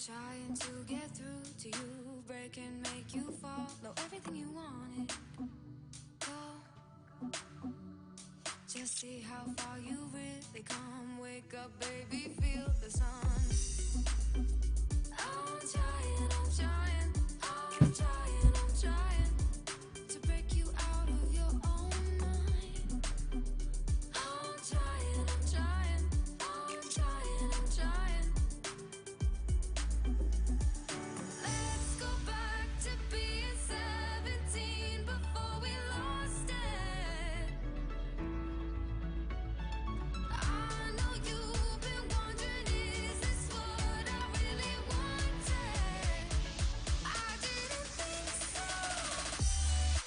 trying to get through to you, break and make you follow everything you wanted. Go, just see how far you really come. Wake up, baby, feel the sun. I'm trying, I'm trying, I'm trying, I'm trying to break you out of your own mind. I'm trying, I'm trying, I'm trying, I'm trying. Let's go back to being 17 before we lost it. I know you've been wondering, is this what I really wanted? I didn't think so. No,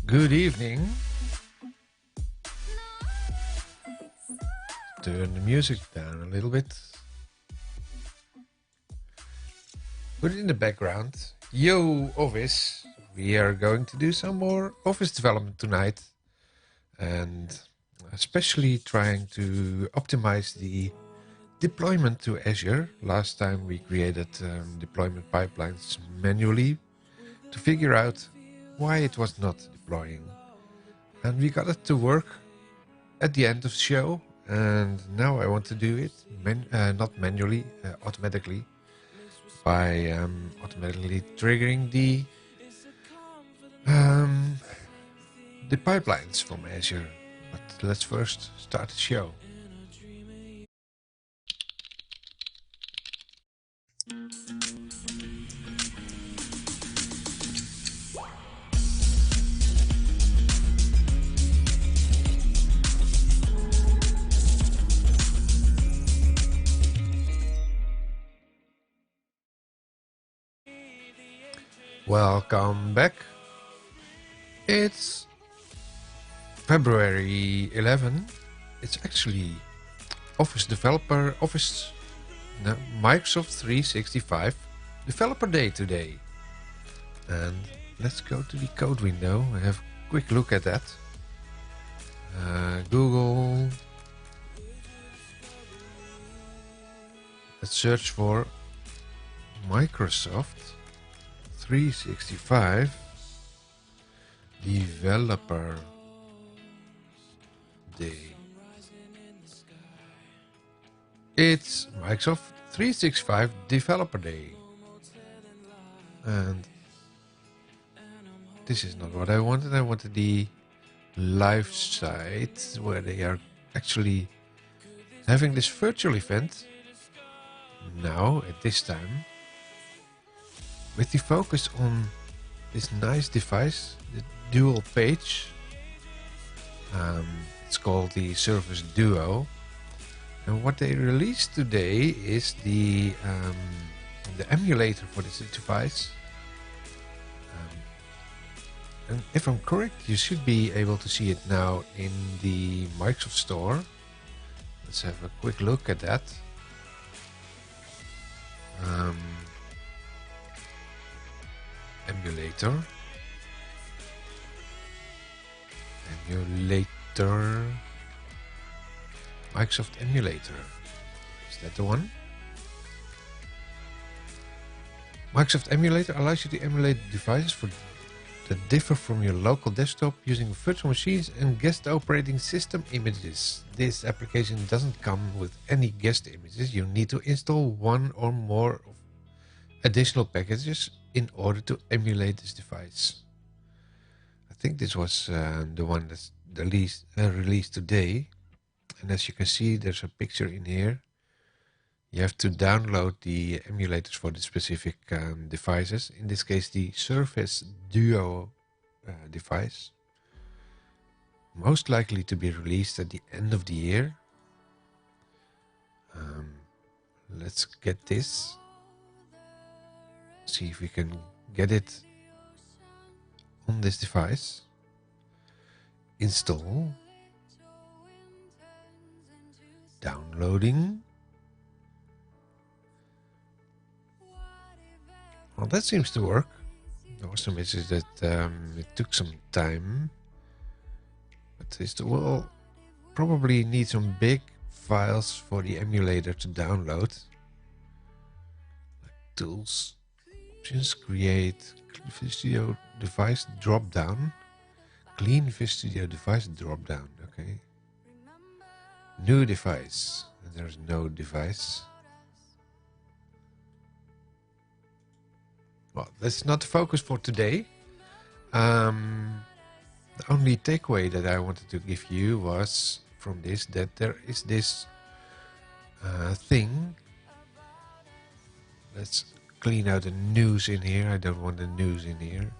Good evening. Turn the music down a little bit. Put it in the background. Yo, Office. We are going to do some more Office development tonight. And especially trying to optimize the deployment to Azure. Last time we created deployment pipelines manually to figure out why it was not deploying. And we got it to work at the end of the show. And now I want to do it not manually, automatically, by automatically triggering the pipelines from Azure. But let's first start the show. Welcome back. It's February 11. It's actually Microsoft 365 Developer Day today. And let's go to the code window and have a quick look at that. Google. Let's search for Microsoft 365 Developer Day. It's Microsoft 365 Developer Day. And this is not what I wanted. I wanted the live site where they are actually having this virtual event now at this time, with the focus on this nice device, the dual page. It's called the Surface Duo, and what they released today is the emulator for this device. And if I'm correct, you should be able to see it now in the Microsoft Store. Let's have a quick look at that. Emulator. Microsoft Emulator. Is that the one? Microsoft Emulator allows you to emulate devices that differ from your local desktop using virtual machines and guest operating system images. This application doesn't come with any guest images. You need to install one or more additional packages in order to emulate this device. I think this was the one that's released today. And as you can see, there's a picture in here. You have to download the emulators for the specific devices. In this case, the Surface Duo device. most likely to be released at the end of the year. Let's get this. See if we can get it on this device. Install. Downloading. Well, that seems to work. There was some issues that it took some time. But it will probably need some big files for the emulator to download. Like tools. Just create Studio device drop down. Clean Studio device drop down. Okay. New device. And there's no device. Well, that's not the focus for today. The only takeaway that I wanted to give you was from this that there is this thing. Let's clean out the news in here. I don't want the news in here.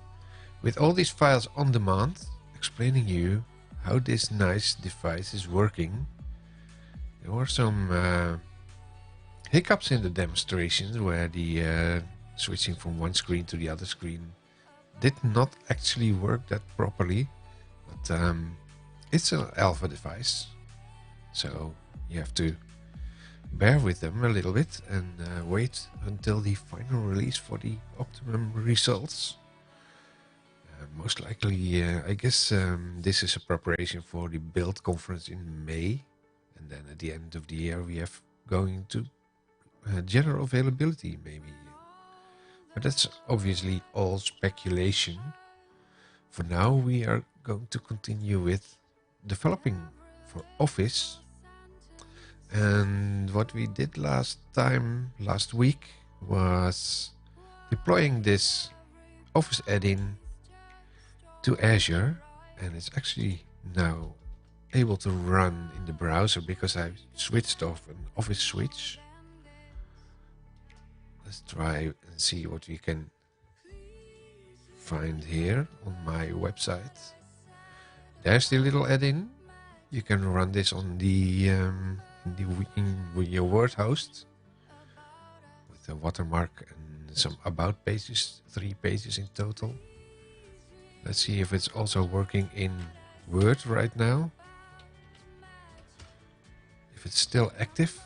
With all these files on demand, explaining you how this nice device is working. There were some hiccups in the demonstrations where the switching from one screen to the other screen did not actually work that properly. But it's an alpha device, so you have to bear with them a little bit and wait until the final release for the optimum results. Most likely, I guess this is a preparation for the build conference in May, and then at the end of the year we have going to general availability maybe. But that's obviously all speculation. For now we are going to continue with developing for Office. And what we did last week, was deploying this Office add-in to Azure, and it's actually now able to run in the browser because I switched off an Office switch. Let's try and see what we can find here on my website. There's the little add-in. You can run this on in your Word host with a watermark and some about pages, 3 pages in total. Let's see if it's also working in Word right now. If it's still active.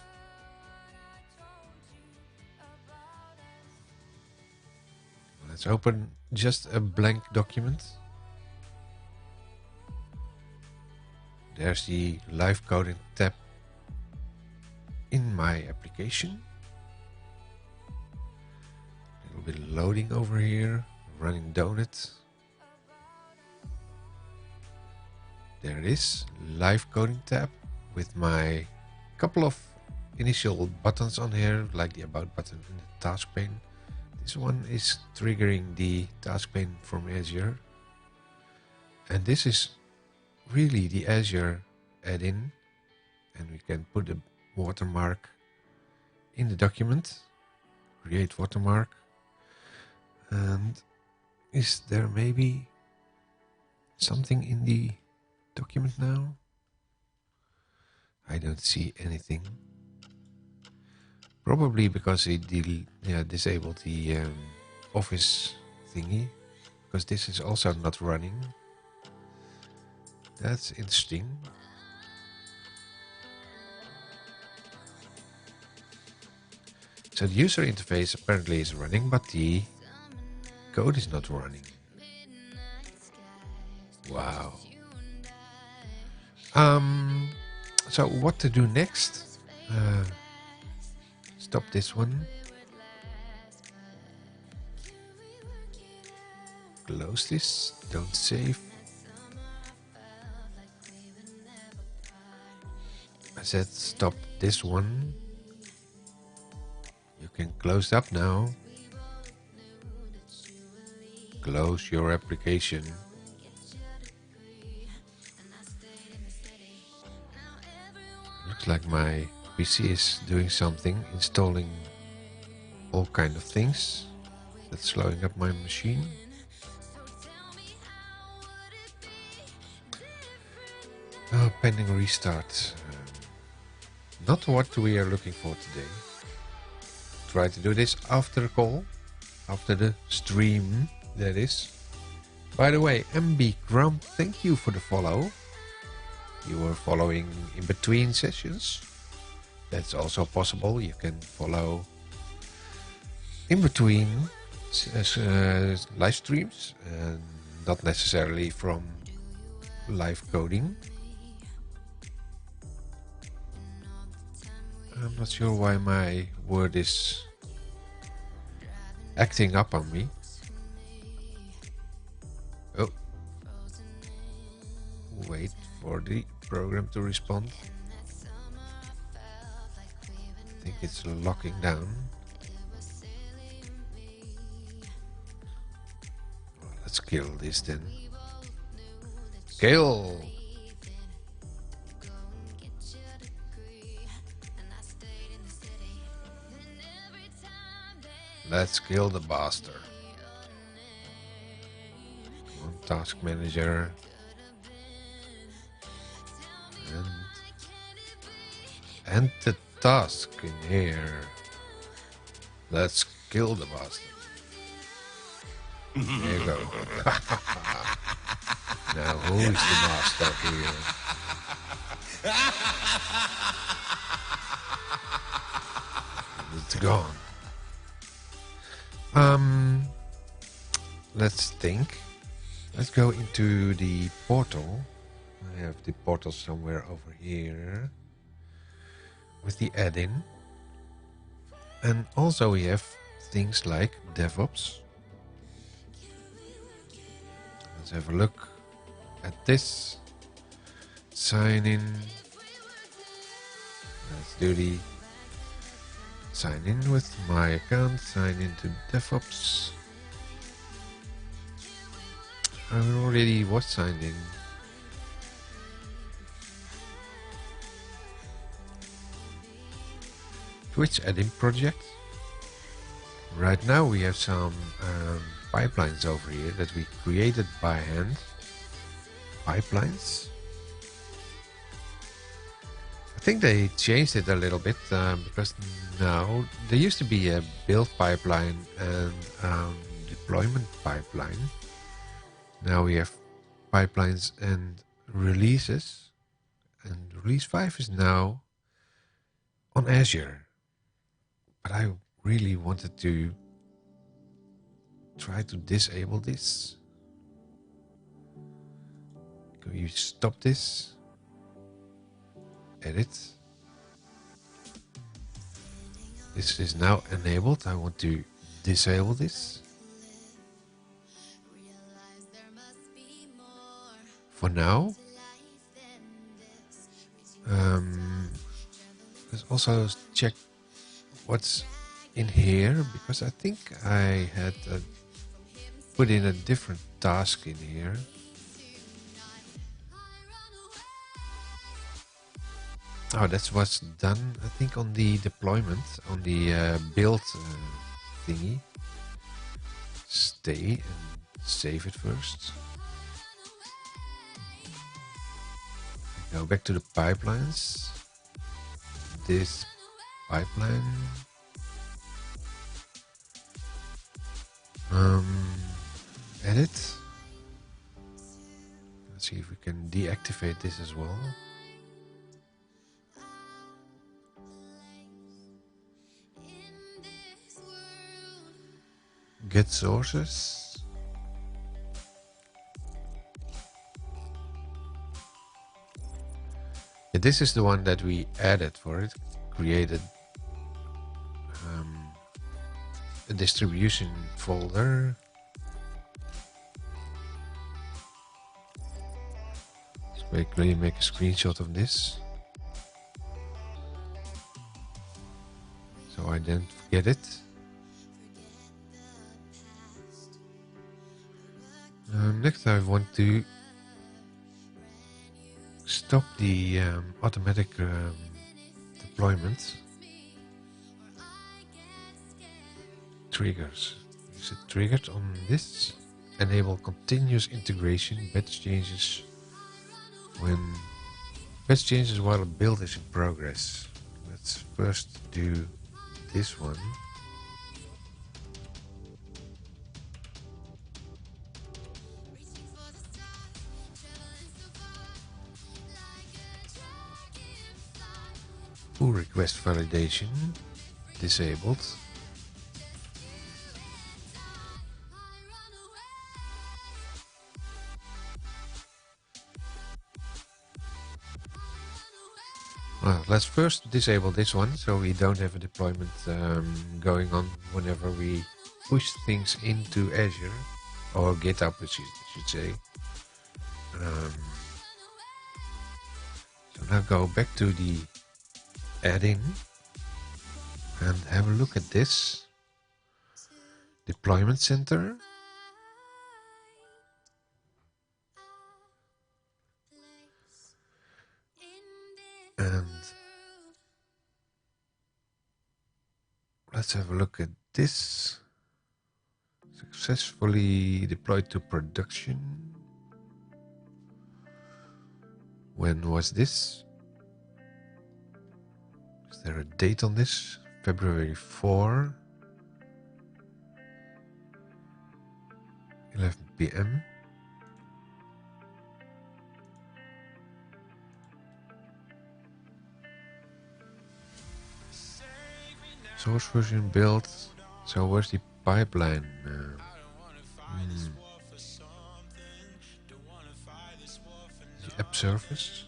Let's open just a blank document. There's the live coding tab in my application. A little bit loading over here, running Donut. There it is, live coding tab with my couple of initial buttons on here, like the about button and the task pane. This one is triggering the task pane from Azure. And this is really the Azure add-in. And we can put a watermark in the document. Create watermark. And is there maybe something in the document now? I don't see anything. Probably because it disabled the Office thingy, because this is also not running. That's interesting. So the user interface apparently is running, but the code is not running. Wow. So what to do next? Stop this one. Close this. Don't save. I said stop this one. You can close up now. Close your application. Looks like my PC is doing something, installing all kind of things. That's slowing up my machine. Pending restart. Not what we are looking for today. Try to do this after the call, after the stream, that is. By the way, MB Grump, thank you for the follow. You were following in between sessions. That's also possible. You can follow in between live streams, and not necessarily from live coding. I'm not sure why my word is acting up on me. Oh. Wait for the program to respond. I think it's locking down. Well, let's kill this then. Kill! Let's kill the bastard. Come on, task manager. And the task in here. Let's kill the bastard. There you go. Now who is the master here? It's gone. Let's think. Let's go into the portal. I have the portal somewhere over here with the add-in. And also we have things like DevOps. Let's have a look at this. Sign in. Let's do the sign in with my account. Sign into DevOps. I already was signed in. Twitch add-in project. Right now we have some pipelines over here that we created by hand. Pipelines. I think they changed it a little bit because now there used to be a build pipeline and deployment pipeline. Now we have pipelines and releases, and release 5 is now on Azure. But I really wanted to try to disable this. Can you stop this? Edit. This is now enabled. I want to disable this. For now. Let's also check what's in here, because I think I had put in a different task in here. Oh, that's what's done, I think, on the deployment, on the build thingy. Stay and save it first. Go back to the pipelines. This pipeline. Edit. Let's see if we can deactivate this as well. Get sources. Yeah, this is the one that we added for it. Created a distribution folder. Let's quickly make a screenshot of this, so I don't forget it. Next I want to stop the automatic deployment. Triggers. Is it triggered on this? Enable continuous integration batch changes when Best changes while a build is in progress. Let's first do this one. Pull request validation disabled. Well, let's first disable this one so we don't have a deployment going on whenever we push things into Azure or GitHub, which I should say. So now go back to the add-in and have a look at this deployment center. And let's have a look at this. Successfully deployed to production. When was this? Is there a date on this? February 4, 11 p.m. Source version built. So where's the pipeline? The app service.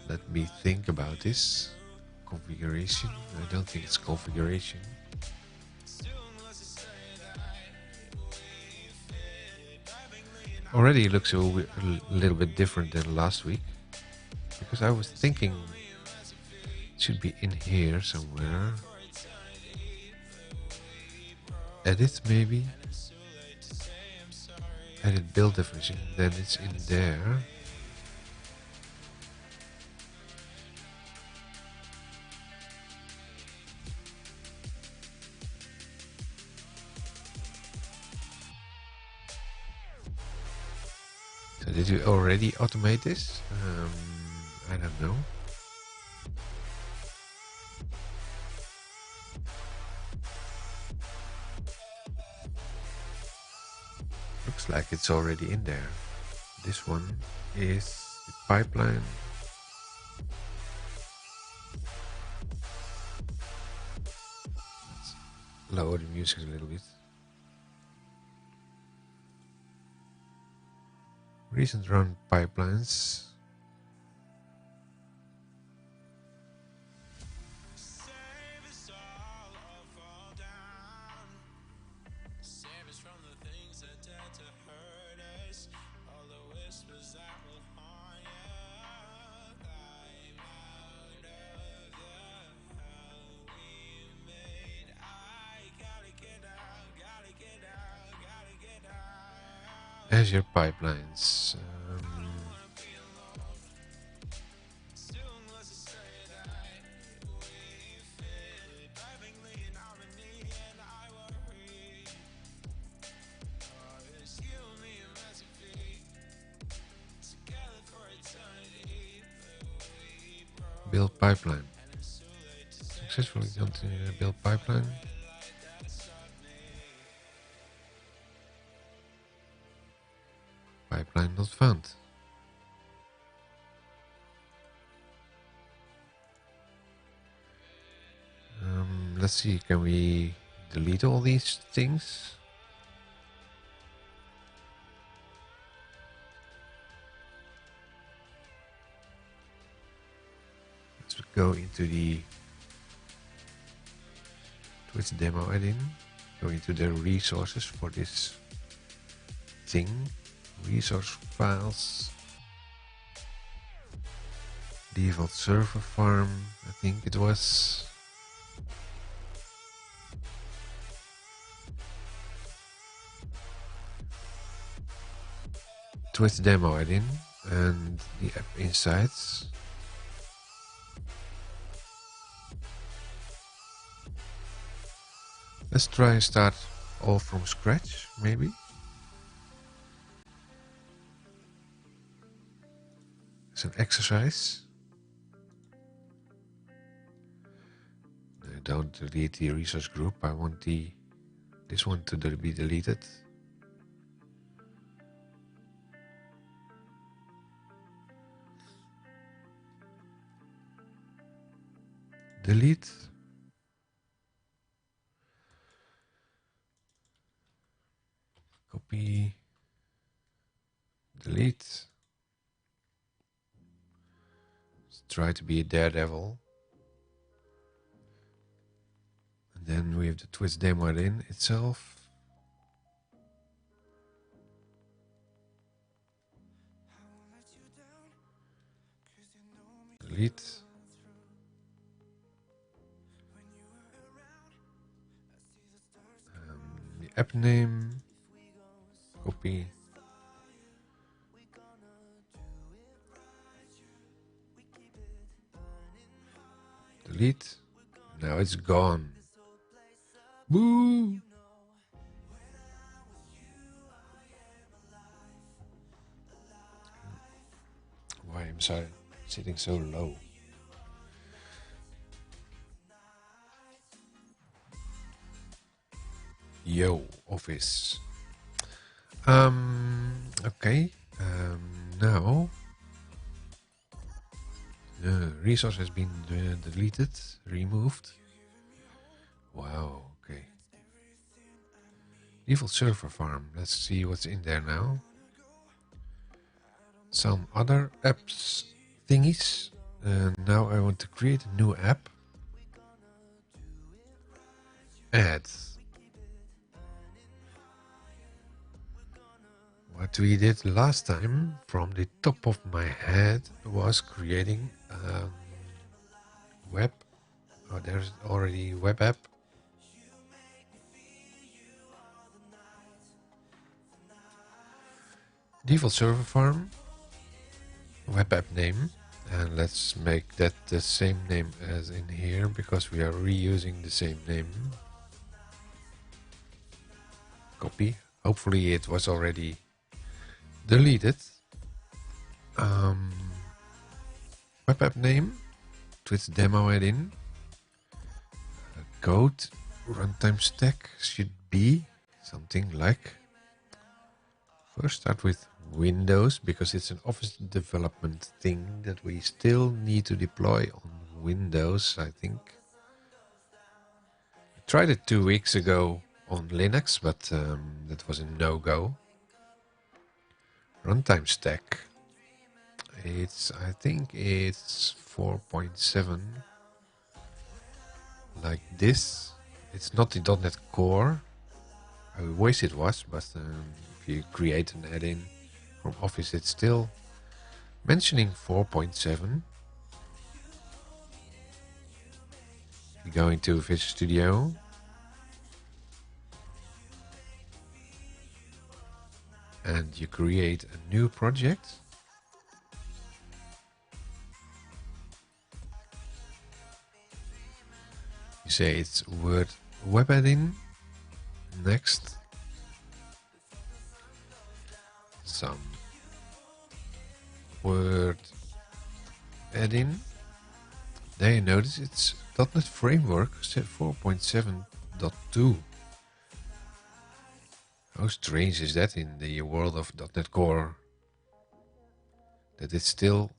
Let me think about this. Configuration. I don't think it's configuration. Already it looks a little bit different than last week, because I was thinking it should be in here somewhere. Edit maybe? Edit build definition, then it's in there. So did you already automate this? I don't know. Looks like it's already in there. This one is the pipeline. Let's lower the music a little bit. Recent run pipelines. Azure pipelines. Build pipeline. Successfully continue to build pipeline. Pipeline not found. Let's see, can we delete all these things? Let's go into the Twitch demo add-in. Go into the resources for this thing. Resource files. Default server farm, I think it was. Twitch demo add-in and the app insights. Let's try and start all from scratch, maybe. It's an exercise. Don't delete the resource group. I want this one to be deleted. Delete. Copy. Delete. Let's try to be a daredevil. And then we have the Twitch demo in itself. Delete. The app name. Copy. Delete. Now it's gone. Boo! Why am I sitting so low? Yo, office. Okay. Now the resource has been deleted, removed. Wow, okay. Default server farm. Let's see what's in there now. Some other apps thingies. Now I want to create a new app. Add. What we did last time from the top of my head was creating web. Oh, there's already web app. Default server farm. Web app name. And let's make that the same name as in here because we are reusing the same name. Copy. Hopefully it was already deleted. Web app name. Twitch demo add-in. Code runtime stack should be something like. First start with Windows because it's an office development thing that we still need to deploy on Windows, I think. I tried it 2 weeks ago on Linux, but that was a no-go. Runtime stack. I think it's 4.7 like this. It's not the .NET Core. I wish it was, but if you create an add-in from Office, it's still mentioning 4.7. You go into Visual Studio. And you create a new project. You say it's Word Web Add-in. Next. Some Word Add-in. There you notice it's .NET Framework 4.7.2. How strange is that in the world of .NET Core? That it's still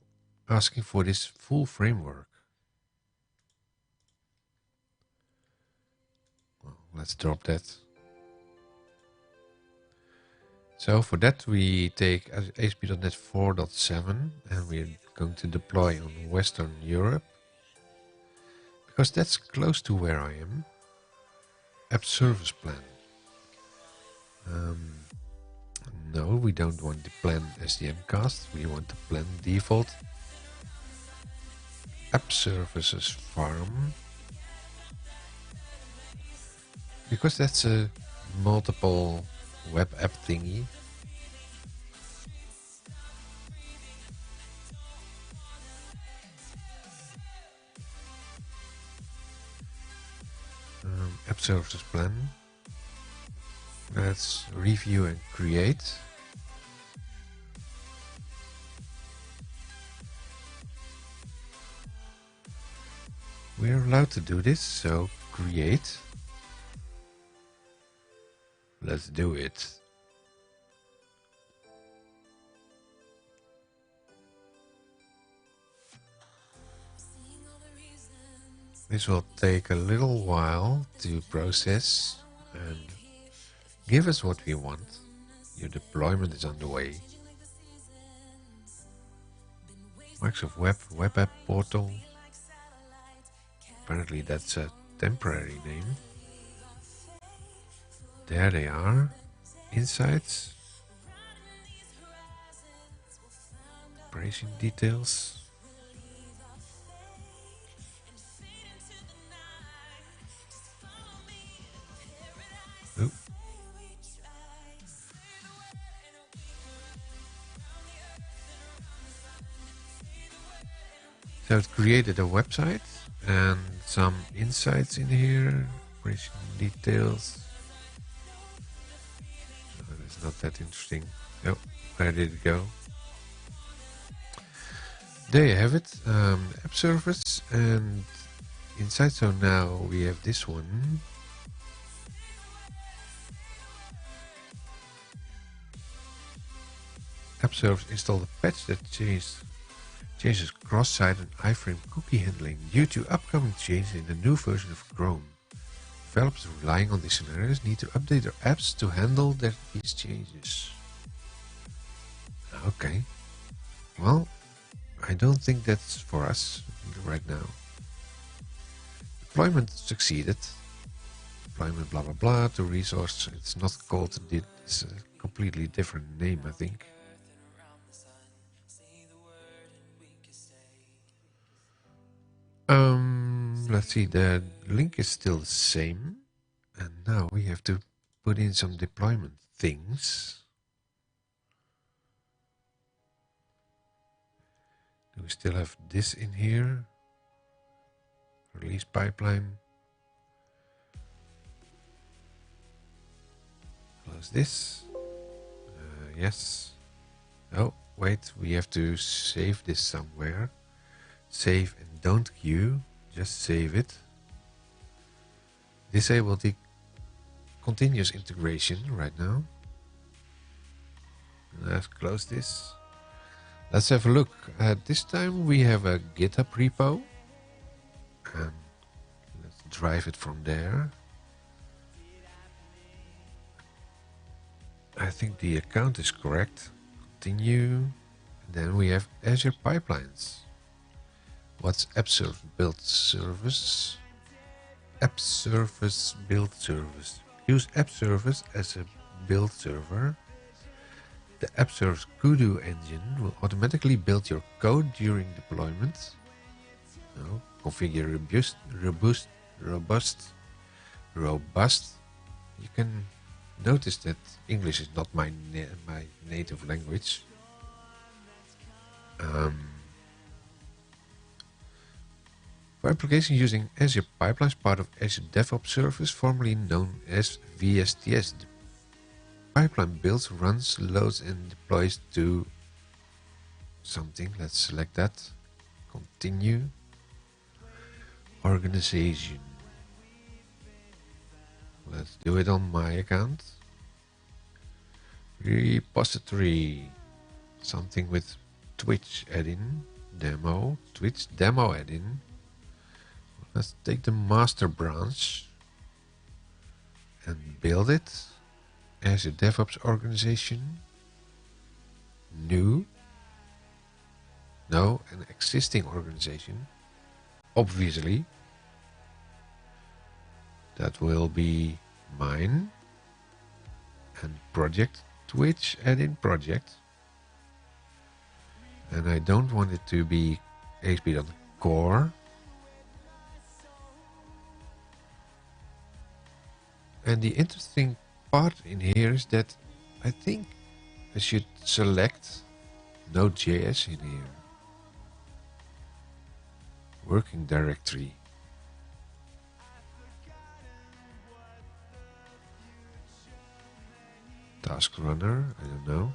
asking for this full framework. Well, let's drop that. So for that we take ASP.NET 4.7 and we're going to deploy on Western Europe. Because that's close to where I am. App Service Plan. No, we don't want the plan SDM cast. We want the plan default. App Services Farm. Because that's a multiple web app thingy. app services plan. Let's review and create. We're allowed to do this, so create. Let's do it. This will take a little while to process and give us what we want. Your deployment is underway. Microsoft Web App Portal. Apparently that's a temporary name. There they are. Insights. Operation details. Oop. So it created a website and some insights in here. Operation details. It's not that interesting. Oh, where did it go? There you have it. App service and inside. So now we have this one. App service installed a patch that changes cross-site and iframe cookie handling due to upcoming changes in the new version of Chrome. Developers relying on these scenarios need to update their apps to handle these changes. Okay. Well, I don't think that's for us right now. Deployment succeeded. Deployment blah blah blah to resource. It's not called it. It's a completely different name, I think. Let's see, the link is still the same. And now we have to put in some deployment things. Do we still have this in here? Release pipeline. Close this. Yes. Oh, wait, we have to save this somewhere. Save and don't queue, just save it. Disable the continuous integration right now. Let's close this. Let's have a look. This time we have a GitHub repo. And let's drive it from there. I think the account is correct. Continue. And then we have Azure pipelines. What's app service build service? App service build service. Use app service as a build server. The app service Kudu engine will automatically build your code during deployment. No, configure robust. You can notice that English is not my native language. For application using Azure Pipelines, part of Azure DevOps Service, formerly known as VSTS. The pipeline builds, runs, loads, and deploys to something. Let's select that. Continue. Organization. Let's do it on my account. Repository. Something with Twitch add-in. Demo. Twitch demo add-in. Let's take the master branch and build it as a DevOps organization. New. No, an existing organization. Obviously. That will be mine. And project Twitch add-in project. And I don't want it to be ASP.core. And the interesting part in here is that I think I should select Node.js in here. Working directory. task runner, I don't know.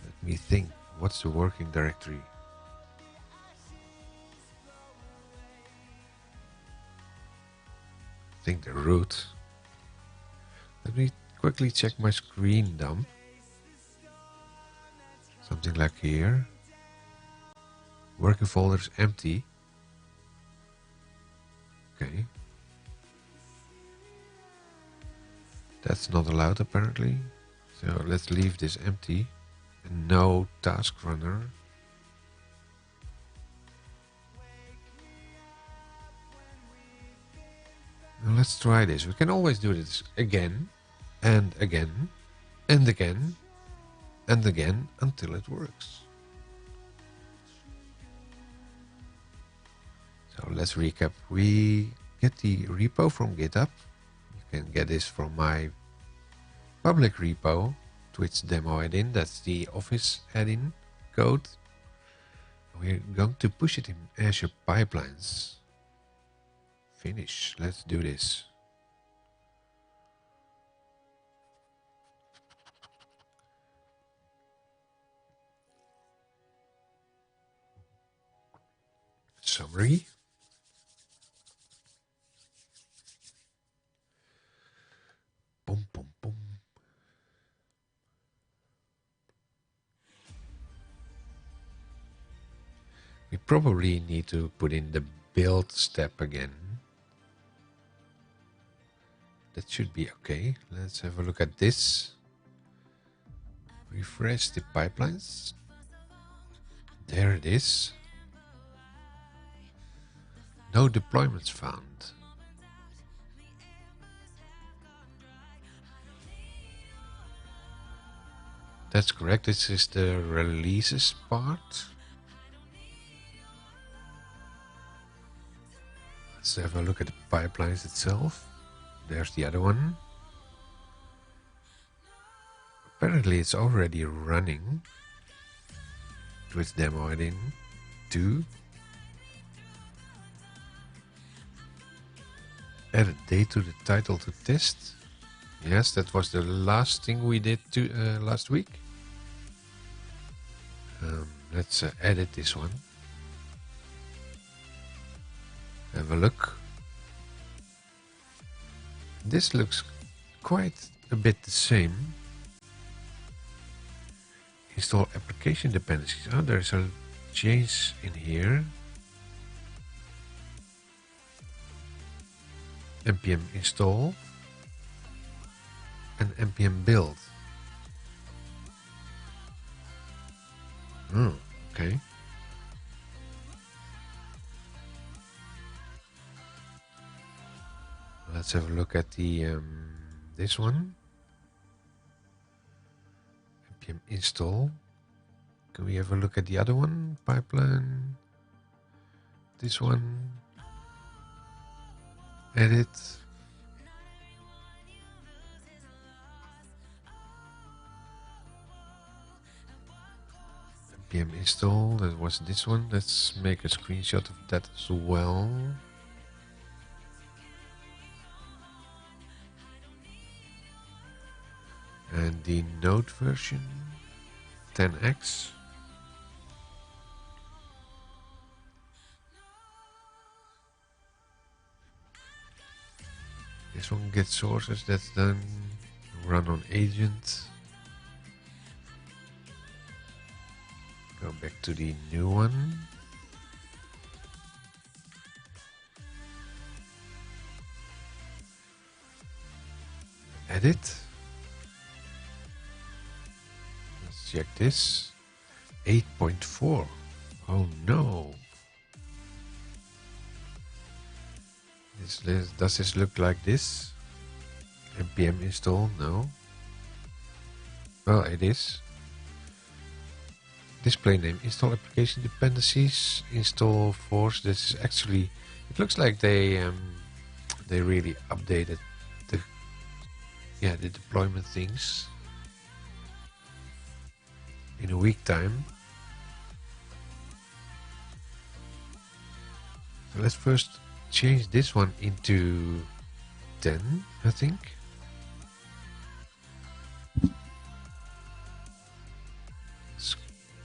Let me think, what's the working directory? I think the root. Let me quickly check my screen dump. Something like here. Working folder is empty. Okay. That's not allowed apparently. So let's leave this empty. And no task runner. Now let's try this. We can always do this again and again and again and again until it works. So let's recap. We get the repo from GitHub. You can get this from my public repo, Twitch demo add-in. That's the Office add-in code. We're going to push it in Azure pipelines. Finish. Let's do this. Summary. Boom, boom, boom. We probably need to put in the build step again. That should be okay. Let's have a look at this. Refresh the pipelines. There it is. No deployments found. That's correct. This is the releases part. Let's have a look at the pipelines itself. There's the other one. Apparently it's already running. Twitch demo add-in 2. Add a date to the title to test. Yes, that was the last thing we did last week. Let's edit this one. Have a look. This looks quite a bit the same. Install application dependencies. Oh, there's a change in here. npm install and npm build. Oh, okay. Let's have a look at the this one. npm install. Can we have a look at the other one? Pipeline. This one. Edit. npm install. That was this one. Let's make a screenshot of that as well. And the Node version 10x. This one gets sources, that's done. Run on agent. Go back to the new one. Edit. Let's check this. 8.4. Oh no. Does this look like this? npm install? No. Well, it is. Display name, install application dependencies, install force. This is actually, it looks like they really updated the deployment things in a week time. So let's first change this one into 10, I think.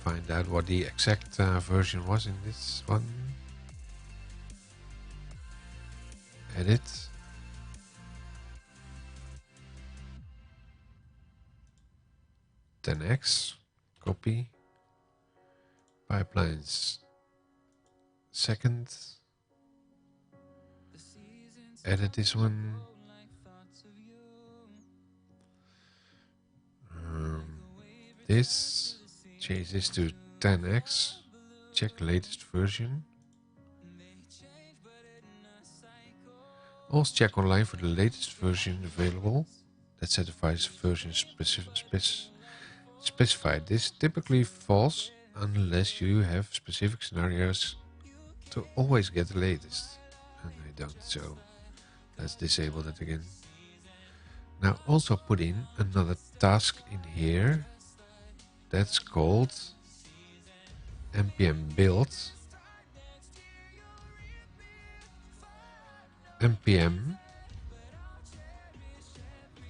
find out what the exact version was in this one. Edit. X. Copy. Pipelines. Second. Edit this one. This. Change this to 10x. Check latest version. Also check online for the latest version available that satisfies version specified. This typically false unless you have specific scenarios to always get the latest. And I don't, so let's disable that again. Now also put in another task in here that's called npm build. npm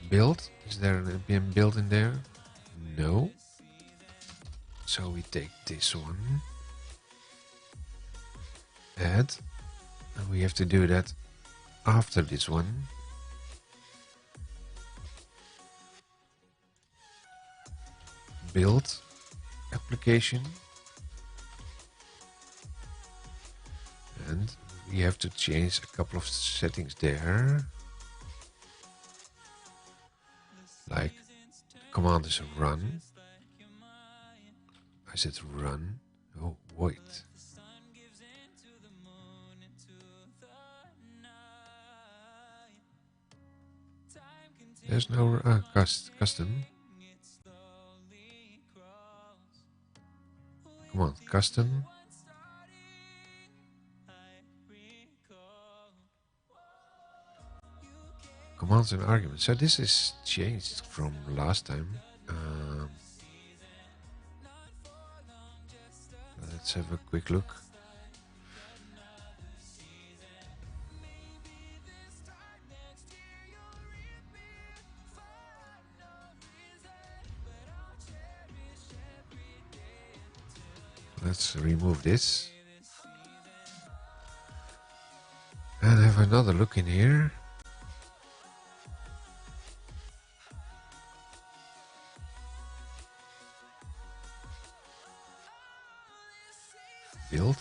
build. Is there an npm build in there? No. So we take this one, add, and we have to do that after this one. Build application, and we have to change a couple of settings there. Like command is run. I said run. Oh wait. There's no custom. Come on, custom. Commands and arguments. So this is changed from last time. Let's have a quick look. Let's remove this and have another look in here. Build.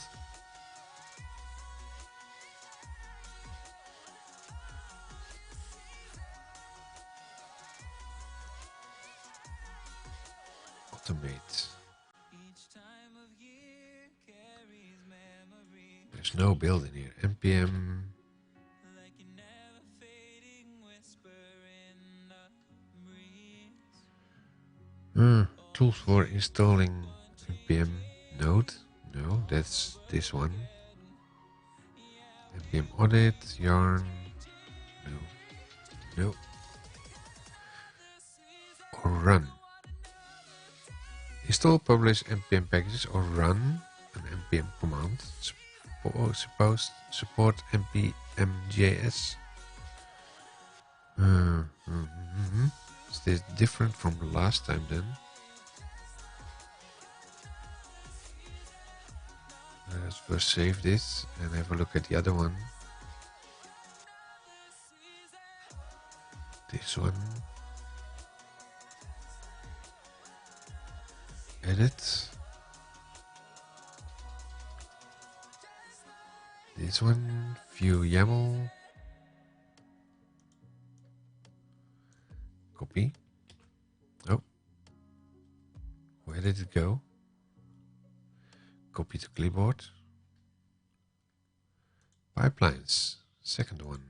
Automate. There's no build in here. npm. Tools for installing npm node. No, that's this one. npm audit, yarn. No. No. Or run. Install, publish npm packages or run an npm command. Support npm.js. Is this different from last time then? Let's first save this and have a look at the other one. This one. Edit. This one. View YAML. Copy. Oh. Where did it go? Copy to clipboard. Pipelines. Second one.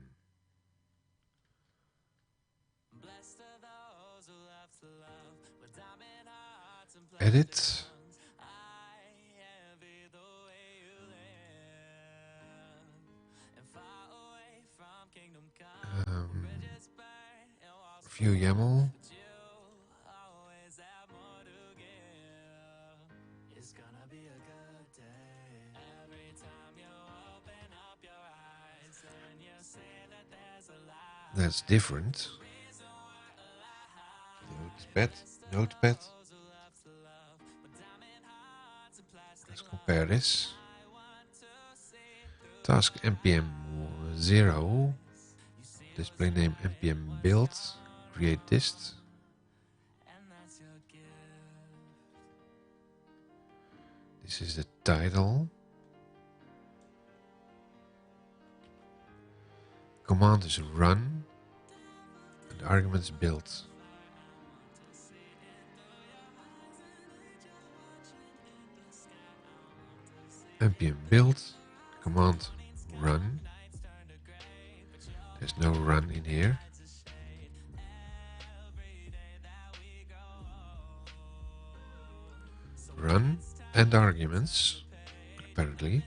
Edit. View YAML. That's different. Notepad. Let's compare this. Task npm 0, display name npm build, create dist. This is the title. Command is run, and the argument is build. npm build, command run. There's no run in here. Run and arguments, apparently.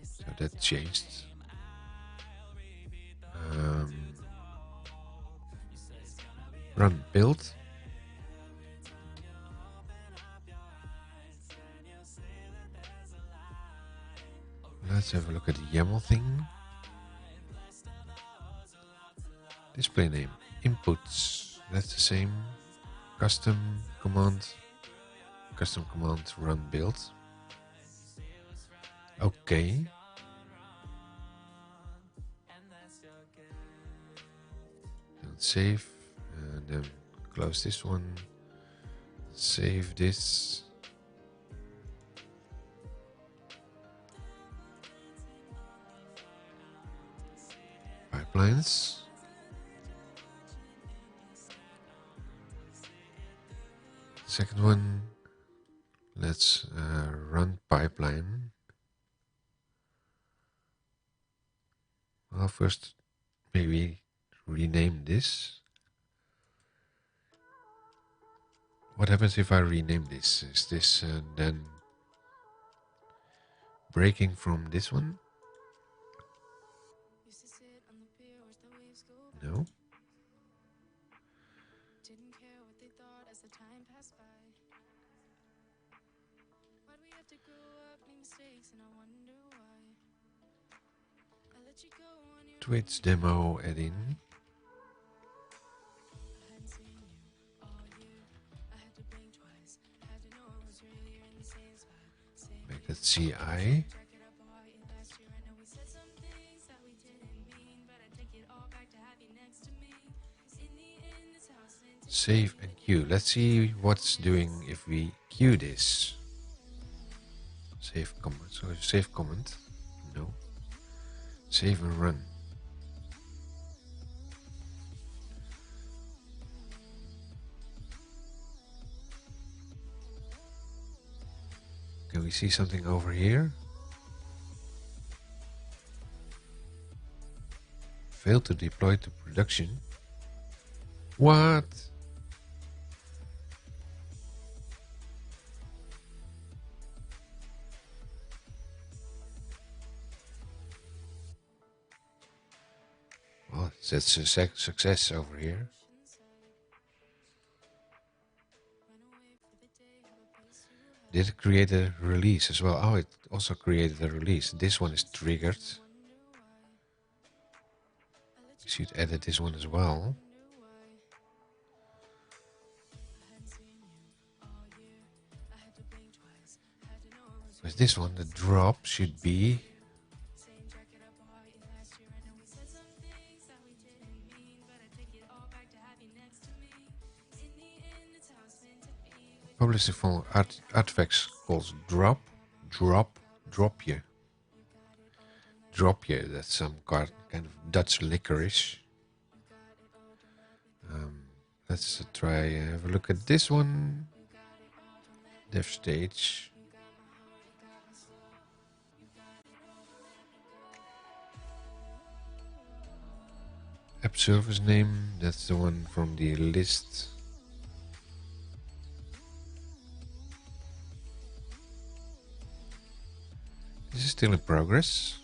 So that changed. Run build. Let's have a look at the YAML thing. Display name, inputs, that's the same. Custom command, run build. Okay. And save, and then close this one. Save this. Pipelines. Second one, let's run pipeline. Well, first maybe rename this. What happens if I rename this? Is this then breaking from this one? No. Didn't care what they thought as the time passed by. Why'd we have to grow up, make mistakes, and I wonder why. I let you go on your Twitch demo add-in. I hadn't seen you all year. I had to blink twice. Had to know it was real. You're in the same spot. Same Make that CI. jacket up all you last year. I know we said some things that we didn't mean, but I take it all back to have you next to me. In the end, this house meant to Save and queue. Let's see what's doing if we queue this. Save comment. So save comment. No. Save and run. Can we see something over here? Failed to deploy to production. What? Well, that's a success over here. Did it create a release as well? Oh, it also created a release. This one is triggered. You should edit this one as well. With this one, the drop should be publishing from artifacts calls drop je. Drop je, that's some kind of Dutch licorice. Let's try have a look at this one. Dev stage. App service name, that's the one from the list. This is still in progress.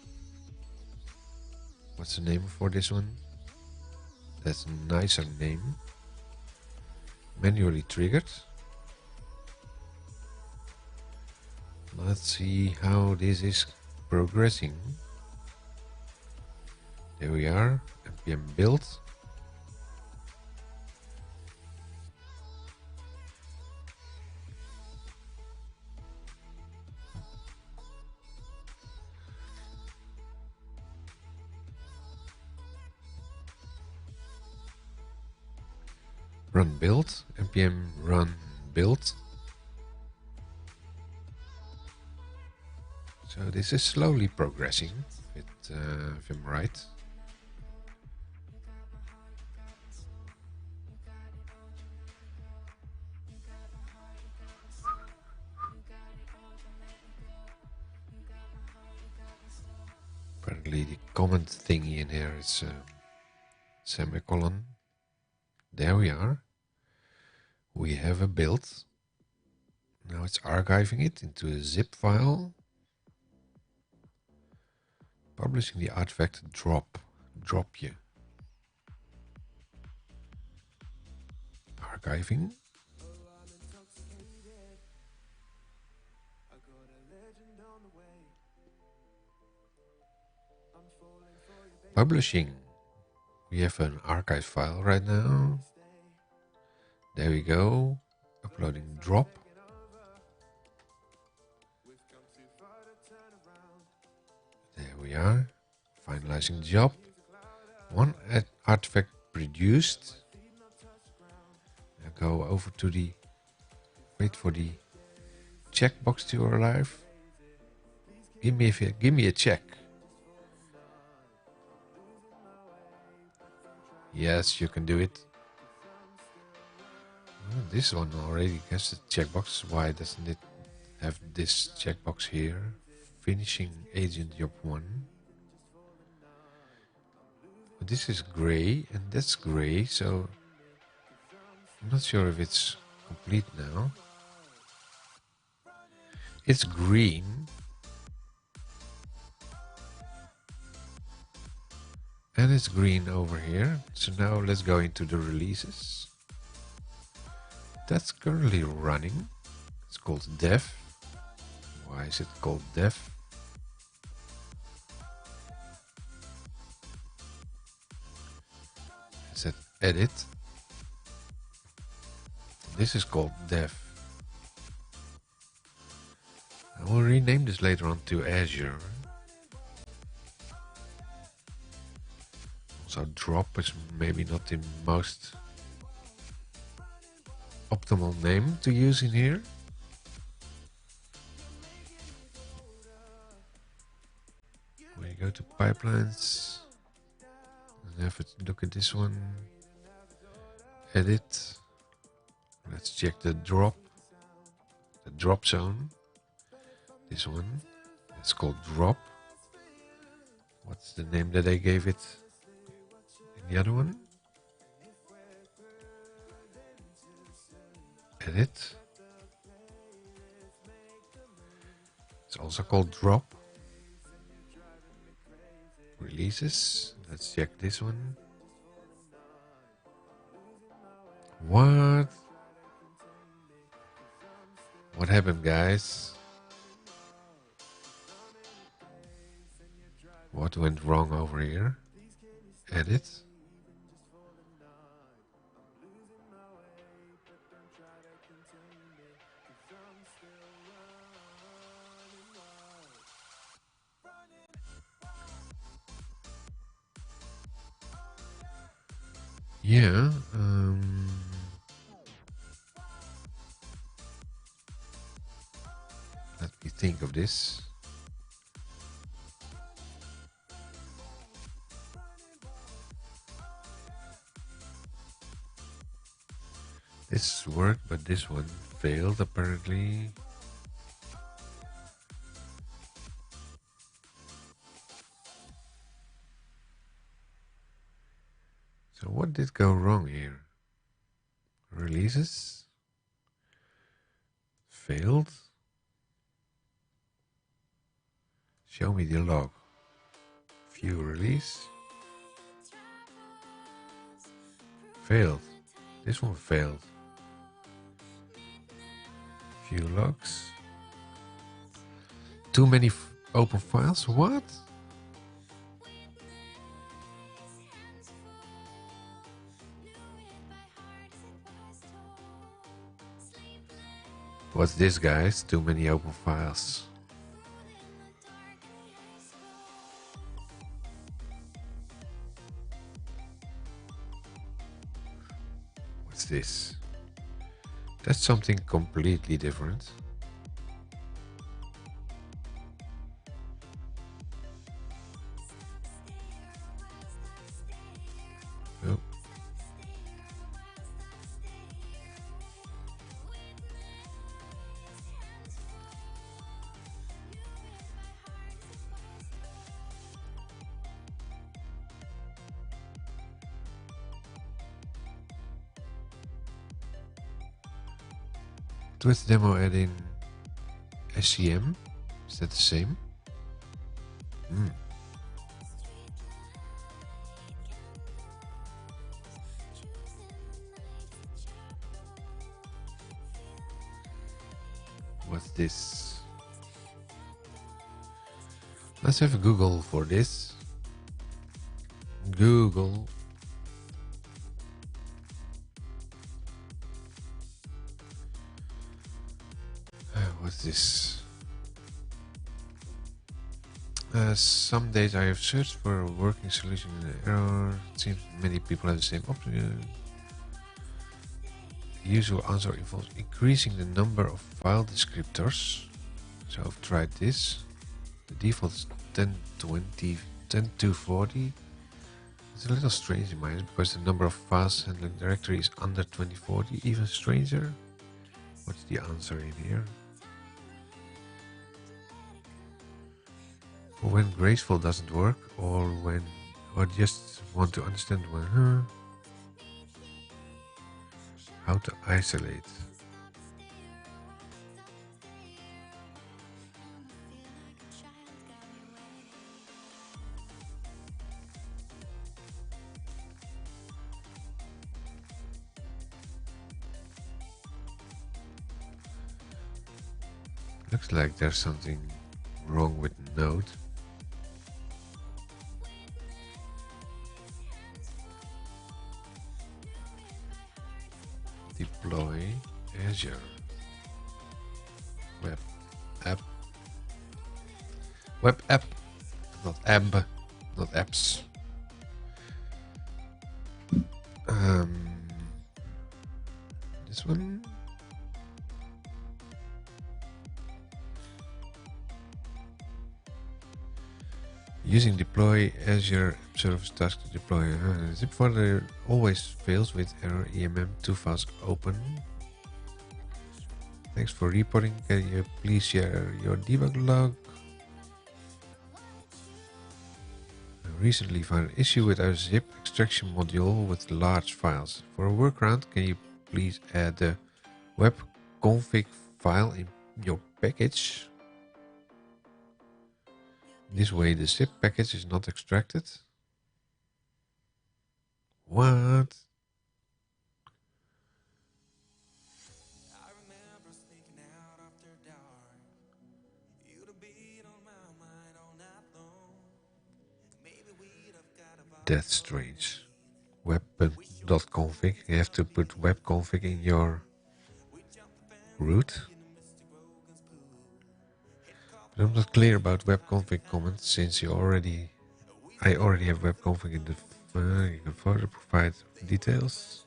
What's the name for this one? That's a nicer name. Manually triggered. Let's see how this is progressing. There we are, npm build. run build, npm run build. So this is slowly progressing, if I'm right. Apparently the comment thingy in here is semicolon. There we are. We have a build. Now it's archiving it into a zip file. Publishing the artifact drop you. Archiving. Publishing. We have an archive file right now. There we go. Uploading drop. There we are. Finalizing job. One artifact produced. Now go over to the... Wait for the checkbox to arrive. Give me a check. Yes, you can do it. Oh, this one already has the checkbox. Why doesn't it have this checkbox here? Finishing agent job 1. This is gray and that's gray, so I'm not sure if it's complete now. It's green. And it's green over here. So now let's go into the releases. That's currently running. It's called dev. Why is it called dev? It said edit. This is called dev. I will rename this later on to Azure. Also drop is maybe not the most optimal name to use in here. When you go to pipelines and have a look at this one, edit. Let's check the drop zone. This one, it's called drop. What's the name that I gave it in the other one? Edit. It's also called drop. Releases. Let's check this one. What? What happened, guys? What went wrong over here? Edit. Yeah. Let me think of this. This worked, but this one failed apparently. So what did go wrong here? Releases? Failed? Show me the log. View release. Failed. This one failed. View logs. Too many open files? What? What's this, guys? Too many open files. What's this? That's something completely different. Oh. With demo adding SCM, is that the same? What's this? Let's have a Google for this. Google. What's this? Some days I have searched for a working solution in an error. It seems many people have the same option. The usual answer involves increasing the number of file descriptors. So I've tried this. The default is 1020, 10240. It's a little strange in mine because the number of files handling directory is under 2040. Even stranger. What's the answer in here? For when graceful doesn't work, or just want to understand when, how to isolate. Looks like there's something wrong with Node. Deploy Azure web app, not app, not apps. This one. Using deploy Azure app service task to deploy. Zip folder always fails with error EMM 2 files open. Thanks for reporting. Can you please share your debug log? I recently found an issue with our zip extraction module with large files. For a workaround, can you please add the web config file in your package? This way the zip package is not extracted. What? That's strange. Web.config. You have to put webconfig in your root. But I'm not clear about webconfig comments since I already have webconfig in the. You can further provide details.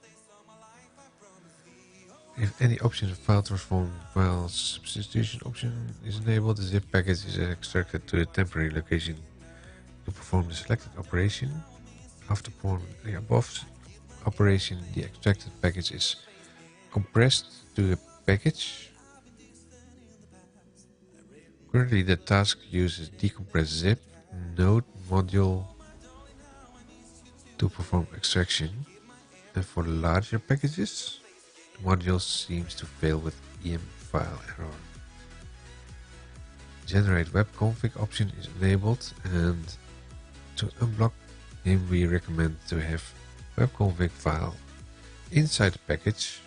If any option of file transform file substitution option is enabled, the zip package is extracted to the temporary location to perform the selected operation. After performing the above operation, the extracted package is compressed to the package. Currently, the task uses decompress zip node module to perform extraction, and for larger packages, the module seems to fail with EM file error. Generate web config option is enabled, and to unblock him we recommend to have web config file inside the package.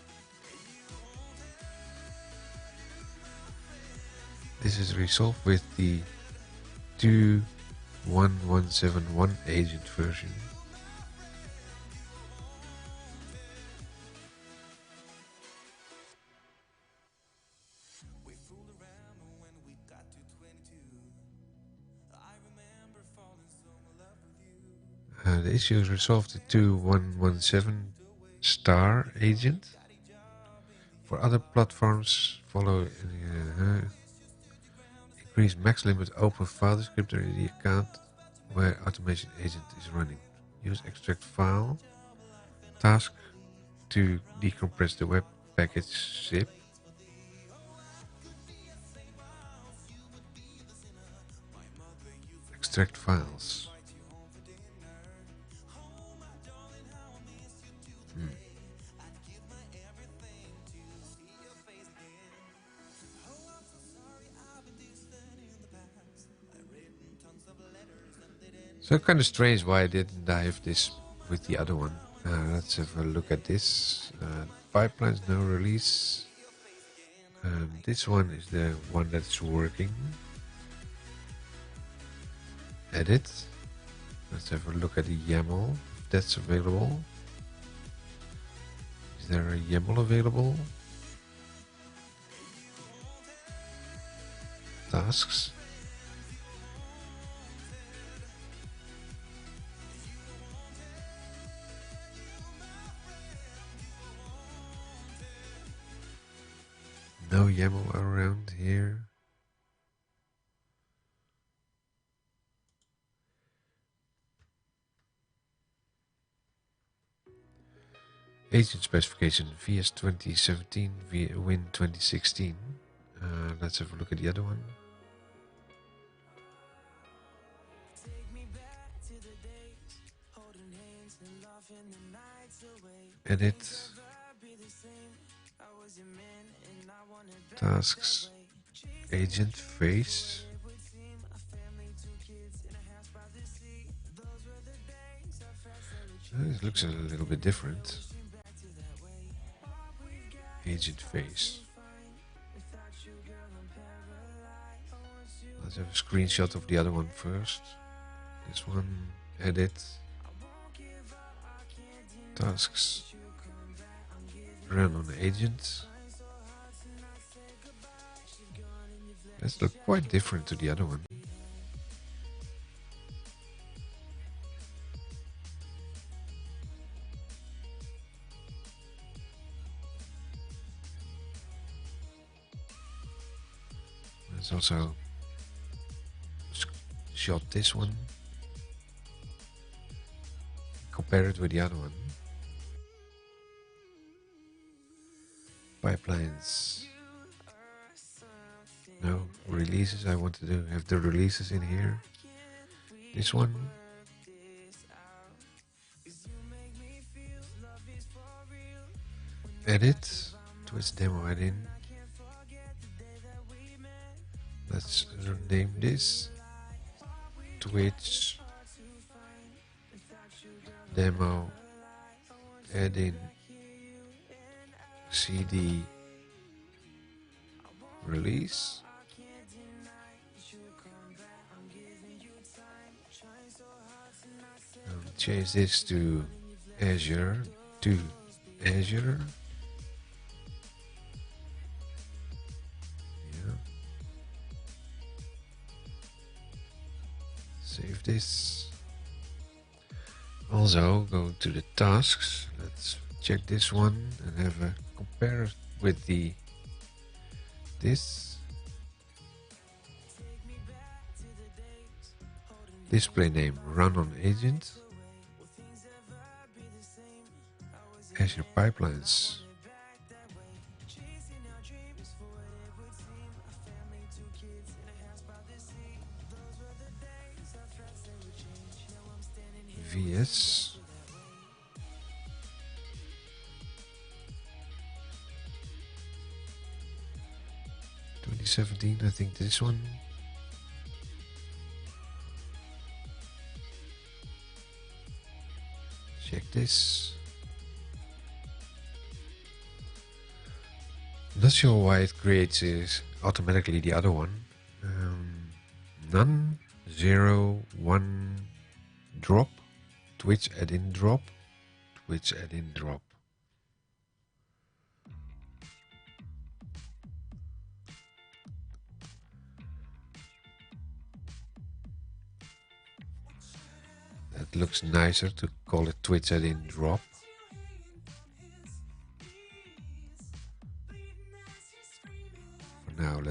This is resolved with the 2.1171 agent version. The issue is resolved to 2.117 star agent. For other platforms, follow increase max limit open file descriptor in the account where automation agent is running. Use extract file task to decompress the web package zip. Extract files. So kind of strange why I didn't have this with the other one. Let's have a look at this. Pipelines, no release. This one is the one that's working. Edit. Let's have a look at the YAML, if that's available. Is there a YAML available? Tasks. No YAML around here. Agent specification VS 2017, Win 2016. Let's have a look at the other one. Edit. Tasks. Agent face. It looks a little bit different. Agent face. Let's have a screenshot of the other one first. This one, edit. Tasks. Run on agent. Let's look quite different to the other one. Let's also shot this one. Compare it with the other one. Pipelines. No releases. I want to have the releases in here. This one. Edit. Twitch demo add-in. Let's rename this Twitch demo add-in CD release. Change this to Azure. Save this. Also go to the tasks. Let's check this one and have a compare with this. Display name run on agent. Azure pipelines. VS. I think this one. Check this. Not sure why it creates automatically the other one. None, 0, 1, drop, Twitch add-in drop, Twitch add-in drop. That looks nicer to call it Twitch add-in drop.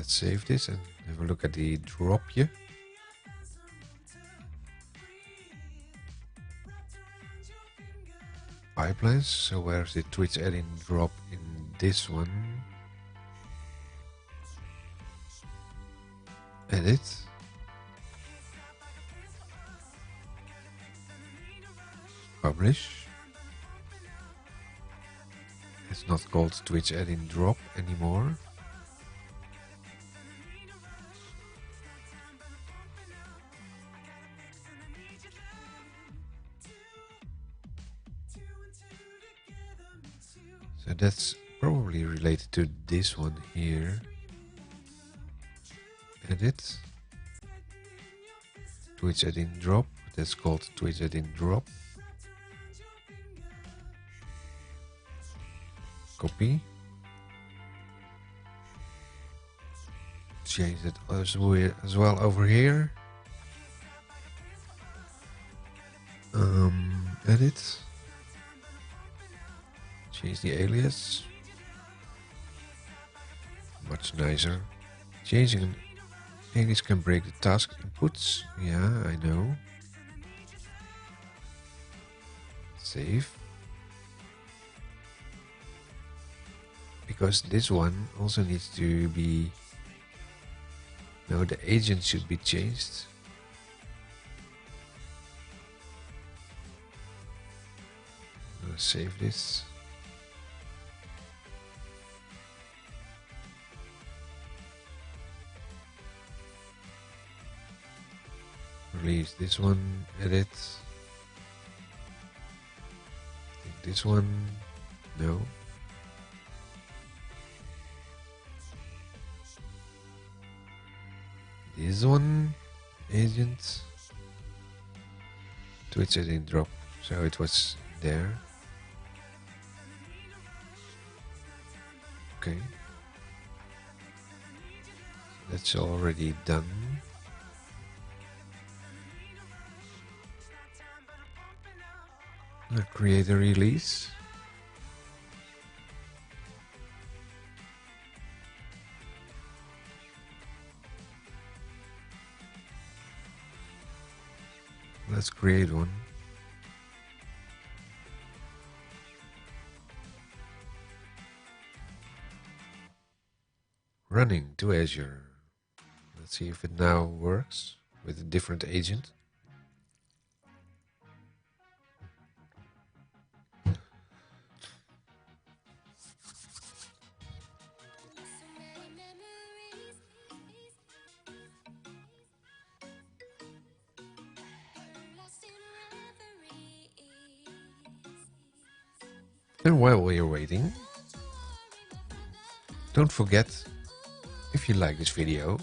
Let's save this and have a look at the drop here. Pipelines. So where's the Twitch add-in drop in this one? Edit. Publish. It's not called Twitch add-in drop anymore. So that's probably related to this one here. Edit. Twitch add-in drop. That's called Twitch add-in drop. Copy. Change it as well over here. Edit. Change the alias. Much nicer. Changing an alias can break the task inputs. Yeah, I know. Save. Because this one also needs to be... No, the agent should be changed. Save this. Release this one, edit. I think this one, no. This one, agent. Twitch didn't drop, so it was there. Okay. That's already done. Create a release. Let's create one. Running to Azure. Let's see if it now works with a different agent. And while we're waiting, don't forget, if you like this video,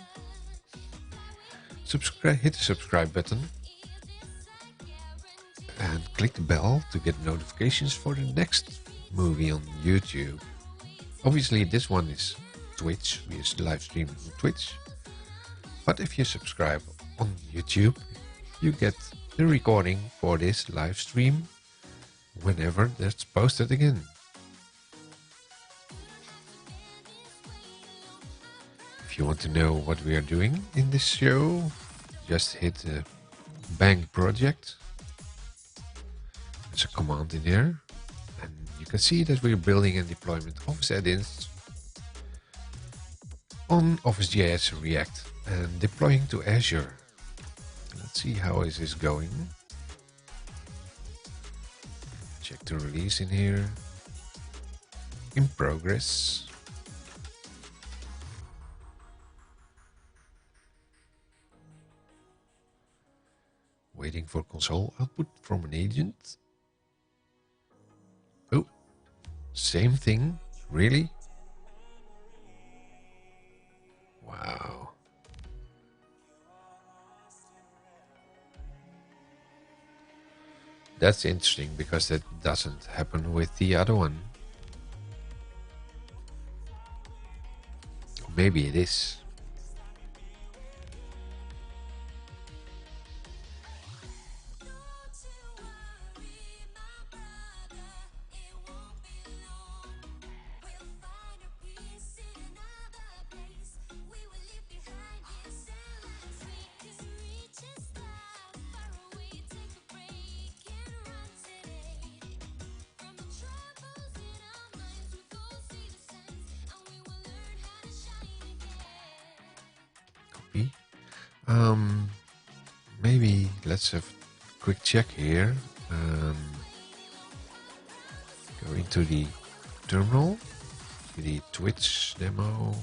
hit the subscribe button and click the bell to get notifications for the next movie on YouTube. Obviously this one is Twitch, we live stream on Twitch, but if you subscribe on YouTube, you get the recording for this live stream whenever that's posted again. If you want to know what we are doing in this show, just hit the bang project. There's a command in here, and you can see that we're building and deploying Office add-ins on Office.js React and deploying to Azure. Let's see how is this going. Check the release in here. In progress. Waiting for console output from an agent. Oh, same thing, really? Wow. That's interesting because that doesn't happen with the other one. Maybe it is. Maybe let's have a quick check here. Go into the terminal, to the Twitch demo.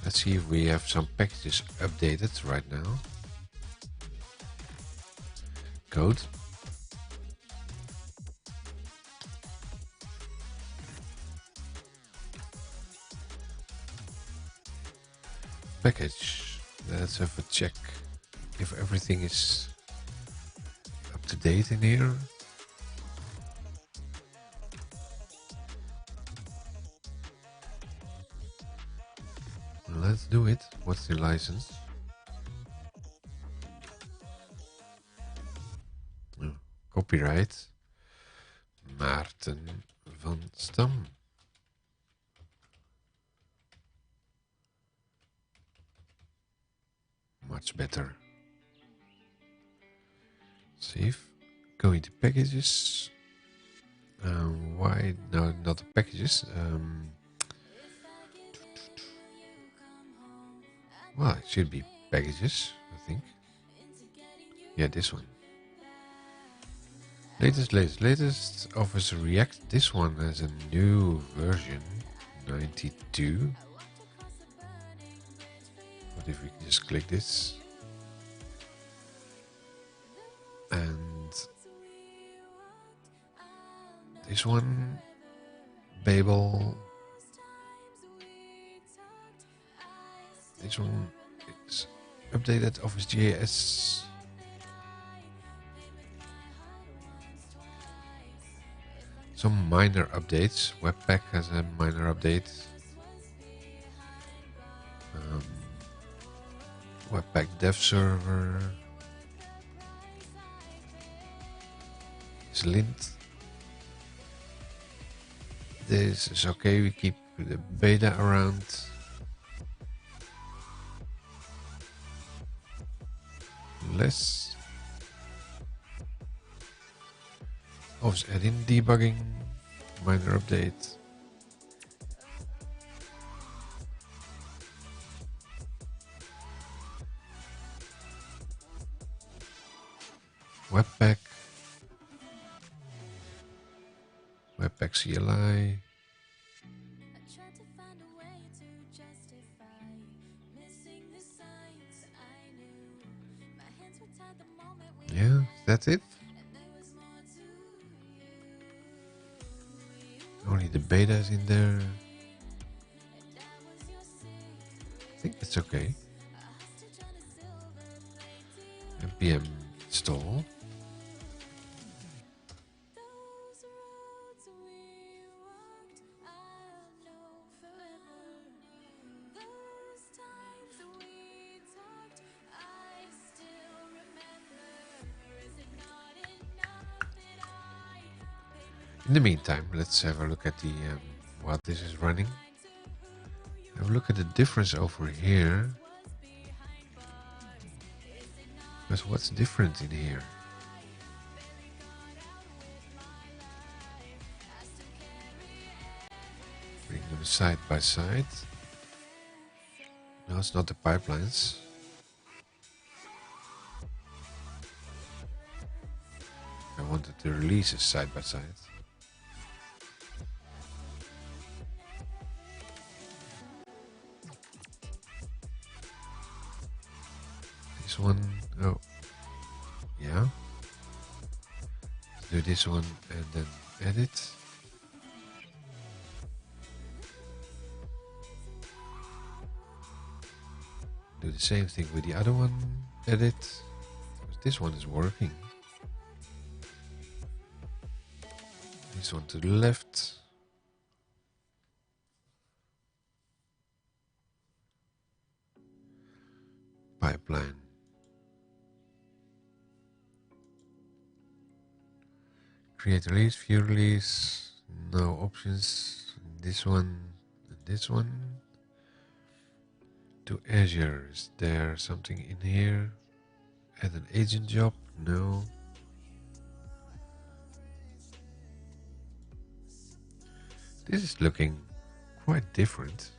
Let's see if we have some packages updated right now. Code. Package. Let's have a check if everything is up to date in here. Let's do it. What's the license? Oh, copyright. Maarten van Stam. Much better. Save. Go into packages. Why no, not the packages? Well, it should be packages, I think. Yeah, this one. Latest Office React. This one has a new version, 92. What if we just click this? And this one, Babel. This one is updated Office JS. Some minor updates. Webpack has a minor update. Webpack dev server. Is lint. This is okay. We keep the beta around. Less. Office add-in debugging. Minor update. Webpack. Webpack CLI. Yeah, that's it. Only the beta is in there. I think it's okay. npm install. In the meantime, let's have a look at the while this is running. Have a look at the difference over here. Because what's different in here? Bring them side by side. No, it's not the pipelines. I wanted the releases side by side. This one, oh, yeah. Let's do this one and then edit. Do the same thing with the other one, edit. This one is working. This one to the left. Pipeline. Create release, view release, no options. This one and this one. To Azure, is there something in here? Add an agent job? No. This is looking quite different.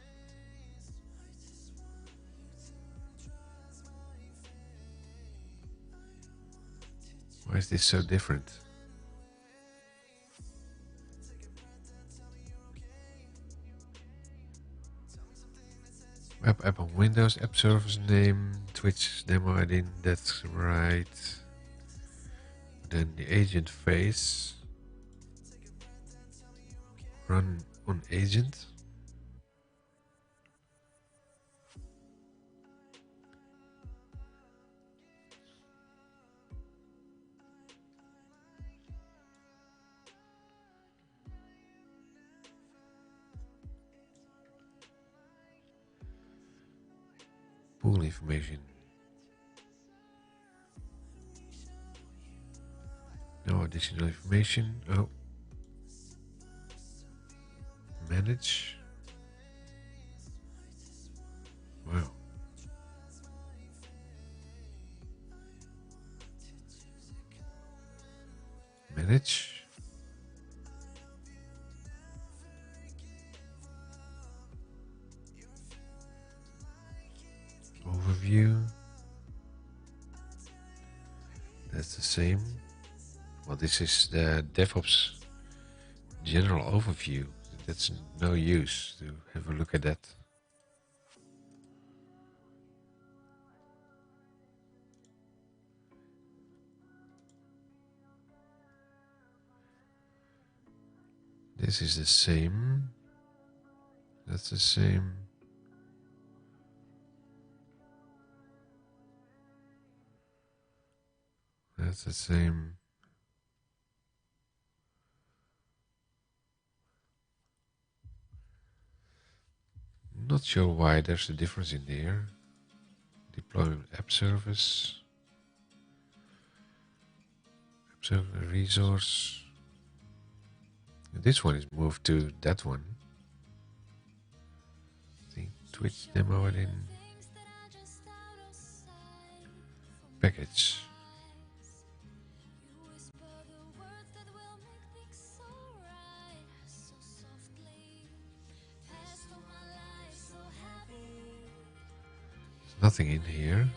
Why is this so different? Web app on Windows, app service name, Twitch demo ID, that's right. Then the agent phase. Run on agent. Pool information. No additional information. Oh. Manage. Wow. Manage. Overview. That's the same. Well, this is the DevOps general overview. That's no use to have a look at that. This is the same. That's the same. That's the same. Not sure why there's a difference in there. Deployment app service. App service resource. This one is moved to that one. I think Twitch demo it in package. There's nothing in here.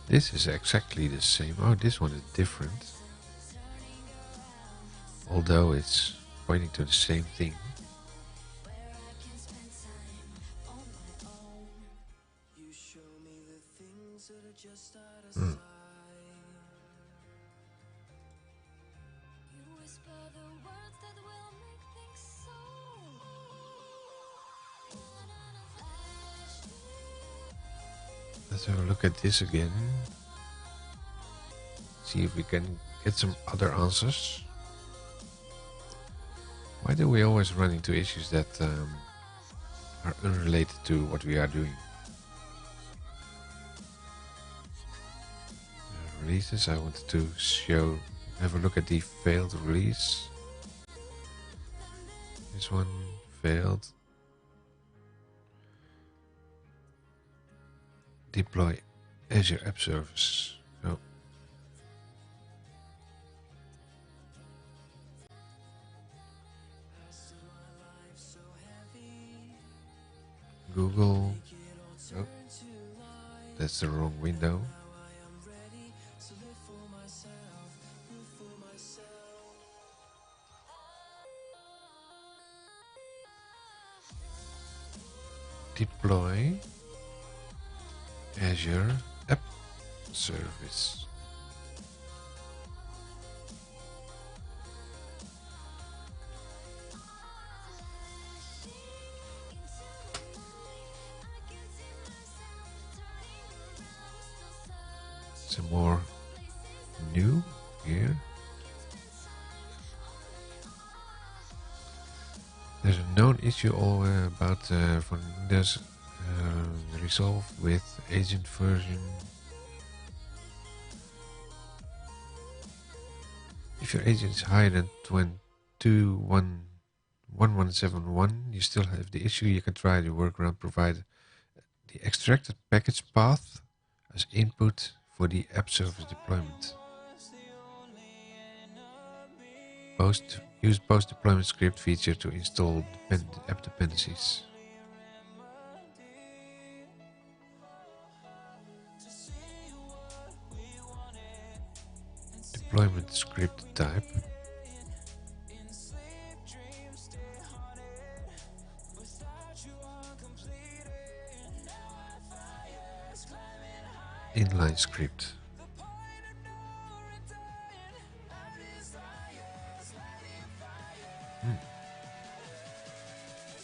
This is exactly the same. Oh, this one is different. Although it's pointing to the same thing. Let's have a look at this again. See if we can get some other answers. Why do we always run into issues that are unrelated to what we are doing? Releases, I wanted to have a look at the failed release. This one failed. Deploy Azure App Service. So Google. Oh, that's the wrong window. Deploy Azure App Service. Some more new here. There's a known issue all about for Windows resolved with agent version. If your agent is higher than 2.1.1 1171, you still have the issue. You can try the workaround, provide the extracted package path as input for the app service deployment. Use post deployment script feature to install app dependencies. Deployment script type. Inline script.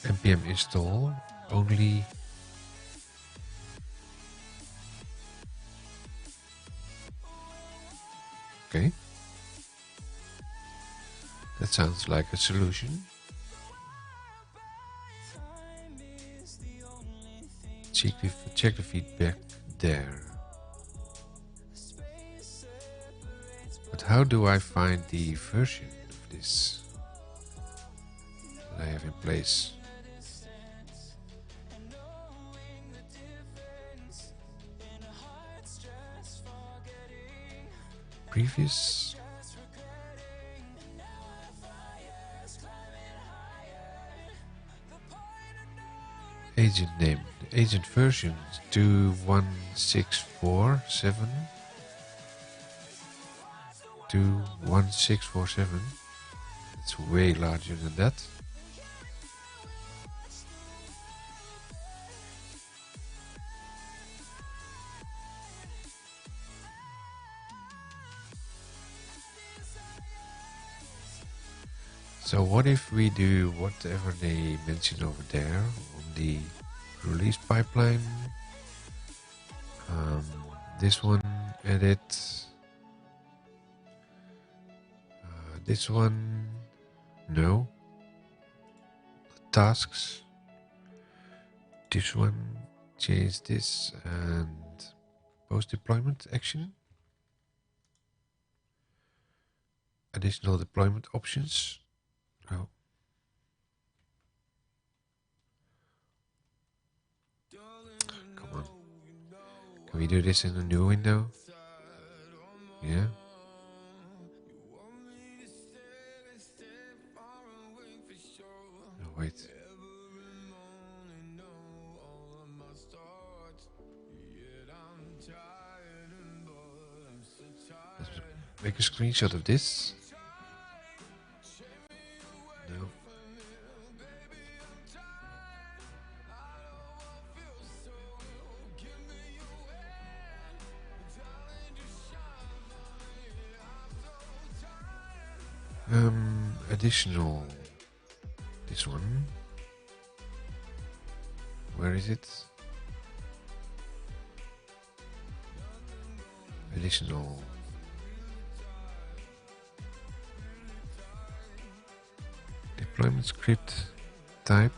npm install only. Okay. That sounds like a solution. Check the feedback there. But how do I find the version of this that I have in place? Previous. Agent name. The agent version 21647. 21647. It's way larger than that. So what if we do whatever they mention over there on the release pipeline? This one, edit. This one, no. Tasks. This one, change this and post deployment action. Additional deployment options. Oh. Come on. Can we do this in a new window? Yeah. Oh, wait. Let's make a screenshot of this. No. Additional. This one. Where is it? Additional. Deployment script type.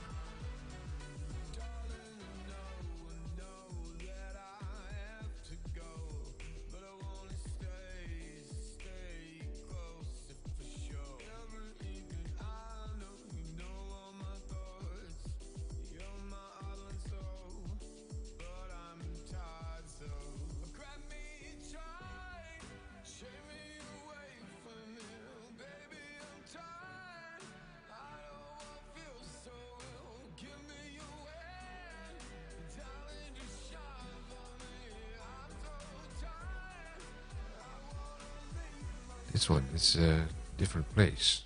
This one is a different place.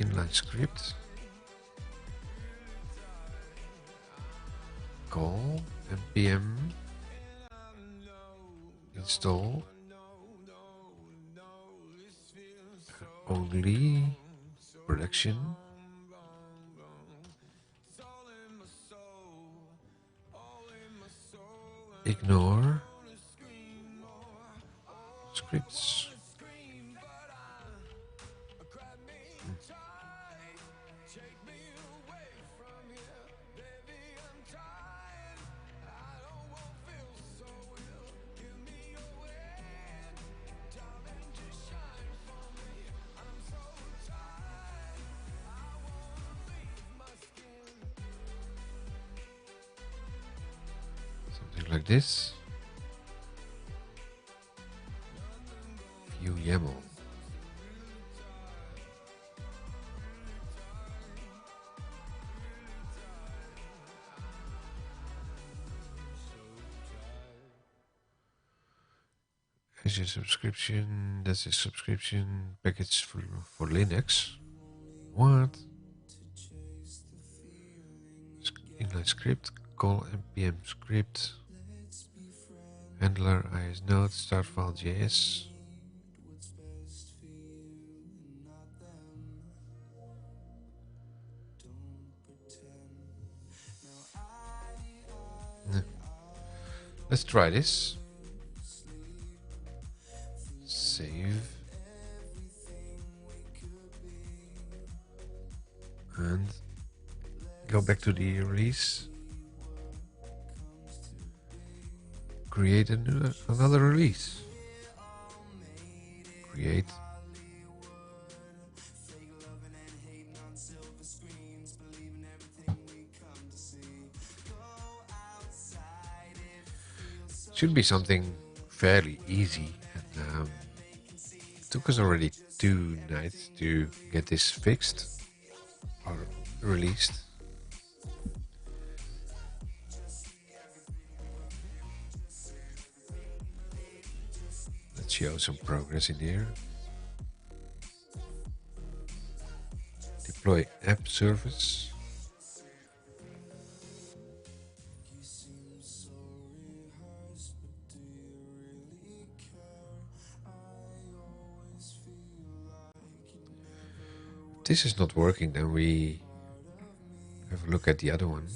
Inline script. Call npm install only production ignore scripts. Something like this. View YAML. Azure subscription, that's a subscription package for Linux. What? Inline script, call npm script, handler is node, start file JS. Let's try this. Save. And go back to the release. Create another release. Create. Should be something fairly easy. And, it took us already 2 nights to get this fixed or released. Let's show some progress in here. Deploy app service. This is not working, then we have a look at the other one.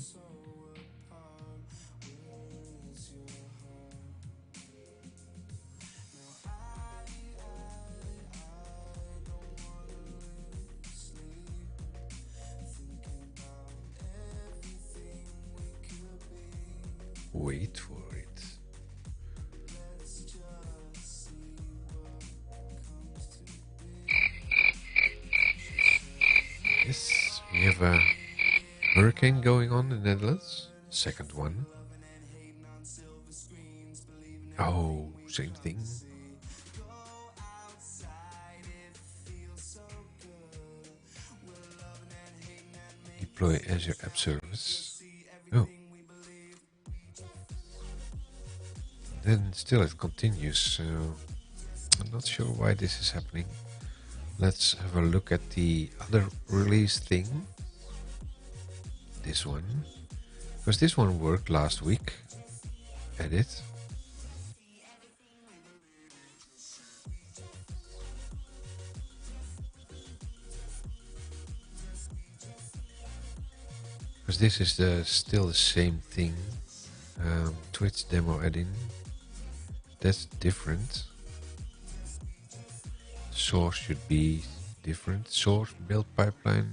Wait for it. Yes, we have a hurricane going on in the Netherlands. Second one. Oh, same thing. Deploy Azure App Service. Oh. Then still it continues, so I'm not sure why this is happening. Let's have a look at the other release thing. This one. Because this one worked last week. Edit. Because this is still the same thing. Twitch demo add-in. That's different. Source should be different. Source build pipeline.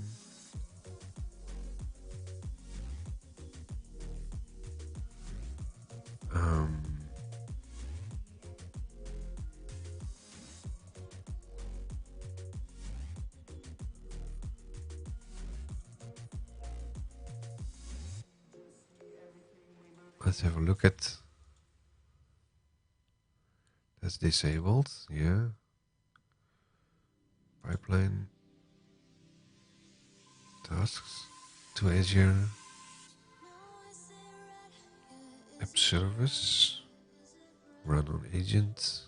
Let's have a look at. That's disabled, yeah. Pipeline. Tasks to Azure. App service. Run on agent.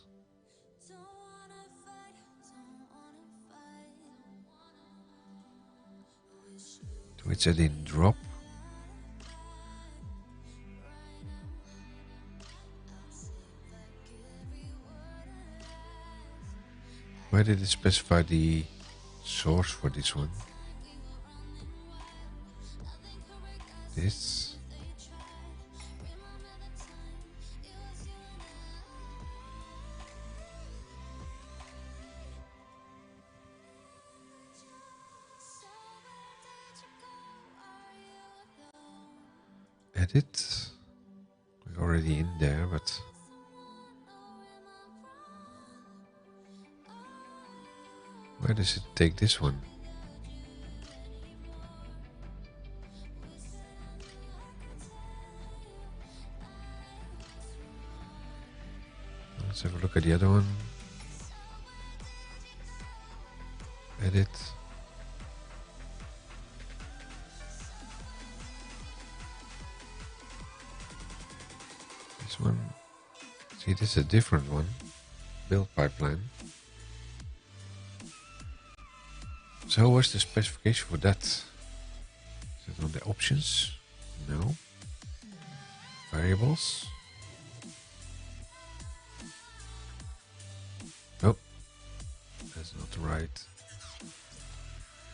Twitch add-in drop. Why did it specify the source for this one? This. Edit. We're already in there, but why does it take this one? Let's have a look at the other one. Edit. This one. See, this is a different one. Build pipeline. So what's the specification for that? Is it on the options? No. Variables? Nope. That's not right.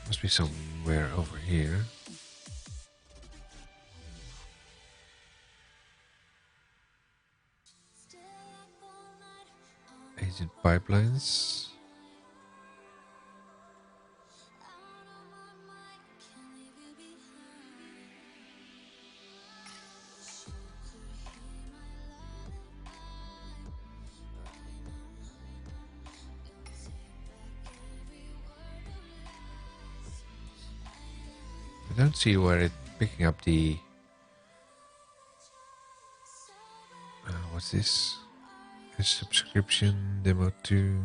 Must be somewhere over here. Agent pipelines. I don't see where it's picking up the... what's this? A subscription demo 2.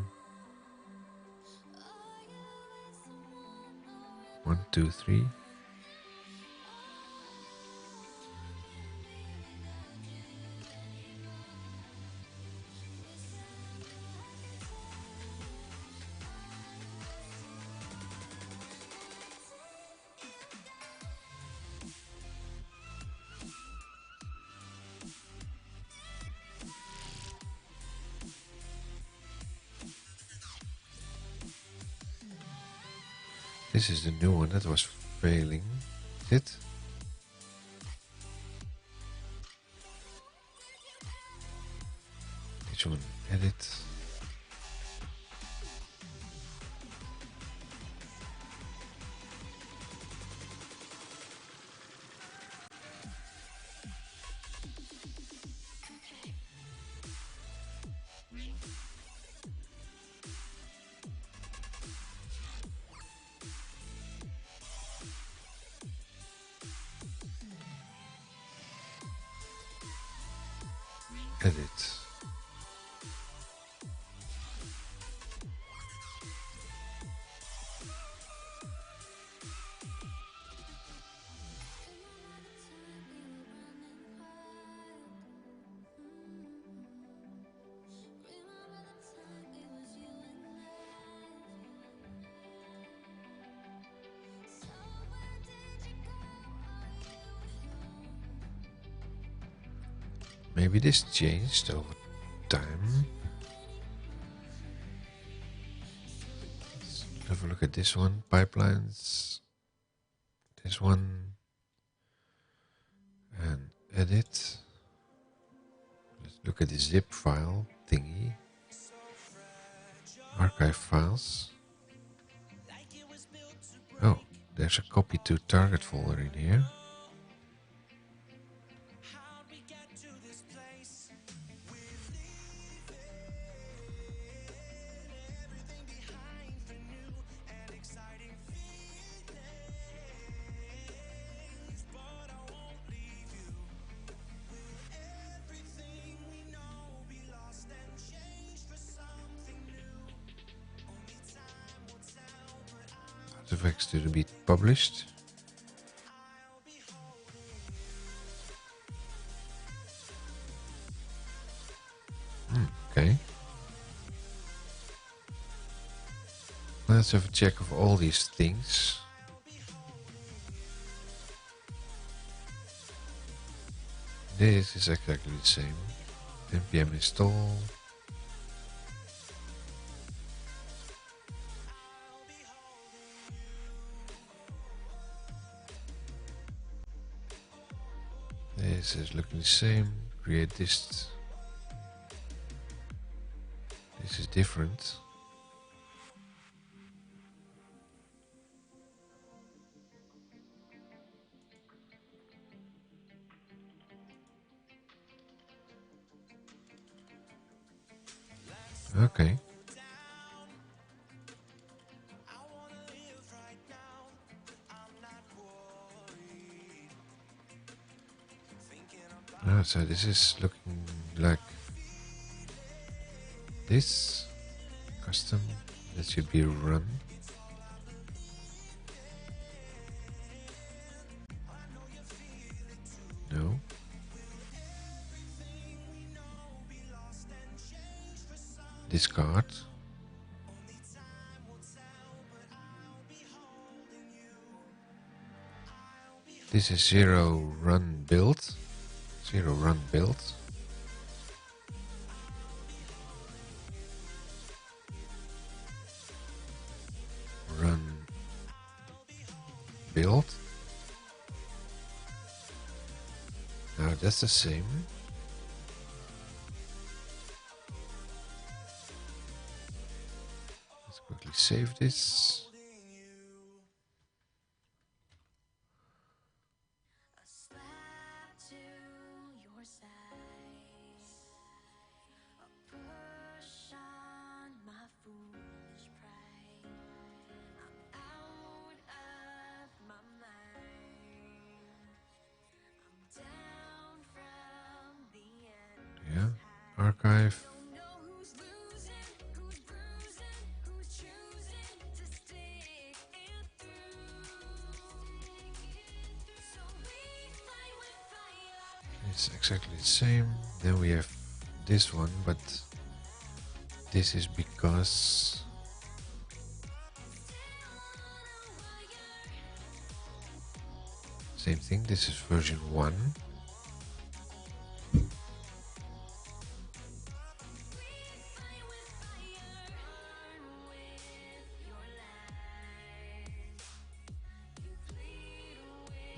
1, 2, 3. This is the new one that was failing. Is it? This one, edit. Edit. Maybe this changed over time. Let's have a look at this one. Pipelines. This one. And edit. Let's look at the zip file thingy. Archive files. Oh, there's a copy to target folder in here. Artifacts to be published. Okay. Let's have a check of all these things. This is exactly the same. npm install. This is looking the same. Create this. This is different. Okay. So this is looking like this custom, that should be run. No. Discard. This is zero run build. Zero run build. Run build. Now that's the same. Let's quickly save this. Yeah, archive. It's exactly the same. Then we have this one, but this is because same thing. This is version 1.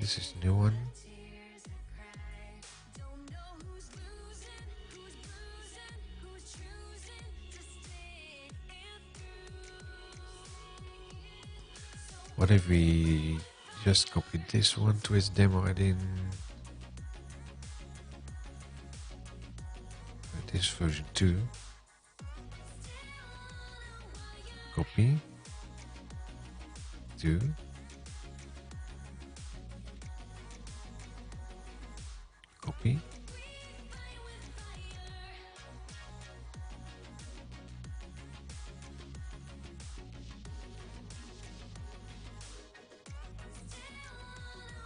This is new one. What if we just copied this one to its demo add-in? This version 2. Copy. 2. Copy.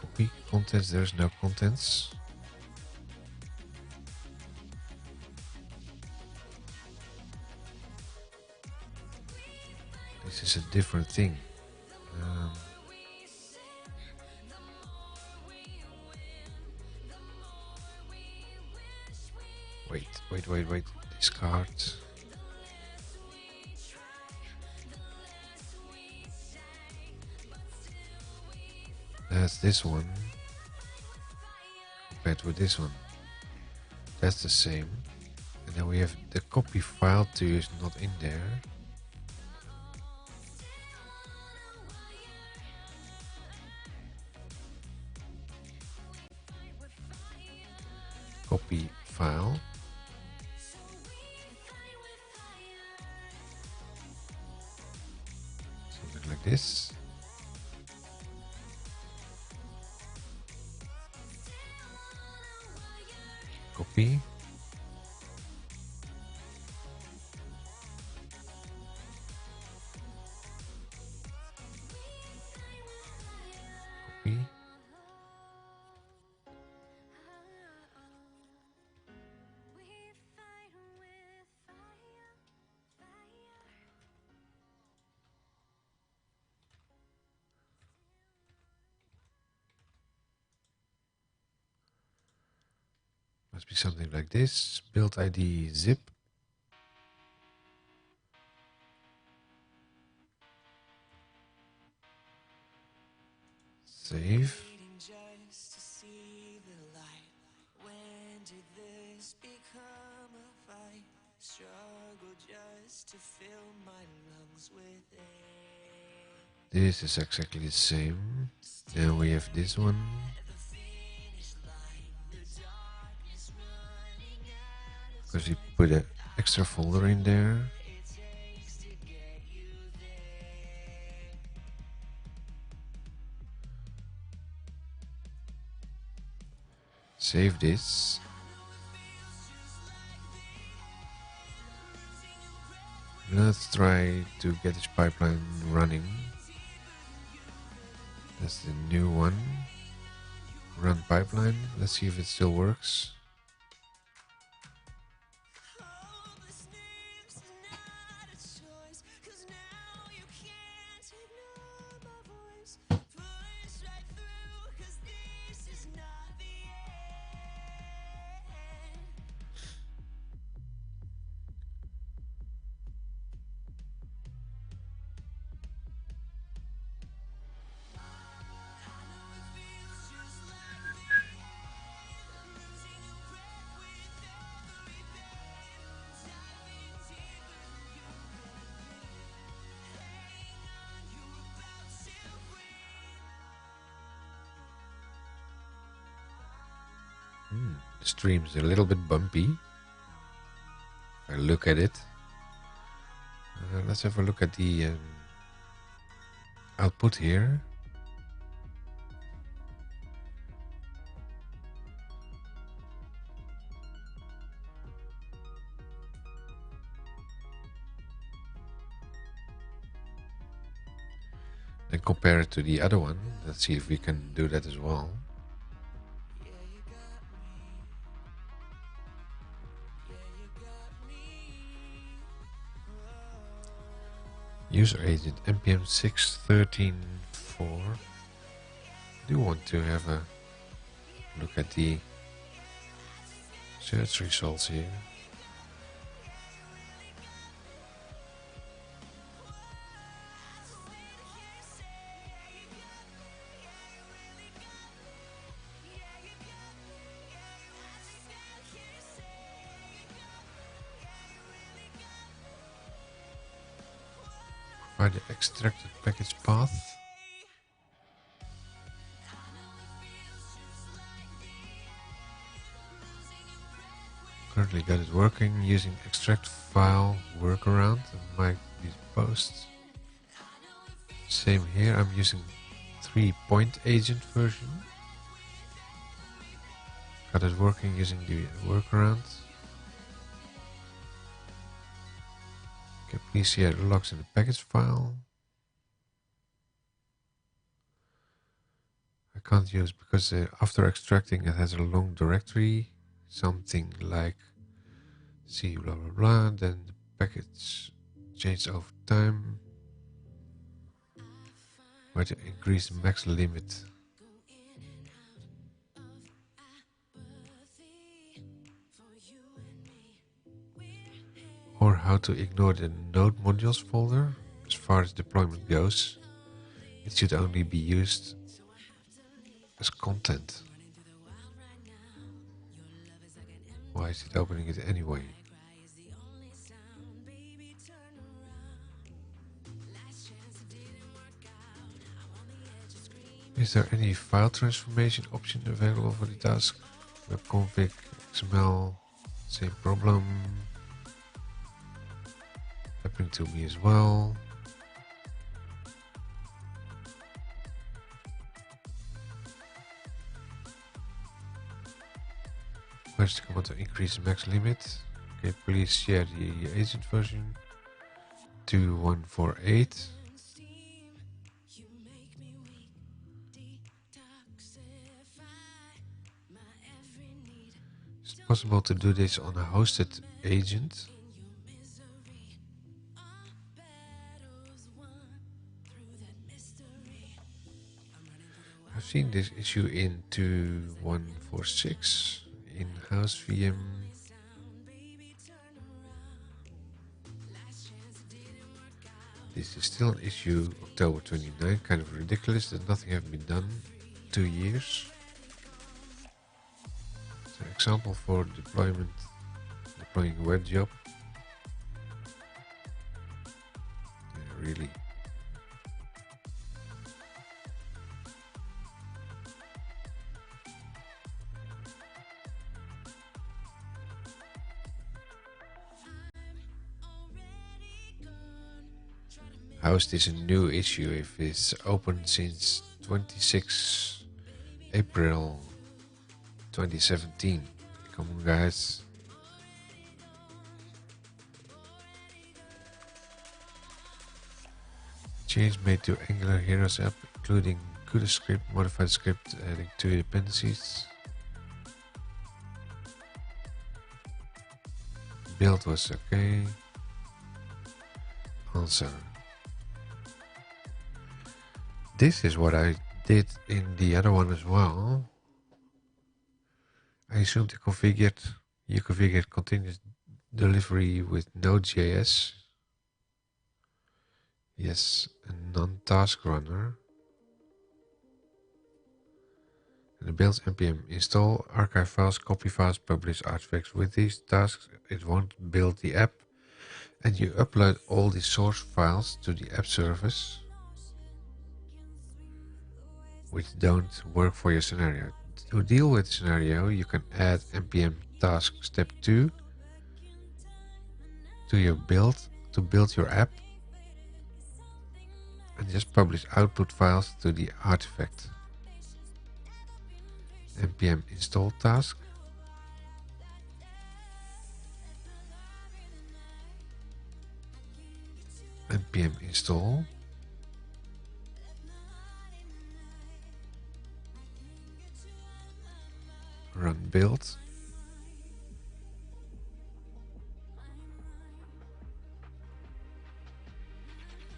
Copy. Contents, there's no contents. This is a different thing. Wait. Discard. That's this one. Compared with this one. That's the same. And then we have the copy file 2 is not in there. Copy file. Something like this. Copy. Copy. Must be something like this. Build ID zip. Save. This is exactly the same. Then we have this one. Because we put an extra folder in there. Save this. Let's try to get this pipeline running. That's the new one. Run pipeline. Let's see if it still works. The stream is a little bit bumpy. If I look at it. Let's have a look at the output here. And compare it to the other one. Let's see if we can do that as well. User agent npm 6.13.4. Do want to have a look at the search results here. Provide the extracted package path. Currently got it working using extract file workaround and might be posts. Same here, I'm using 3-point agent version. Got it working using the workaround. Okay, please see the logs in the package file. I can't use because after extracting it has a long directory, something like C blah blah blah, then the package changed over time. Where to increase the max limit. Or how to ignore the node modules folder. As far as deployment goes, it should only be used as content. Why is it opening it anyway? Is there any file transformation option available for the task? Webconfig, XML, same problem. Happening to me as well. Where's the command to increase the max limit? Okay, please share the agent version 2148. Is it possible to do this on a hosted agent? I've seen this issue in 2146 in-house VM. This is still an issue October 29, kind of ridiculous that nothing has been done. 2 years. It's an example for deploying a web job. Yeah, really. How is this a new issue if it's open since 26 April 2017? Come on, guys. change made to Angular Heroes app, including CUDA script, modified script, adding 2 dependencies. Build was okay. Answer. This is what I did in the other one as well. I assumed you configured continuous delivery with Node.js. Yes, a non-task runner. And it builds npm install, archive files, copy files, publish artifacts. With these tasks, it won't build the app, and you upload all the source files to the app service, which don't work for your scenario. To deal with the scenario, you can add npm task step 2 to your build to build your app, and just publish output files to the artifact. npm install task. npm install. Run build.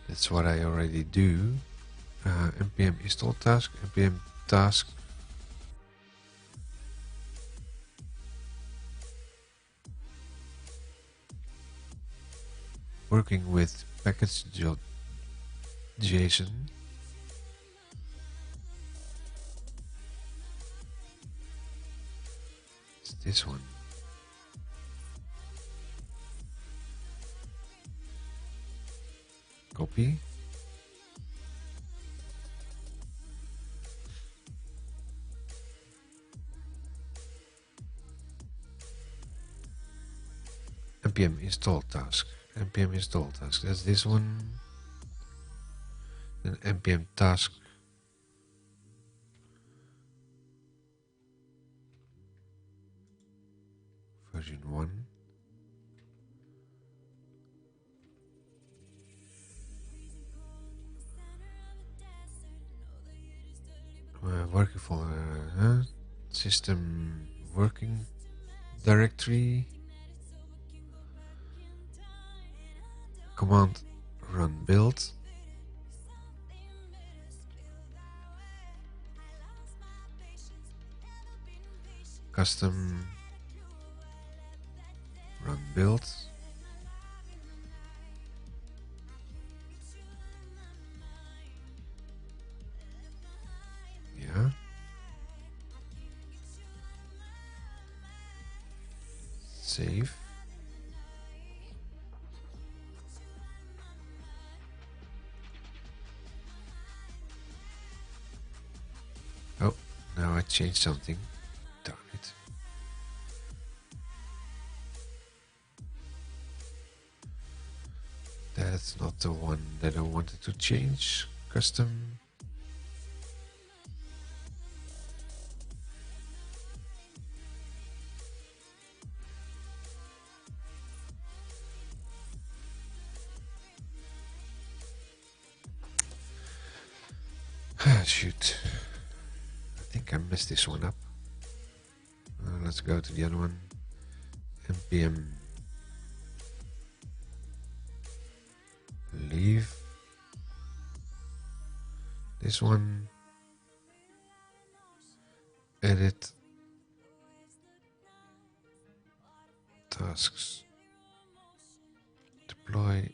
That's what I already do. npm install task, npm task. Working with package.json. It's this one. Copy. npm install task. npm install task. That's this one. Then npm task. Version 1. Working for system working directory. Command run build. Custom run build. Yeah. Save. Oh, now I changed something. Darn it. That's not the one that I wanted to change. Custom. Shoot. I think I messed this one up. Let's go to the other one. npm leave. This one. Edit tasks. Deploy.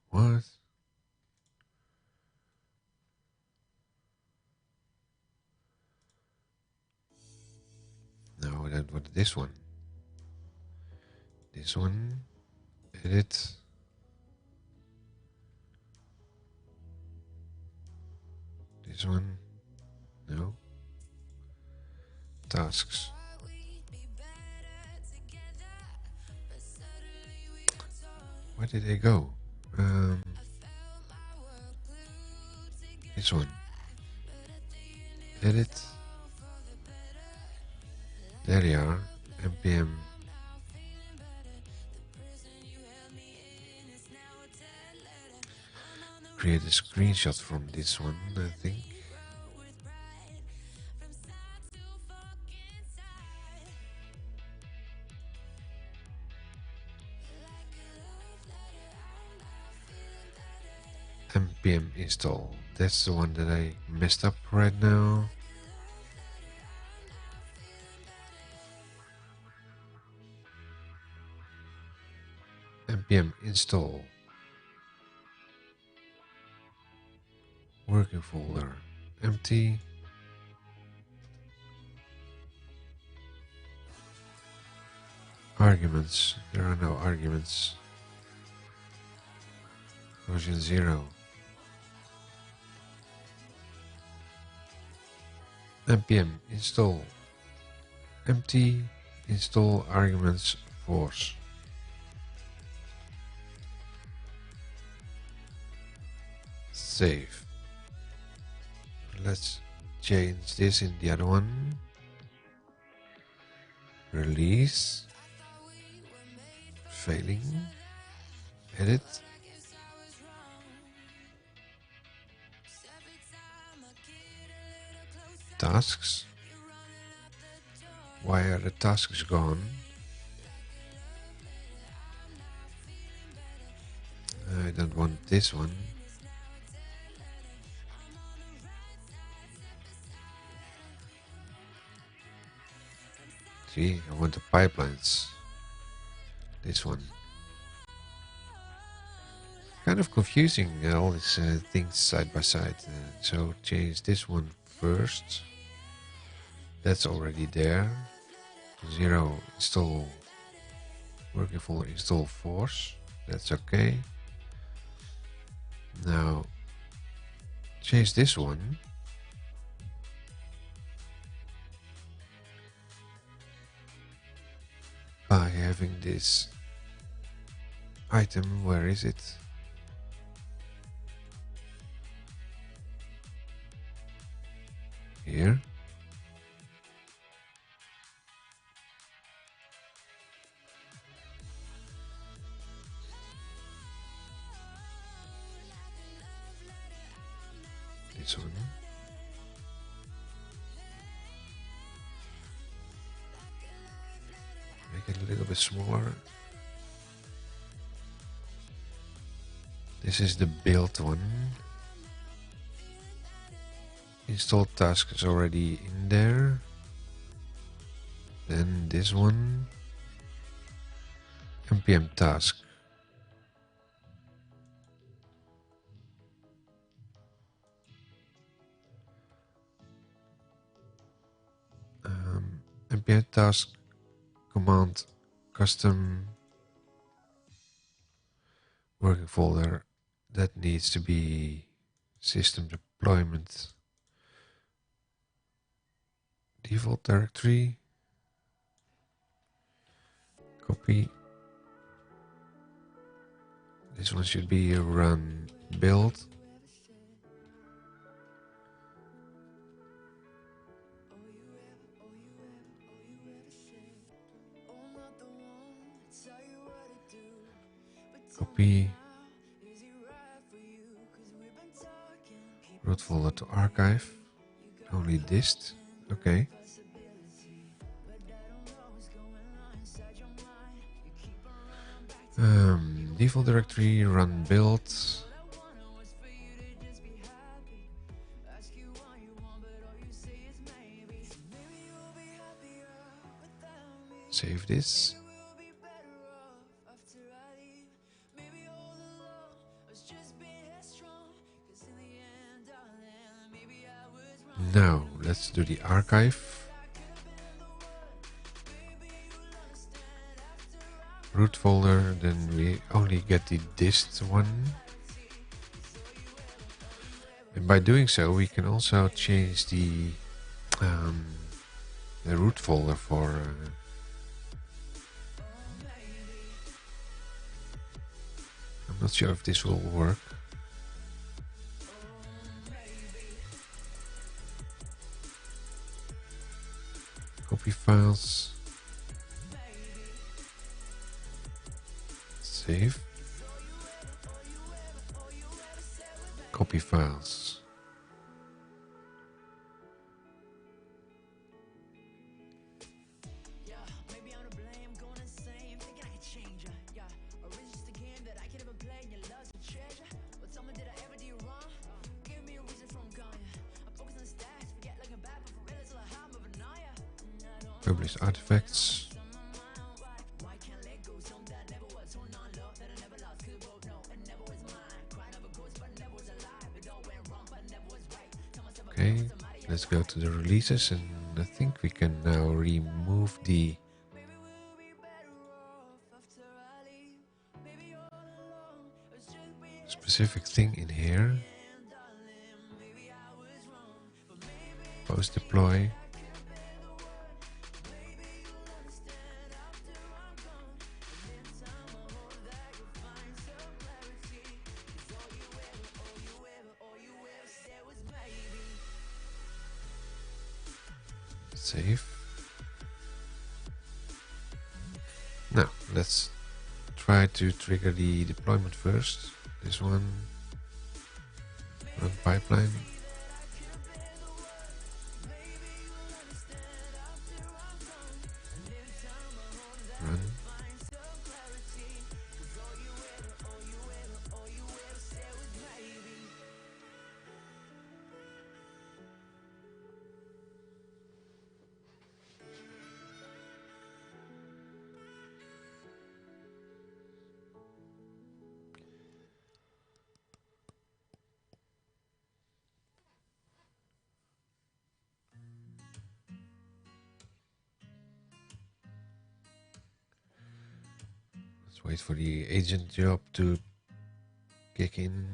What? No, that was this one. This one. Edit. This one. No. Tasks. Where did they go? This one. Edit. There they are. npm create a screenshot from this one, I think. npm install. That's the one that I messed up right now. npm install working folder empty. Arguments, there are no arguments. Version 0. npm install empty install arguments force. Save. Let's change this in the other one. Release. Failing. Edit. Tasks. Why are the tasks gone? I don't want this one. See, I want the pipelines. This one. Kind of confusing, all these things side by side. So change this one first. That's already there. 0 install working folder install force. That's okay. Now change this one. By having this item, where is it? Here. This one. Make it a little bit smaller. This is the build one. Install task is already in there. Then this one. npm task. npm task command custom working folder. That needs to be system deployment default directory. Copy. This one should be run build. Copy root folder to archive. Only dist. Okay. Default directory run build. Save this. Now let's do the archive. Root folder, then we only get the dist one. And by doing so, we can also change the root folder for. I'm not sure if this will work. Copy files. Save. Copy files. Publish artifacts. Okay, let's go to the releases, and I think we can now remove the specific thing in here. Post deploy. Save. Now let's try to trigger the deployment first. This one. Run pipeline. Run. Let's wait for the agent job to kick in.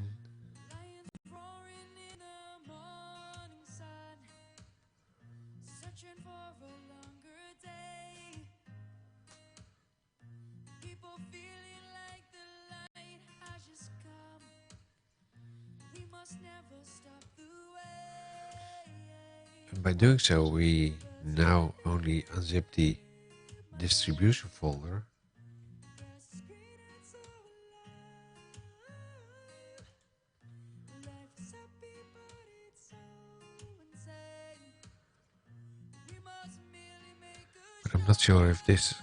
And by doing so, we now only unzip the distribution folder. But I'm not sure if this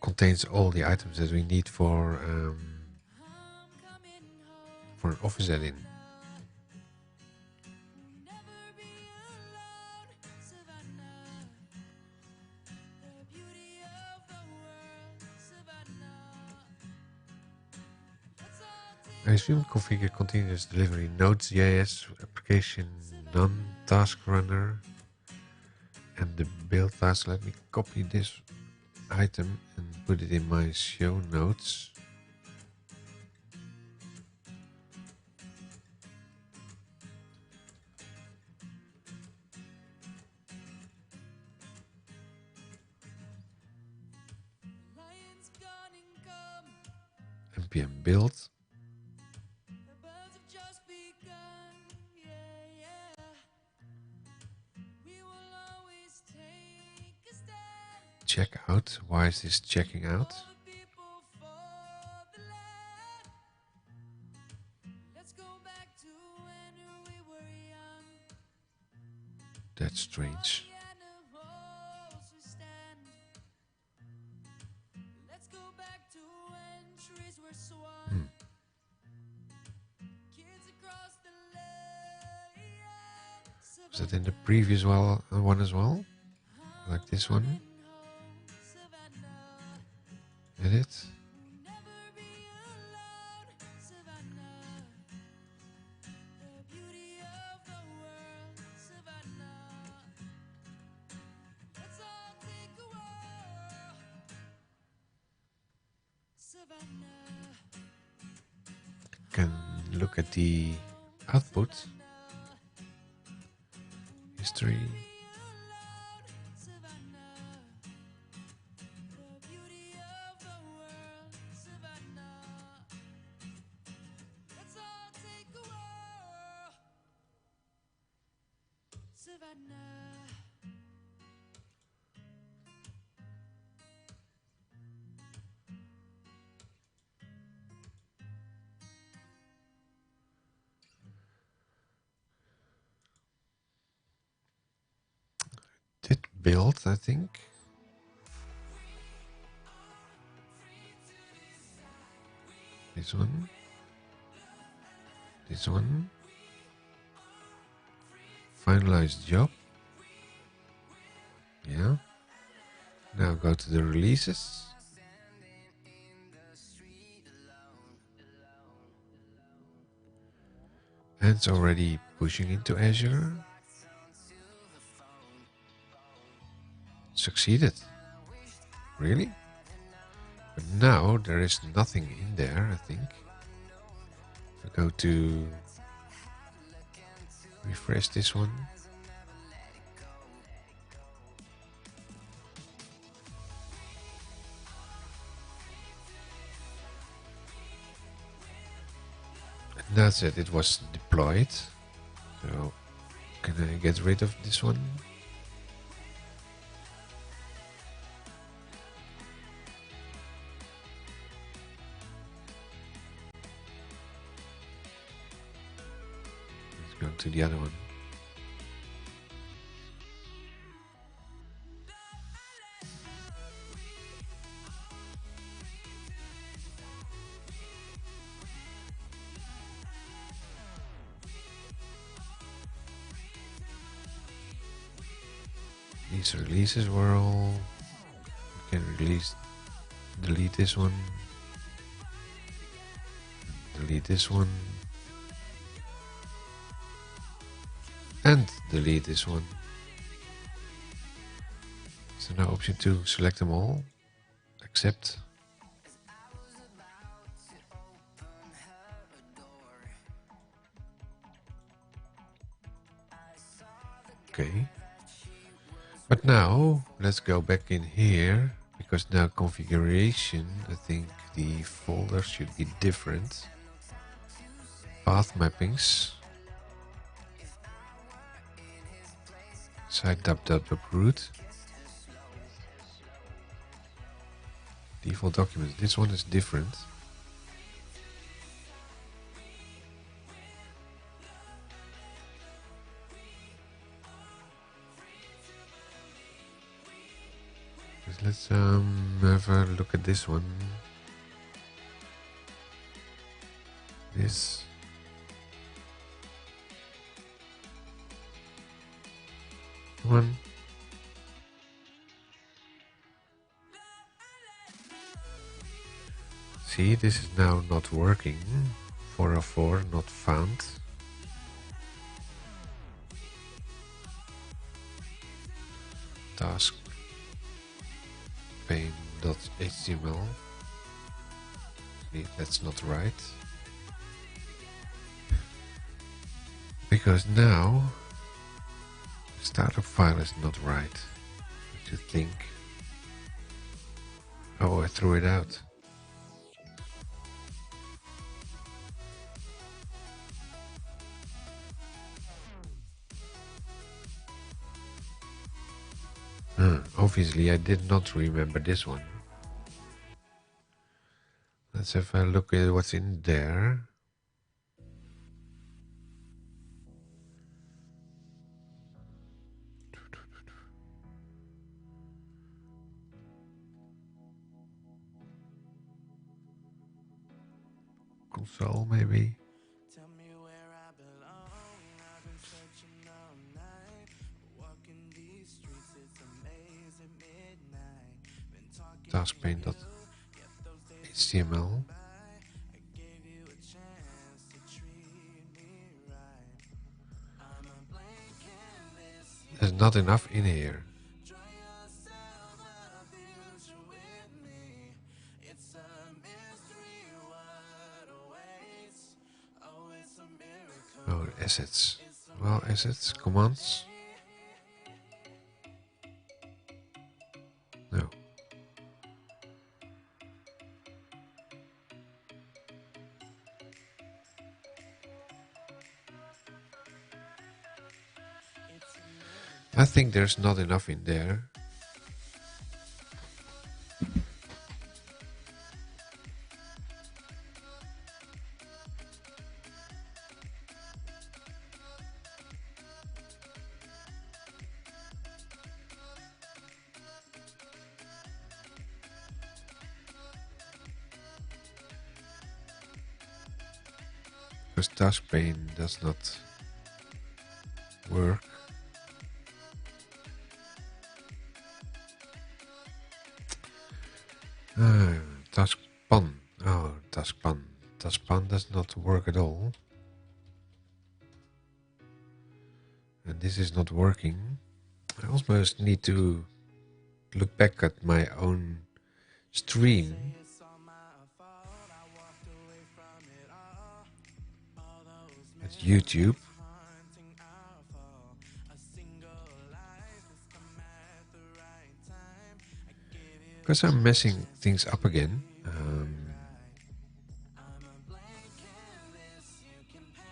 contains all the items that we need for an Office add-in. I assume configure continuous delivery Node.js application non-task runner and the build task. Let me copy this item and put it in my show notes. npm build. Check out. Why is this checking out? That's strange. Is that in the previous one as well? Like this one? Edit. Can look at the output history. build, I think. This one. This one. Finalize job. Yeah. Now go to the releases. And it's already pushing into Azure. Succeeded. Really? But now there is nothing in there, I think. I go to refresh this one. And that's it, it was deployed. So can I get rid of this one? Let's go to the other one. These releases were all... You can delete this one. Delete this one. And delete this one. So now option 2, select them all. Accept. Okay. But now, let's go back in here, because now configuration, I think the folder should be different. Path mappings. Site root. Default documents. This one is different. Let's have a look at this one. This. One. See, this is now not working. 404 not found. Task pane.html. See, that's not right. Because now the startup file is not right. What do you think? Oh, I threw it out. Obviously, I did not remember this one. Let's have a look at what's in there. Console, maybe. Task pane.html. There's not enough in here. Oh, assets. Well, assets, commands. No. I think there's not enough in there. because task pane does not work. Task pan. Oh, task pan. Task pan does not work at all. And this is not working. I almost need to look back at my own stream. At YouTube. Because I'm messing things up again.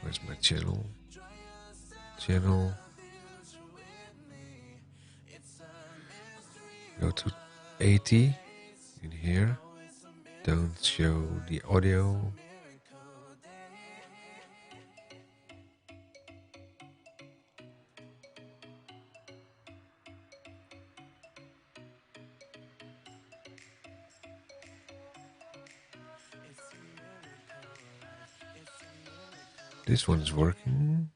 Where's my channel? Channel. Go to 80 in here. Don't show the audio. This one is working.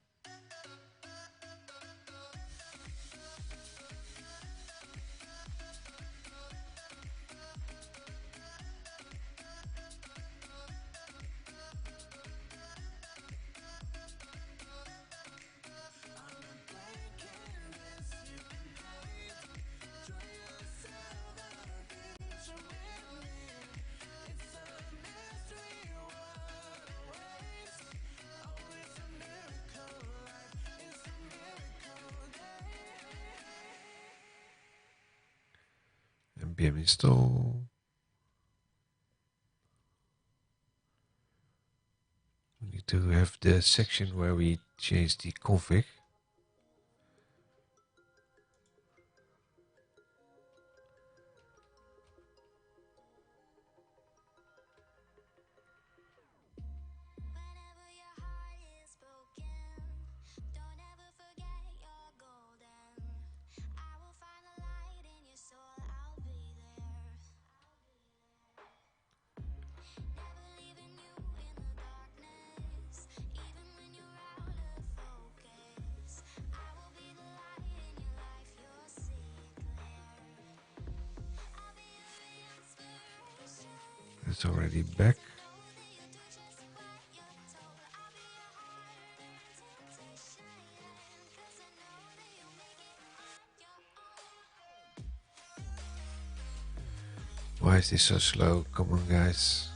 npm install. We need to have the section where we change the config. Whenever your heart is broken, don't ever forget you're golden. I will find the light in your soul, I'll be there. Never leaving you in the darkness, even when you're out of focus. I will be the light in your life, you'll see it clear. I'll be your inspiration. It's already back. Why is this so slow? Come on, guys.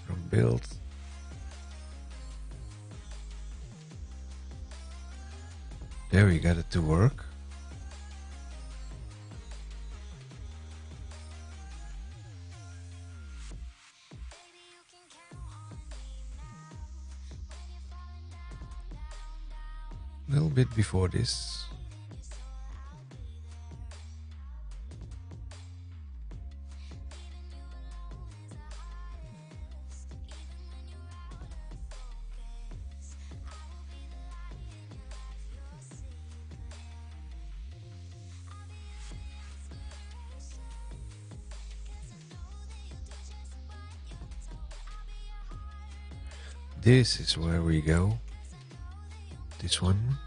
From build. There we got it to work. A little bit before this. This is where we go. This one.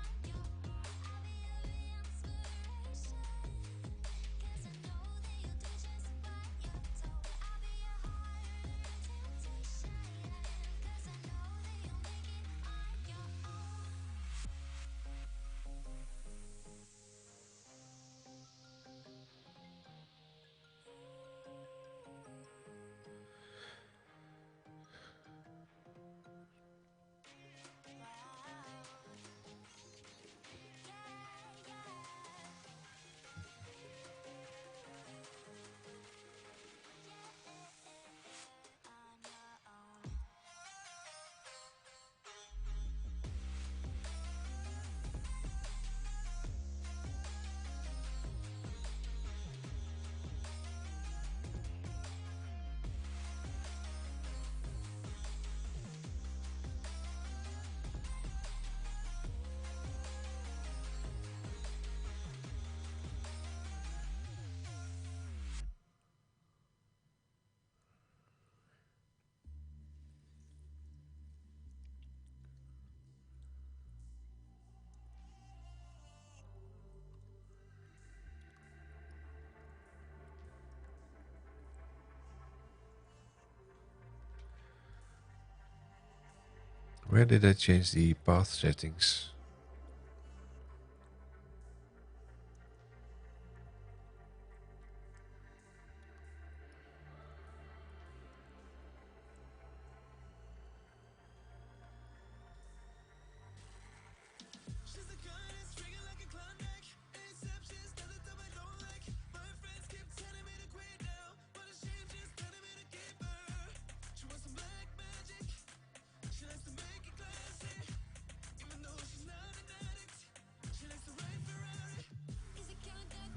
Where did I change the path settings?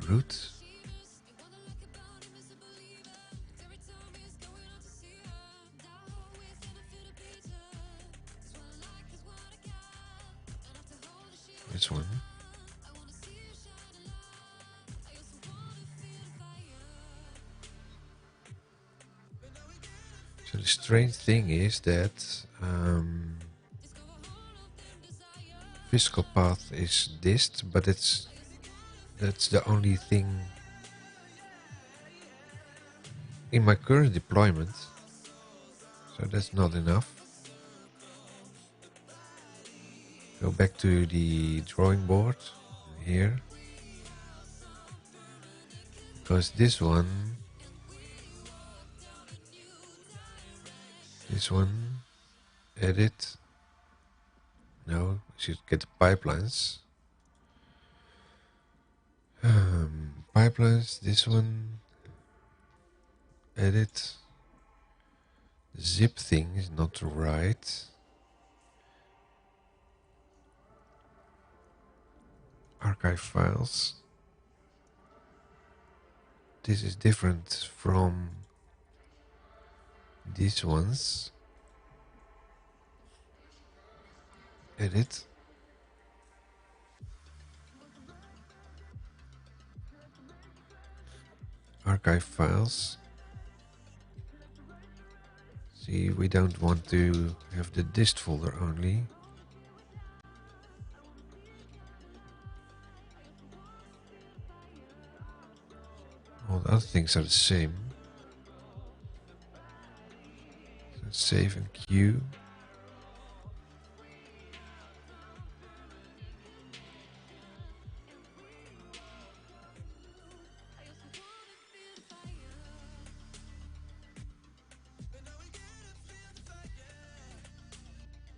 Root. This one. So the strange thing is that physical path is dist, but that's the only thing in my current deployment. So that's not enough. Go back to the drawing board here. Because this one, edit. No, we should get the pipelines. Pipelines, this one, edit. The zip thing is not right. Archive files. This is different from these ones. Edit. Archive files. See, we don't want to have the dist folder only. All the other things are the same. So save and queue.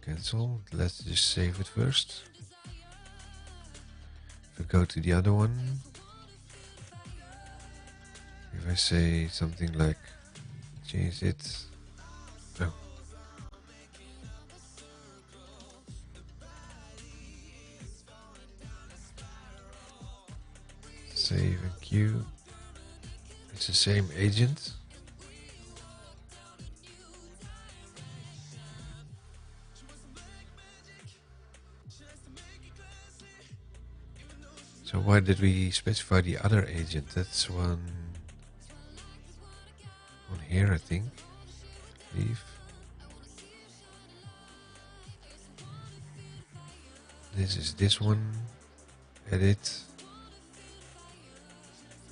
Cancel. Let's just save it first. If we go to the other one, if I say something like change it, oh. Save and queue. It's the same agent. So why did we specify the other agent? That's one here, I think. Leave. This is this one. Edit.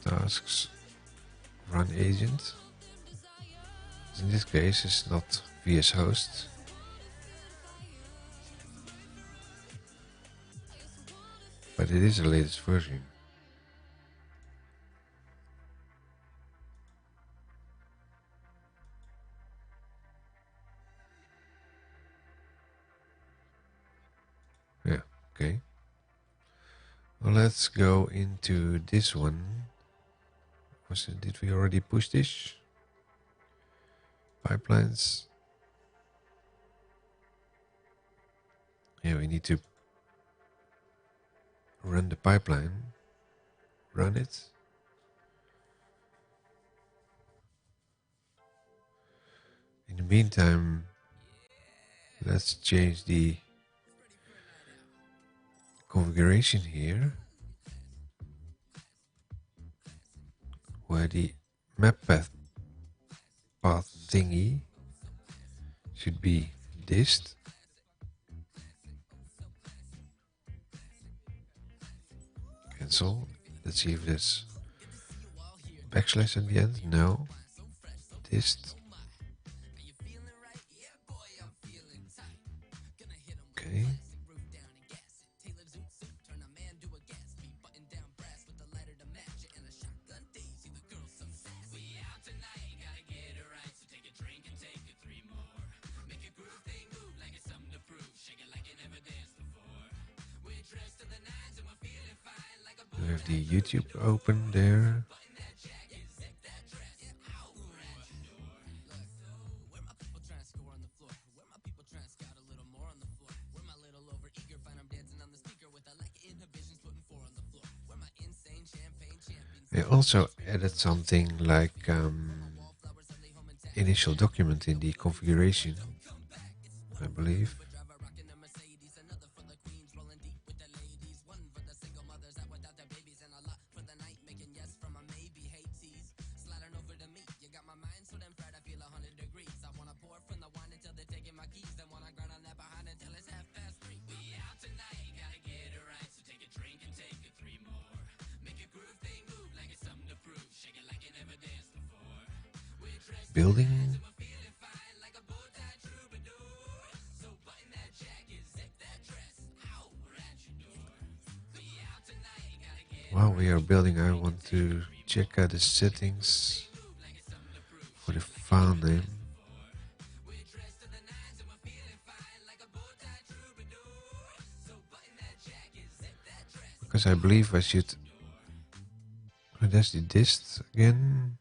Tasks. Run agent. In this case, it's not VS Host. But it is the latest version. Yeah, okay. Well, let's go into this one. Did we already push this? Pipelines. Yeah, we need to run the pipeline. Run it. In the meantime, let's change the configuration here, where the map path thingy should be dist. Cancel. Let's see if there's backslash at the end. No. Dist. We have the YouTube open there. I also added something like initial document in the configuration, I believe. Building. While we are building, I want to check out the settings for the file name. Because I believe I should... Oh, that's the dist again.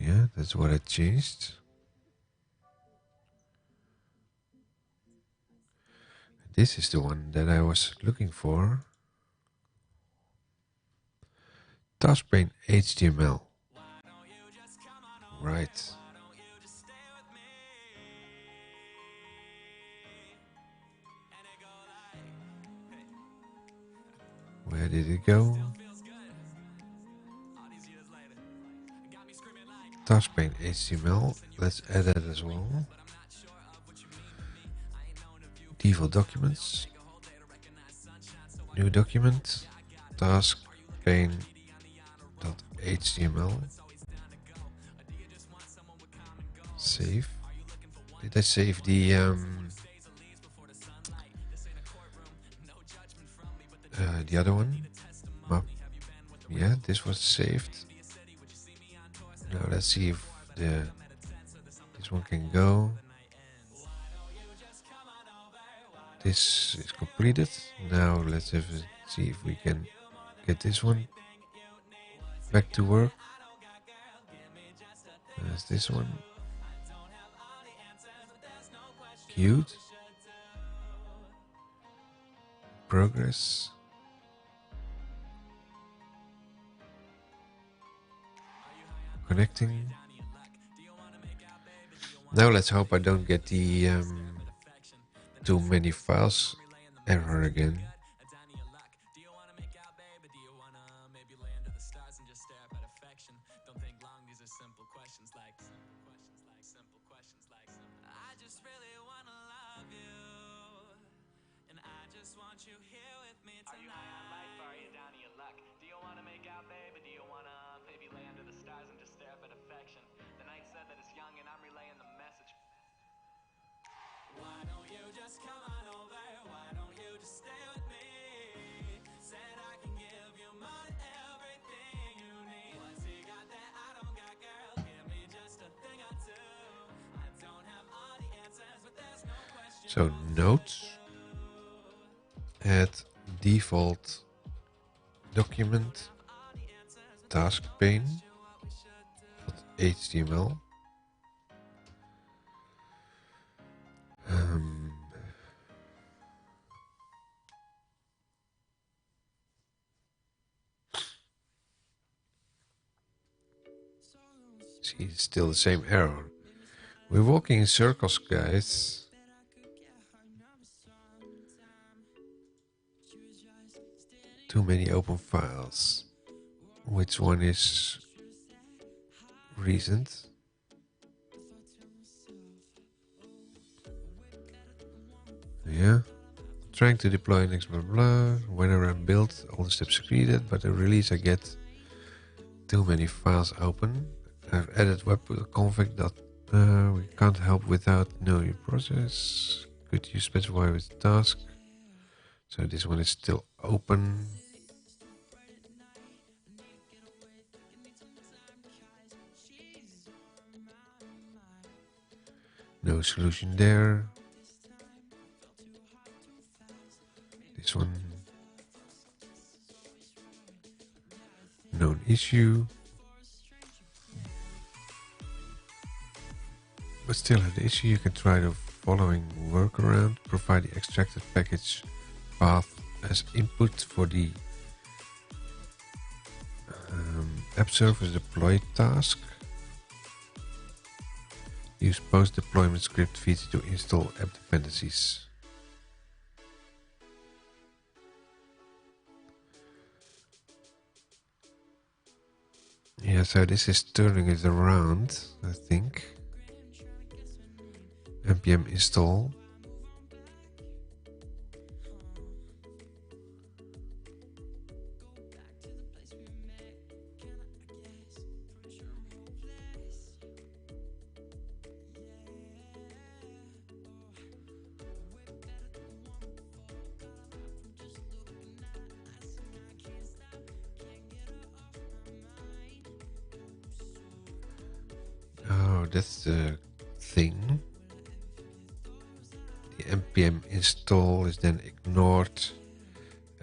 Yeah, that's what I changed. This is the one that I was looking for. Task pane HTML. Right. Where did it go? Task pane HTML. Let's add that as well. Default documents. New document. Task pane .html. Save. Did I save the other one? Map. Yeah, this was saved. Now let's see if this one can go. This is completed. Now let's see if we can get this one back to work. There's this one. Cute. Progress. Connecting. Now let's hope I don't get the too many files error again. So notes, add default document task pane .html. See, it's still the same error. We're walking in circles, guys. Too many open files. Which one is recent? Yeah. Trying to deploy next blah blah. When I run build, all the steps succeeded, but the release I get too many files open. I've added webconfig that we can't help without knowing your process. Could you specify with task? So this one is still open. No solution there. This one, known issue, but still have the issue. You can try the following workaround: provide the extracted package path as input for the app server deploy task. Use post deployment script feature to install app dependencies. Yeah, so this is turning it around, I think. npm install. Oh, that's the thing. The npm install is then ignored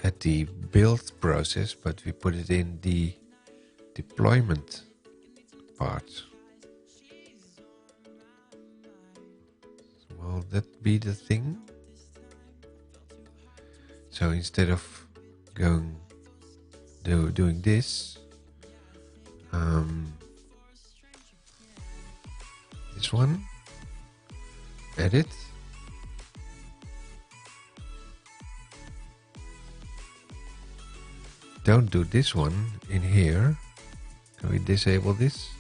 at the build process, but we put it in the deployment part. Will that be the thing? So instead of doing this, this one, edit, don't do this one in here. Can we disable this?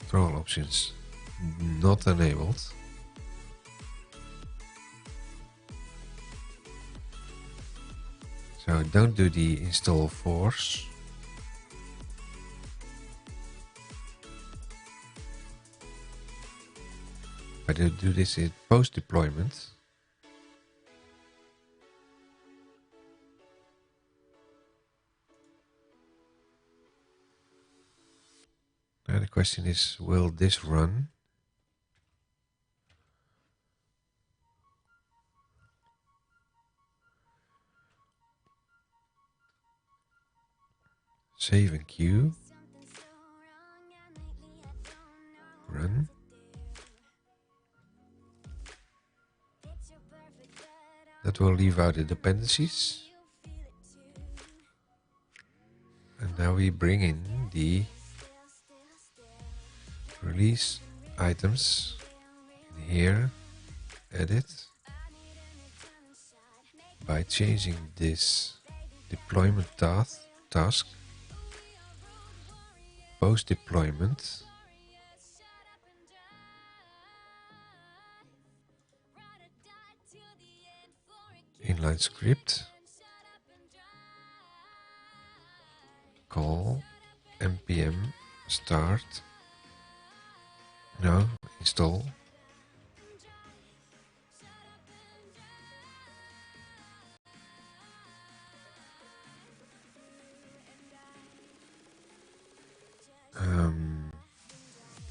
Control options not enabled. So don't do the install force. But do this in post deployment. Now the question is, will this run? Save and queue. Run. That will leave out the dependencies. And now we bring in the release items in here, edit, by changing this deployment task, post deployment, inline script, call npm start, no, install,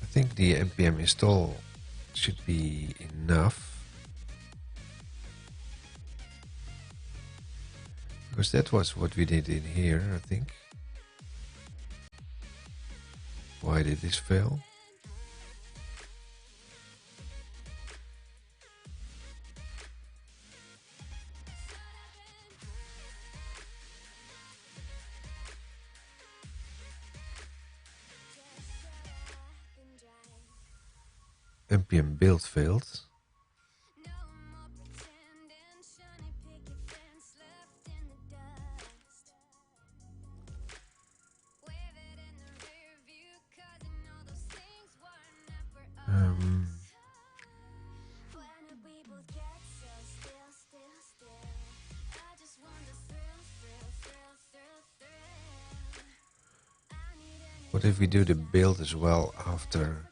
I think the npm install should be enough, because that was what we did in here, I think. Why did this fail? npm build failed. What if we do the build as well after?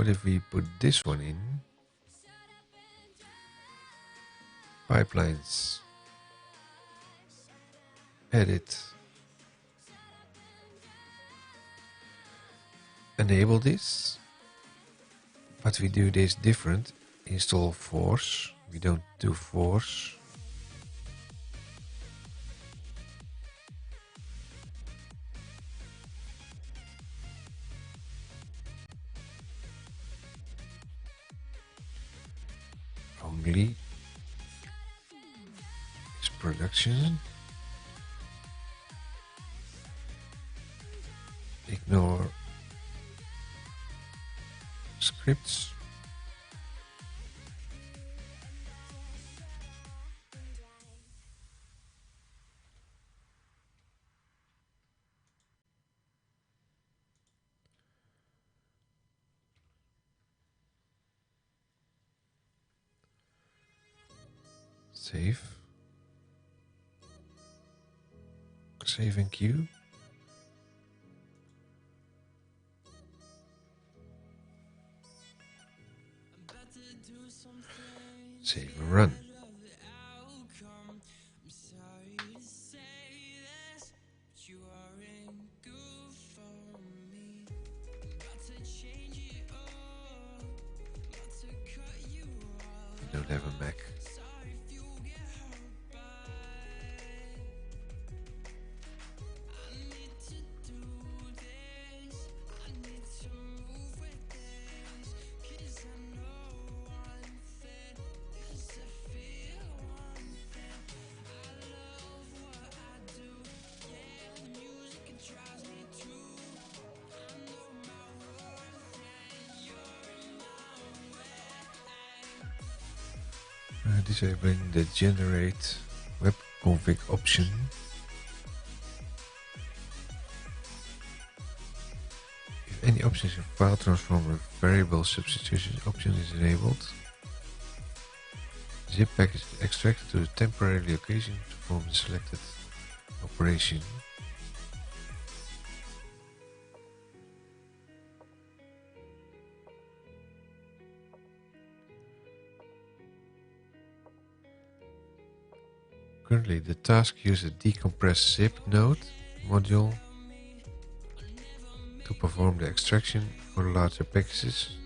What if we put this one in? Pipelines. Edit. Enable this. But we do this different. Install force. We don't do force. Only is production. Ignore scripts. Save. Save and queue. Save and run. I don't have a Mac. Disabling the generate web config option. If any options in file transform or variable substitution option is enabled, zip package is extracted to a temporary location to perform the selected operation. Currently, the task uses a decompress zip node module to perform the extraction for larger packages.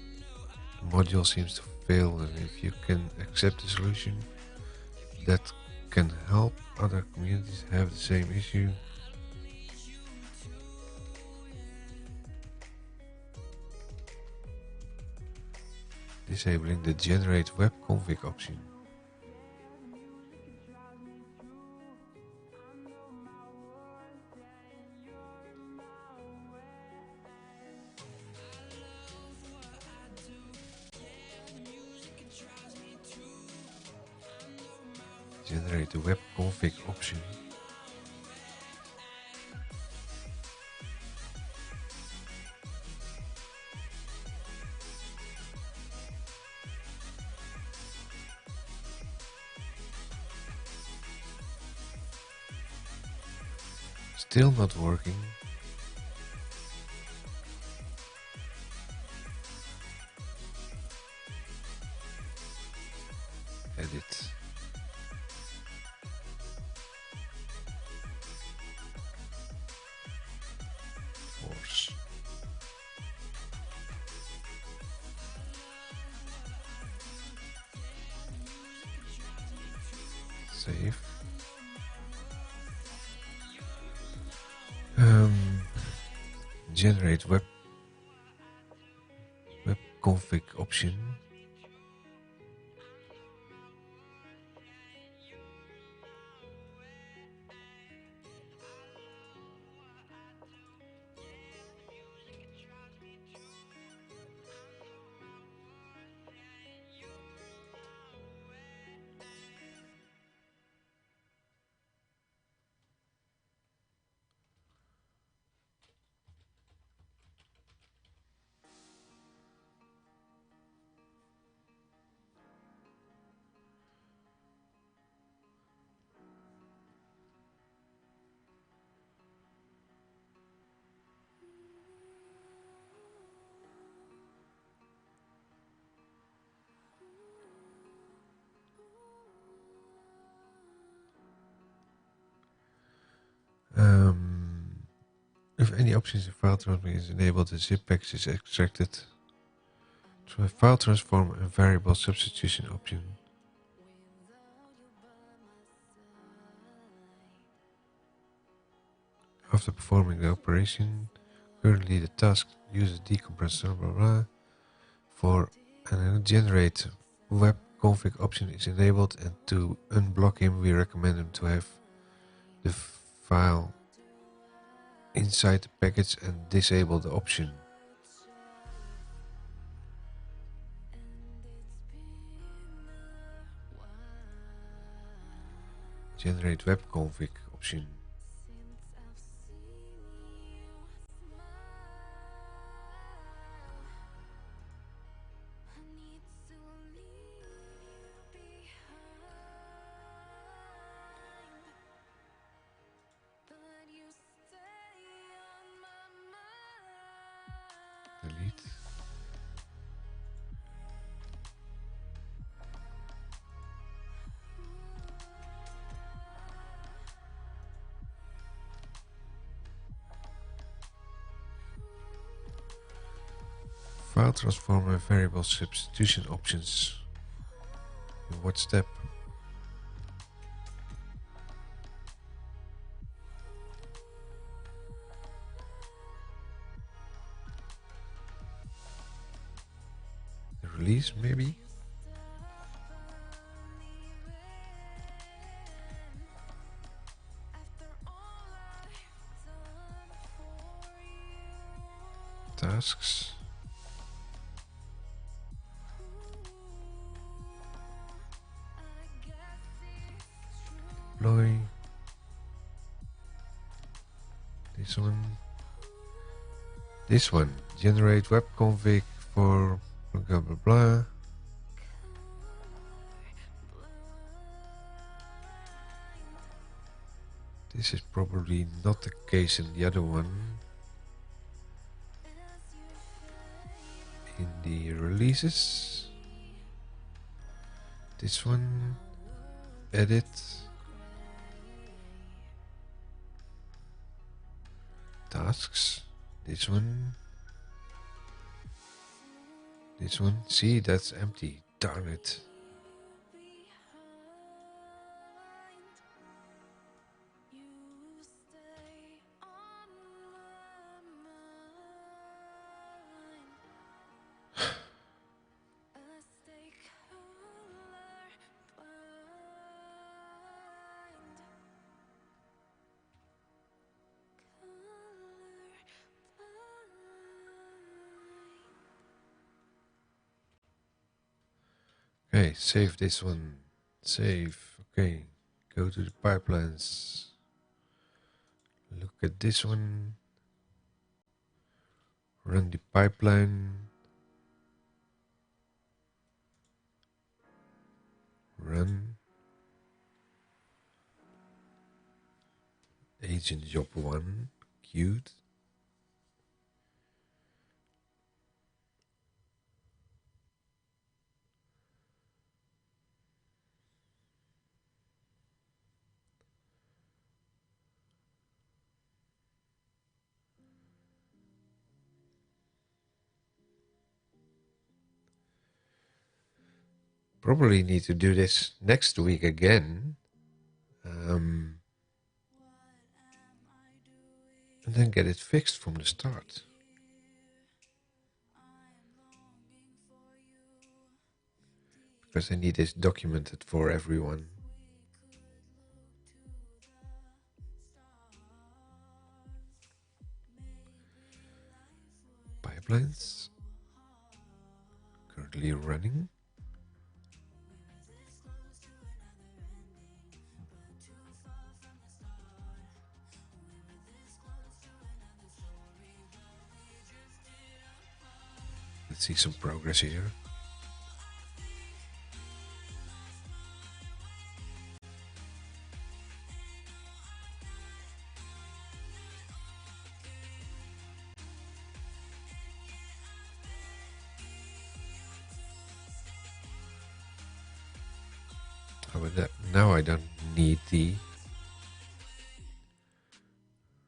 The module seems to fail, and if you can accept the solution that can help other communities have the same issue, disabling the generate web config option. Generate the web config option. Still not working. Edit. Force. Save. Generate web config option. any options in file transfer is enabled, the zip package is extracted through a file transform and variable substitution option. After performing the operation, currently the task uses decompressor blah blah for and generate web config option is enabled, and to unblock him we recommend him to have the file inside the package and disable the option. Generate web config option. Delete. File transform and variable substitution options. In what step? The release maybe? Tasks. Deploy. This one. This one. Generate web config for blah blah blah. This is probably not the case in the other one. In the releases. This one. Edit. Tasks. This one. This one. See, that's empty. Darn it. Okay, save this one. Save. Okay, go to the pipelines. Look at this one. Run the pipeline. Run. Agent job 1. Queued. Probably need to do this next week again. And then get it fixed from the start. Because I need this documented for everyone. Pipelines. Currently running. Let's see some progress here. Now I don't need the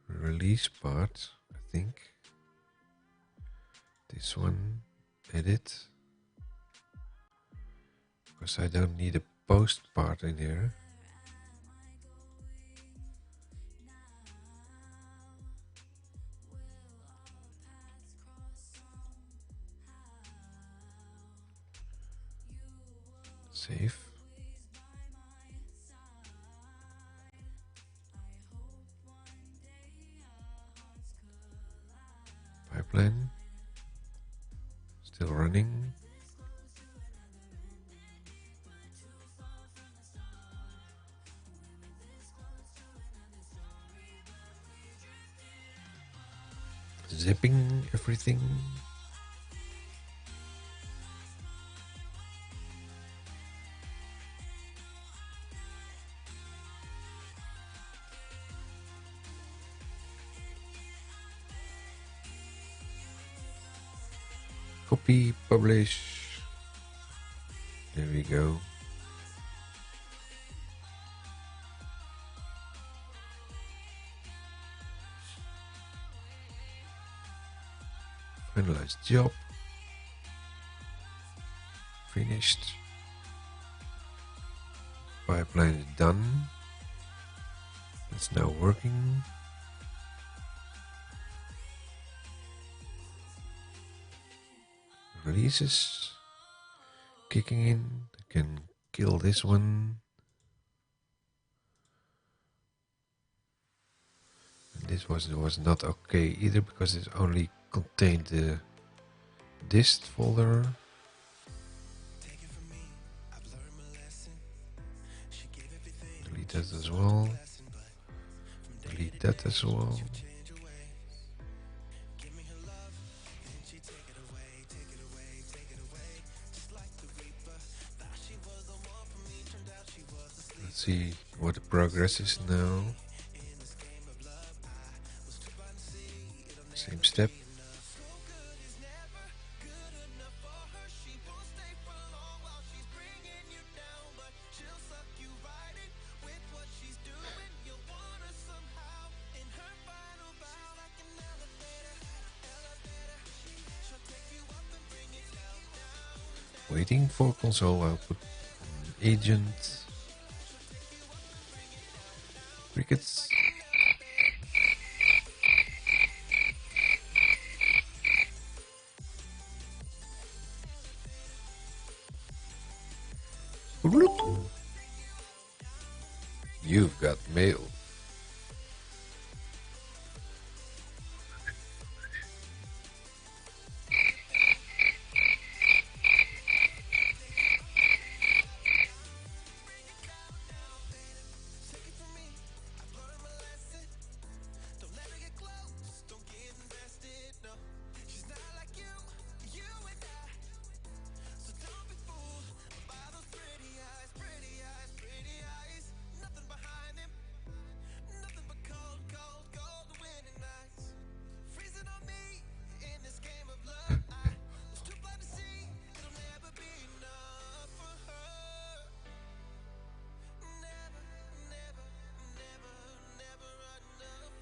release part, I think. This one, edit. Because I don't need a post part in here. Save. Pipeline. Still running. Zipping everything. Copy, publish. There we go. Finalize job. Finished. Pipeline is done. It's now working. Releases kicking in. I can kill this one. And this was not okay either because it only contained the dist folder. Delete that as well. Delete that as well. Let's see what the progress is now. Same step. Waiting for console output. Agent. Crickets. You've got mail.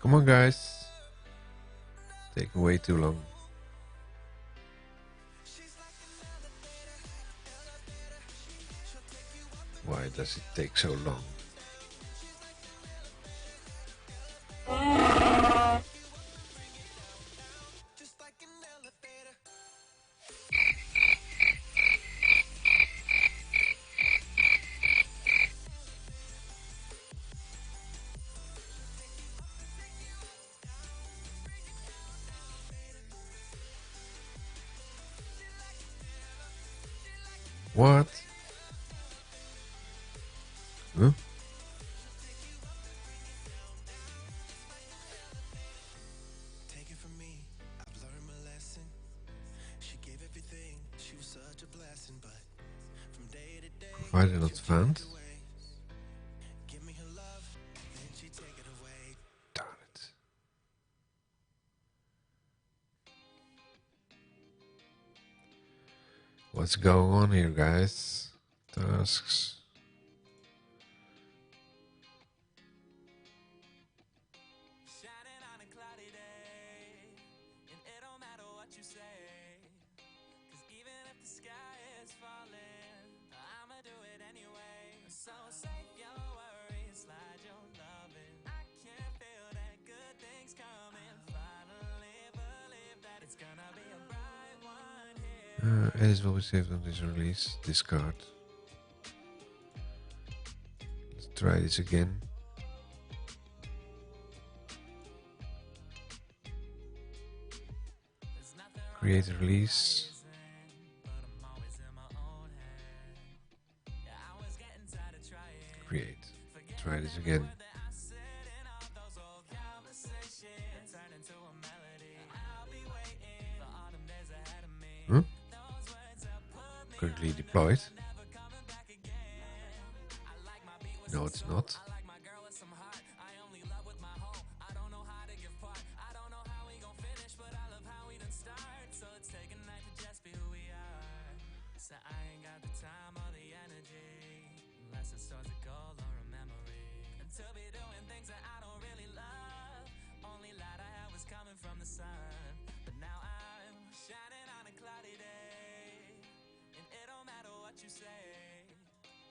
Come on, guys. Taking way too long. Why does it take so long? What? Huh? Provided not found. Darn it. What's going on here, guys? Tasks. Edits will be saved on this release. Discard. Let's try this again. Create a release. Create. Try this again. Huh? Currently deployed. No, it's not.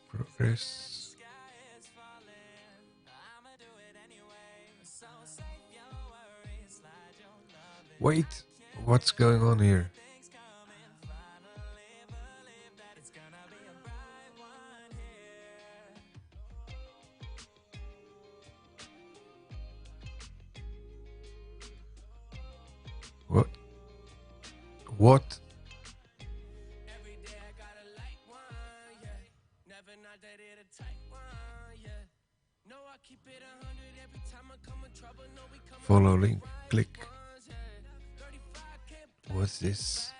Progress. Wait, what's going on here? What? What? Follow link. Click. What's this?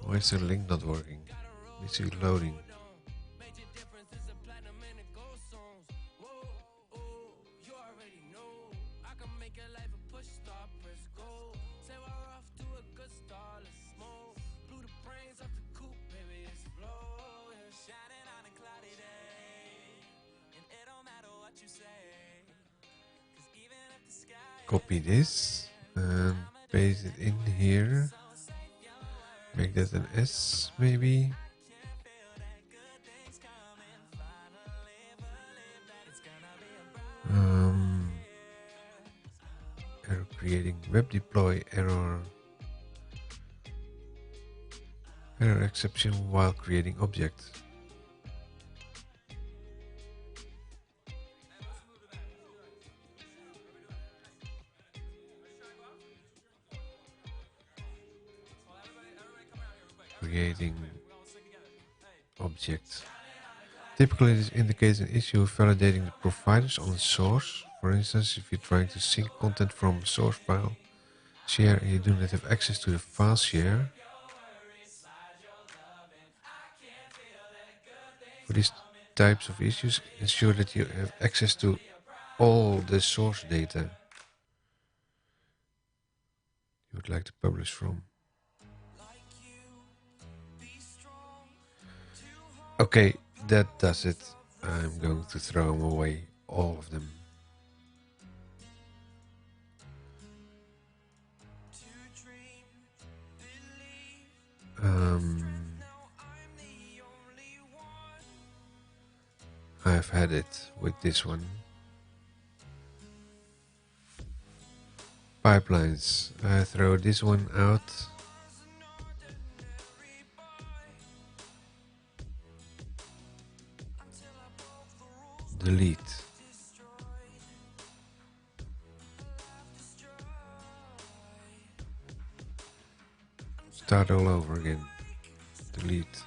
Why is the link not working? Is it loading? Copy this and paste it in here. Make that an S maybe. Error creating web deploy error. Error exception while creating object. Creating object. Typically this indicates an issue validating the providers on the source. For instance, if you're trying to sync content from a source file share and you do not have access to the file share. For these types of issues, ensure that you have access to all the source data you would like to publish from. Okay, that does it. I'm going to throw them away, all of them. I've had it with this one. Pipelines. I throw this one out. Delete. Start all over again. Delete.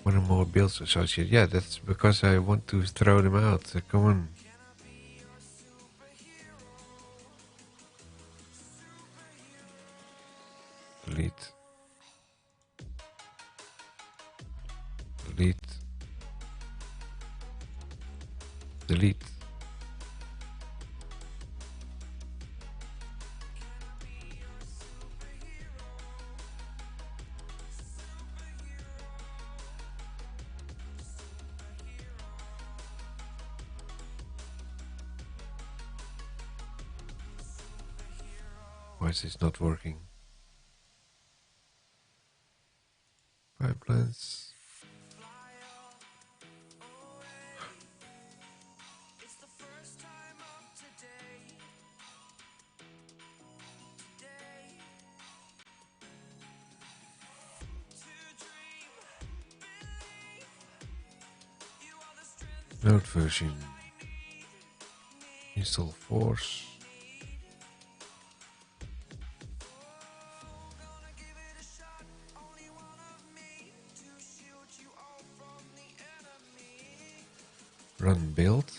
One or more builds associated. Yeah, that's because I want to throw them out. Come on. Delete. Delete. Delete. Why is this not working? Pipelines. Node version. Install force. Run build.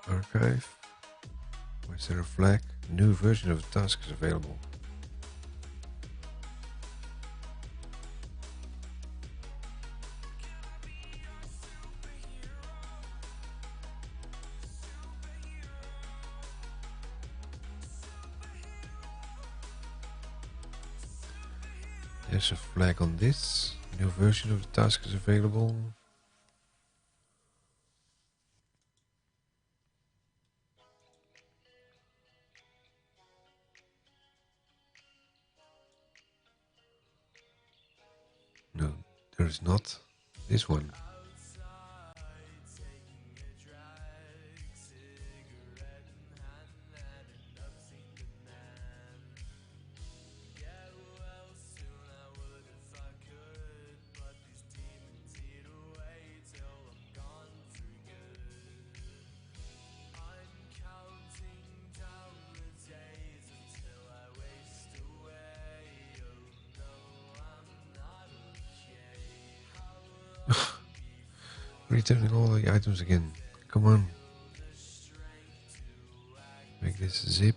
Archive. Why is there a flag? A new version of the task is available. There's a flag on this. New version of the task is available. No, there is not. This one. Returning all the items again. Come on. Make this a zip.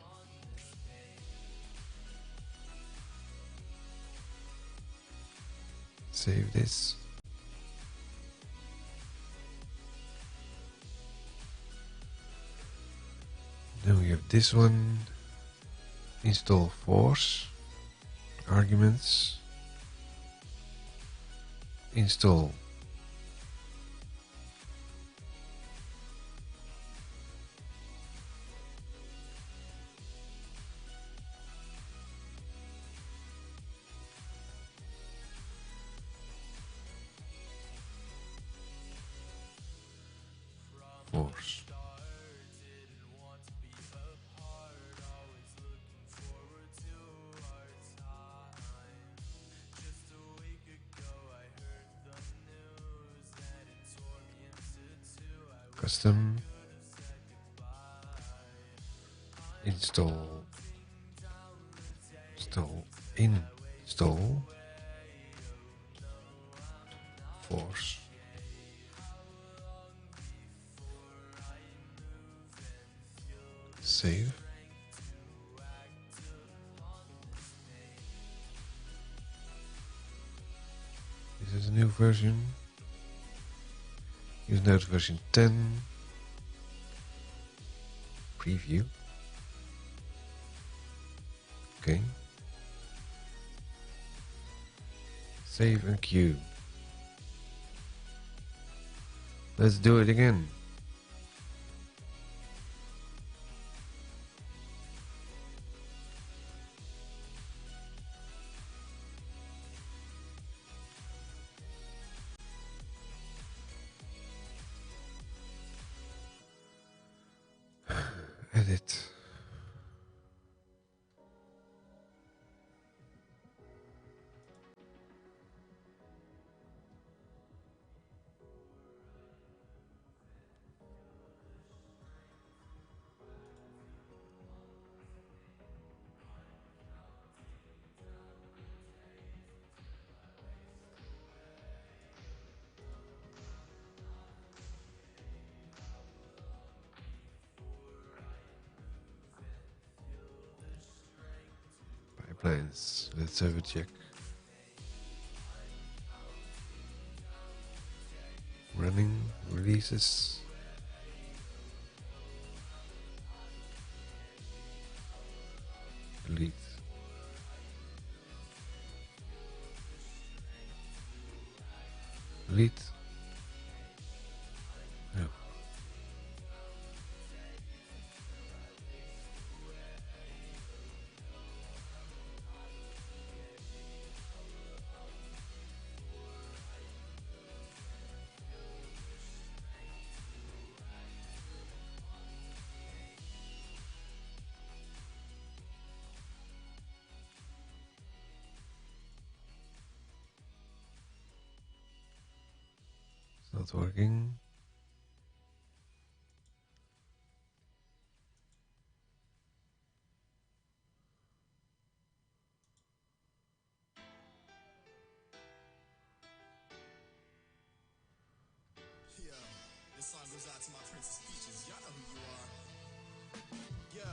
Save this. Then we have this one. Install force. Arguments. Install. Force. Custom. Install. Install. Force. Save. This is a new version. Use Node version 10. Preview. Okay. Save and queue. Let's do it again. Edit. Pipelines. Let's have a check. Running releases. Delete. Delete. No. Not working. Yo, this song goes out to my Princess Peaches. Y'all know who you are. Yo,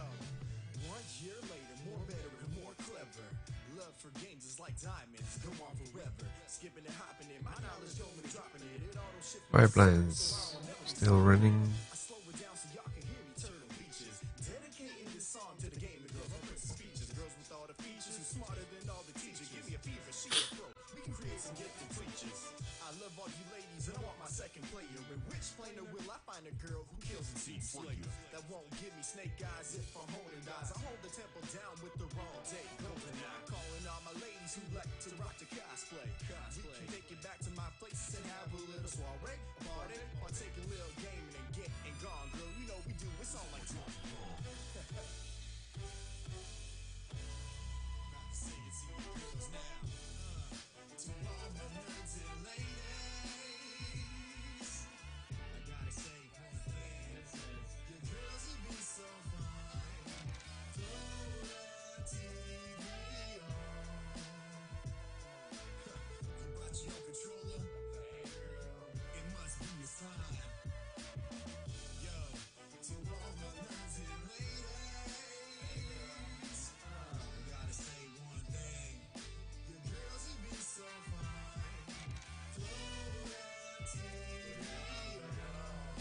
1 year later, more better and more clever. Love for games is like diamonds, go on forever. Skipping and hopping it, my knowledge only dropping it. It auto shift Pipelines still running. I slow it down so y'all can hear me turtle beaches. Dedicating this song to the gaming girls, my Princess Peaches. Girls with all the features, who's smarter than all the teachers. Give me a fever, she a pro. We can create some gifted preachers. I love all you ladies and I want my second player. In which planer will I find a girl who kills and seeds slayer? That won't give me snake eyes if I'm holding eyes. I hold the temple down with the wrong day. Golden eye. Calling all my ladies who like to rock the cosplay. We can take it back to my place and have a little soiree. Party, or take a little gaming and get and gone. Girl, you know we do, it's all like tomorrow. Say it to you girls now. To all my nerds and ladies, I gotta say one thing. Your girls will be so fine. Throw that TV on. You brought your controller? It must be a sign. Yo, to all my nerds and ladies, I gotta say one thing. Your girls will be so fine. Throw that TV on.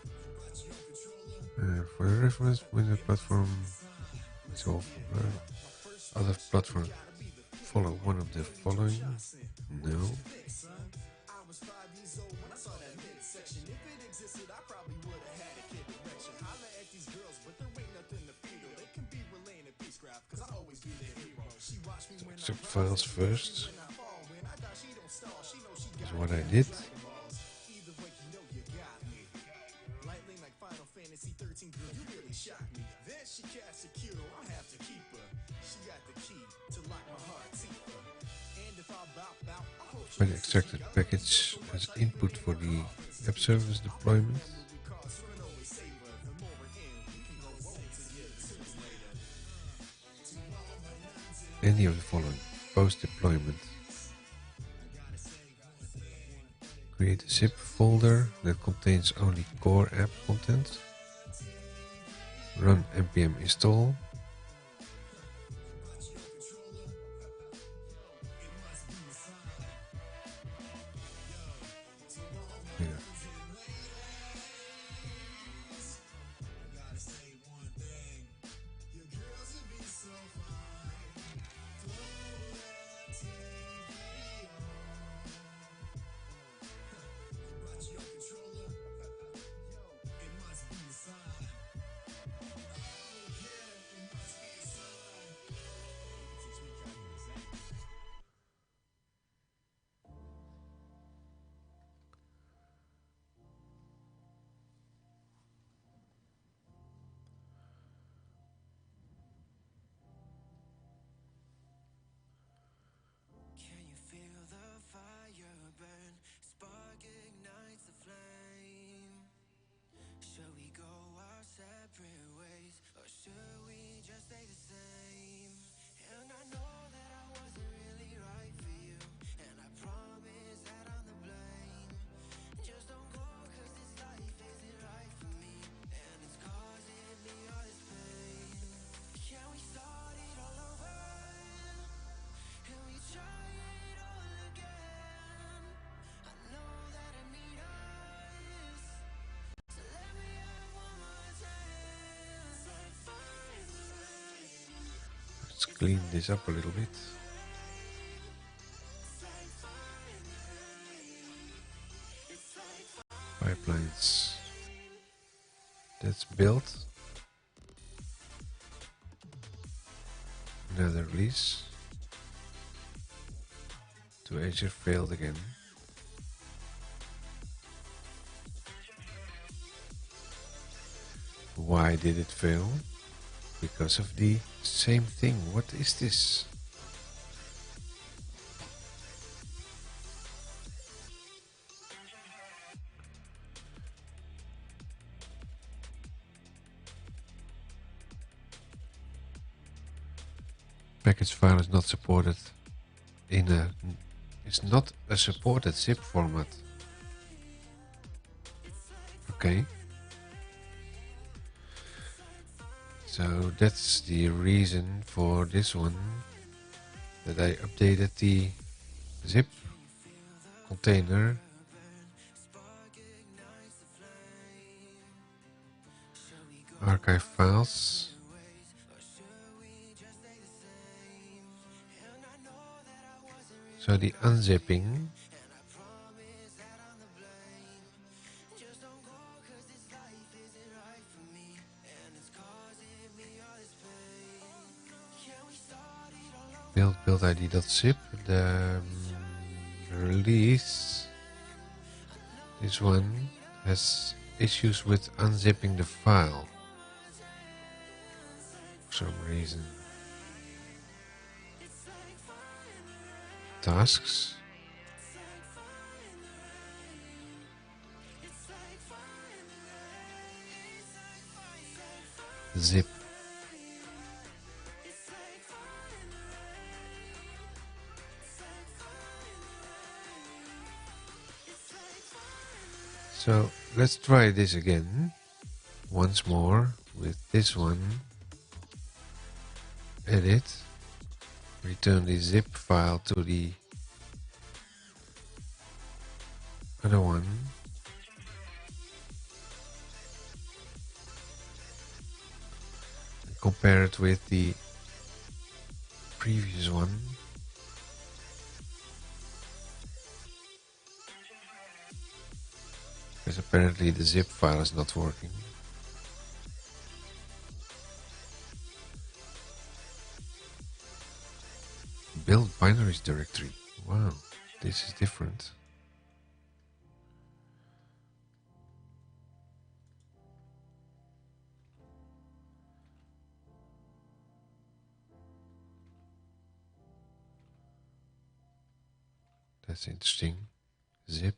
You brought your controller? For the reference, when the platform is off, other platforms follow one of the following. No. I was 5 years old when I saw that midsection. If it existed, I probably would have had a kid erection. Holla at these girls, but there ain't nothing to feed her. They can be relaying a peace graph, cause I always be their hero. She watched me when I Except files first. when I fall, when I die, she don't stall. She knows she got That's what I did. Either way, you know you got me. Lightning like Final Fantasy 13, girl, you really shocked me. Then she cast a cue, I'll have to keep her. She got the key to lock my heart deeper. And if I bow out, I hope she When the extracted package as input for the app service deployment. Any of the following. Post deployment. Create a zip folder that contains only core app content. Run npm install. Yeah. Can you feel the fire burn? Spark ignites the flame. Should we go our separate ways, or should we just stay the same? And I know that I wasn't really right for you, and I promise that I'm the blame. Just don't go, cause this life isn't right for me, and it's causing me all this pain. Can we start it all over? Can we try it all again? I know that I mean us, so let me have one more chance. Like find the rain, Let's clean this up a little bit. like find the rain. It's like Pipelines. That's built. Another release. To Azure failed again. Why did it fail? Because of the same thing. What is this? package file is not supported in a... It's not a supported zip format. Okay. So that's the reason for this one, that I updated the zip container. Archive files. So the unzipping build id.zip, the release, this one has issues with unzipping the file for some reason. Tasks, zip, so let's try this again once more with this one. Edit, return the zip file to the other one. Compare it with the previous one. Because apparently the zip file is not working. Build binaries directory. Wow, this is different. That's interesting. Zip.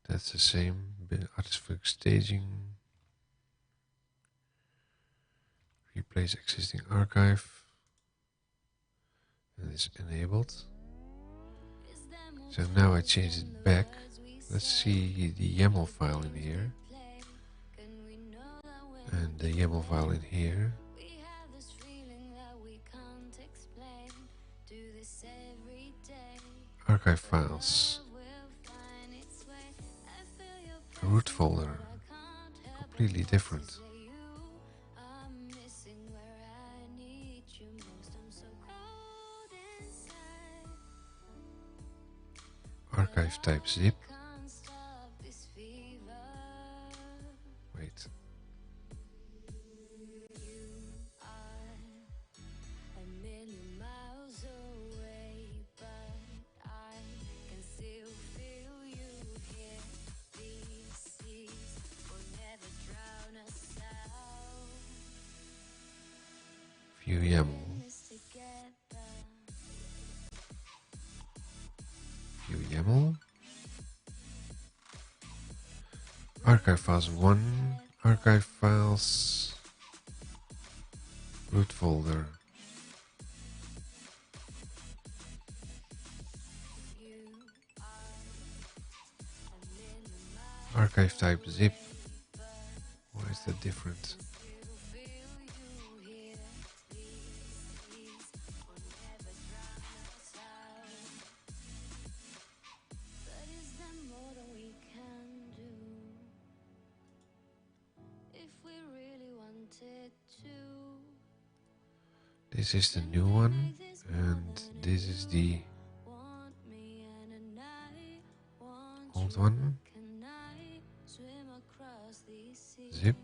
That's the same. Artifact staging. Replace existing archive. And it's enabled. So now I change it back. Let's see the YAML file in here. And the YAML file in here. Archive files. Root folder. Completely different. Archive type zip. Wait. View YAML. View YAML. Archive files 1. Archive files. Root folder. Archive type zip. Why is that different? This is the new one, and this is the old one. Zip.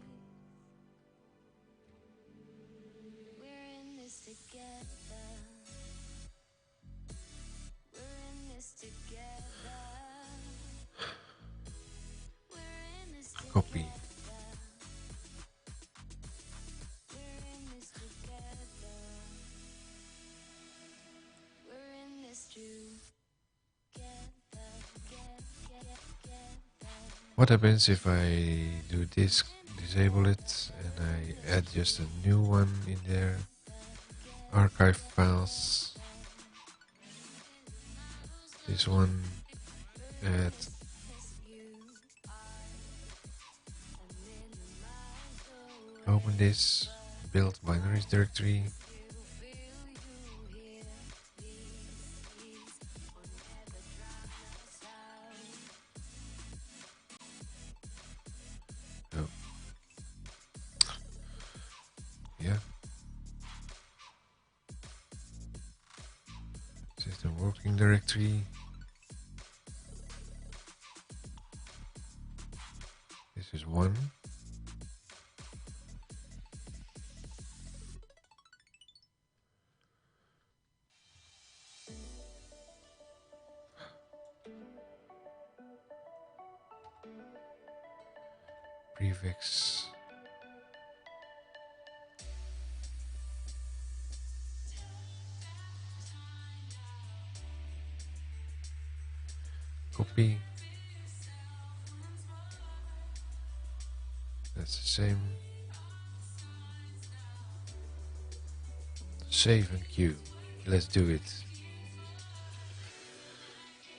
Copy. What happens if I do this, disable it, and I add just a new one in there? archive files. This one at open this, build binaries directory. Oh, yeah. System working directory. This is one. Prefix. Copy. That's the same. Save and queue. Let's do it.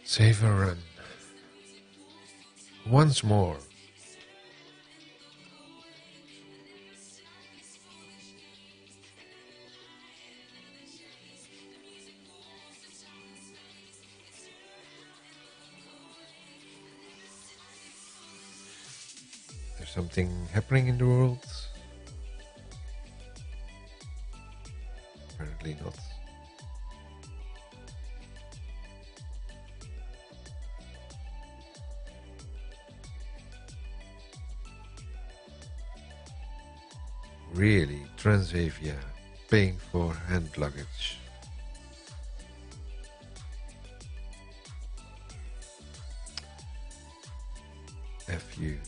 Save and run. Once more. There's something happening in the world. Apparently not. Really, Transavia paying for hand luggage. FU.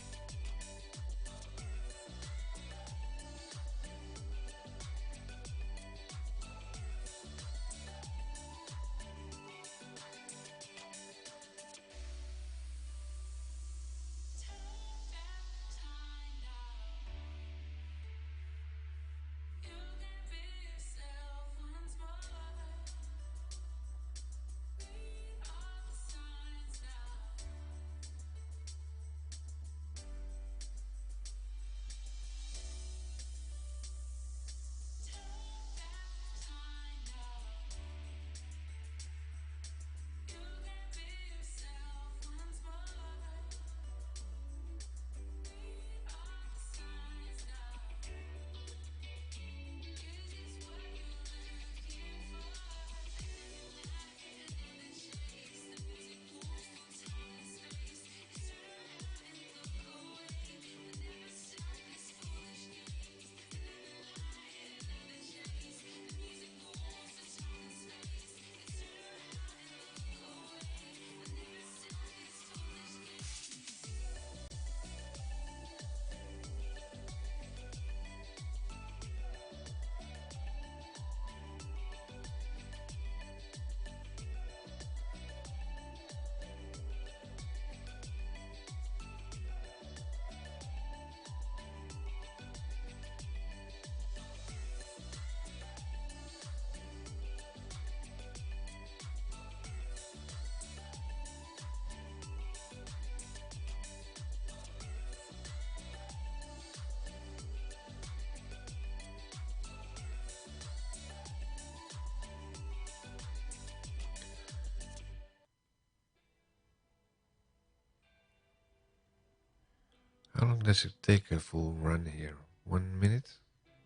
How long does it take a full run here? 1 minute?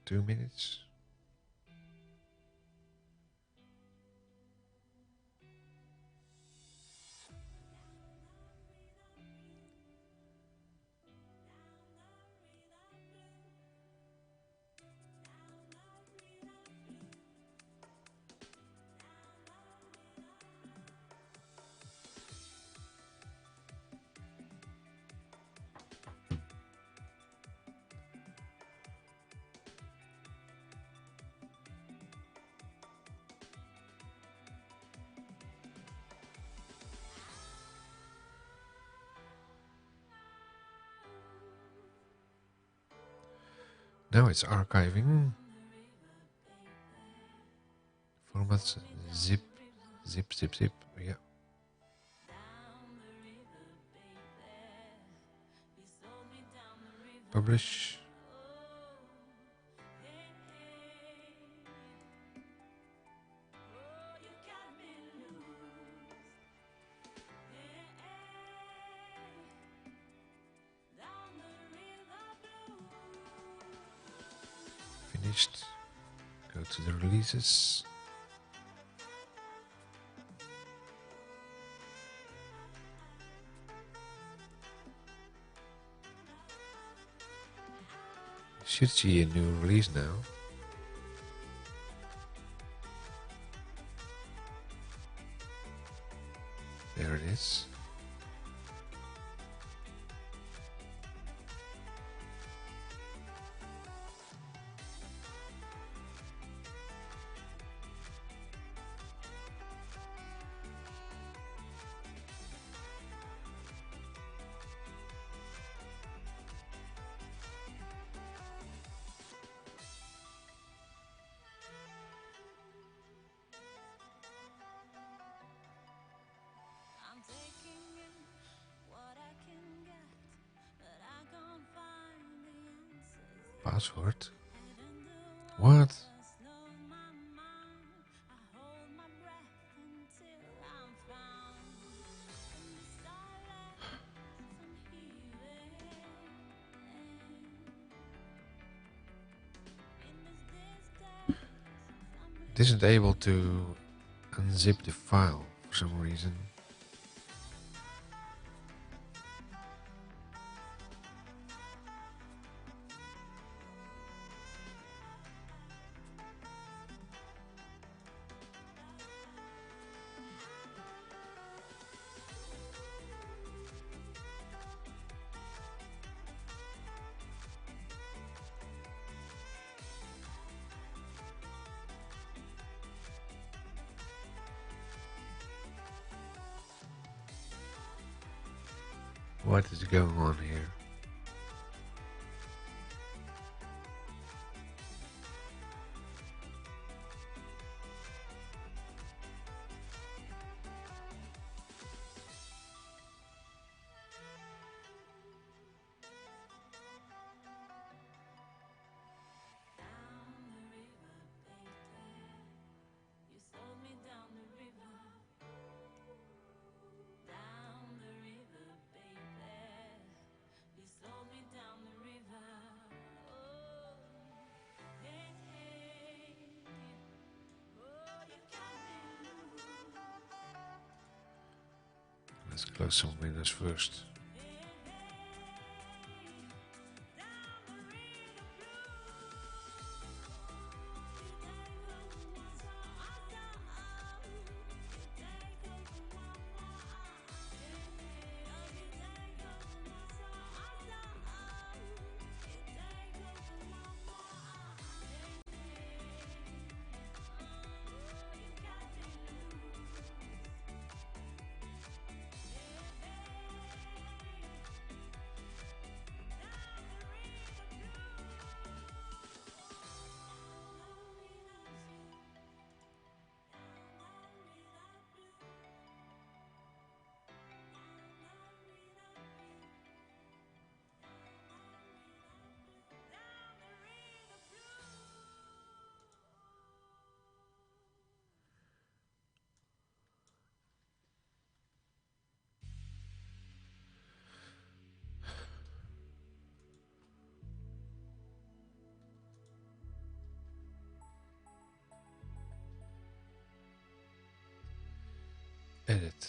2 minutes? Now it's archiving. let's zip. Yeah. Publish. Finished. Go to the releases. Should see a new release now. There it is. I'm taking in what I can get, but I can't find the answers. Password. Head underwater, What? slow my mind. I hold my breath until I'm found. In the silence, I'm healing. In this distance, I'm It isn't able to unzip the file for some reason. What is going on here? You sold me down the river, baby. You sold me down the river. Oh, hey, hey. Oh, you got me loose. Let's close some windows first. Edit.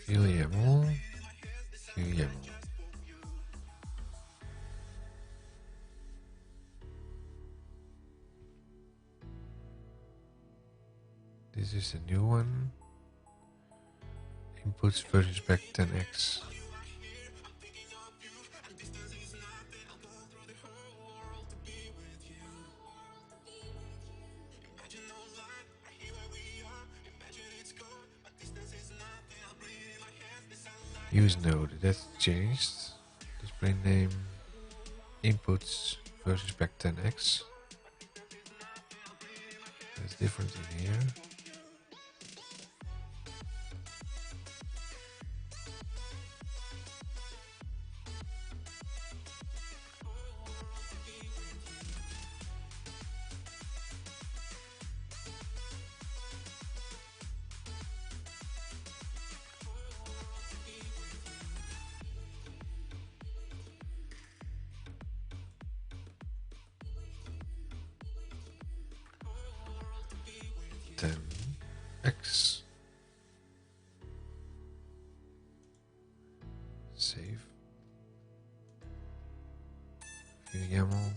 YAML. YAML. This is the new one. Inputs version spec 10x. Use node, that's changed. Display name, inputs versus back 10x. That's different in here. Then X. Save. View YAML.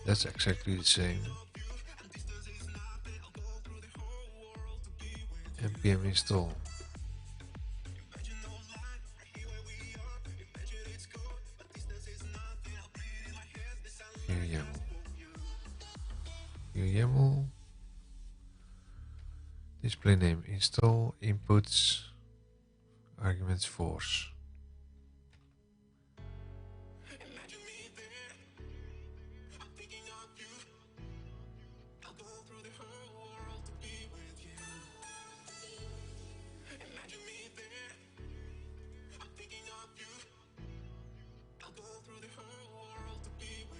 That's exactly the same. npm install. View YAML. View YAML. Display name install inputs arguments force.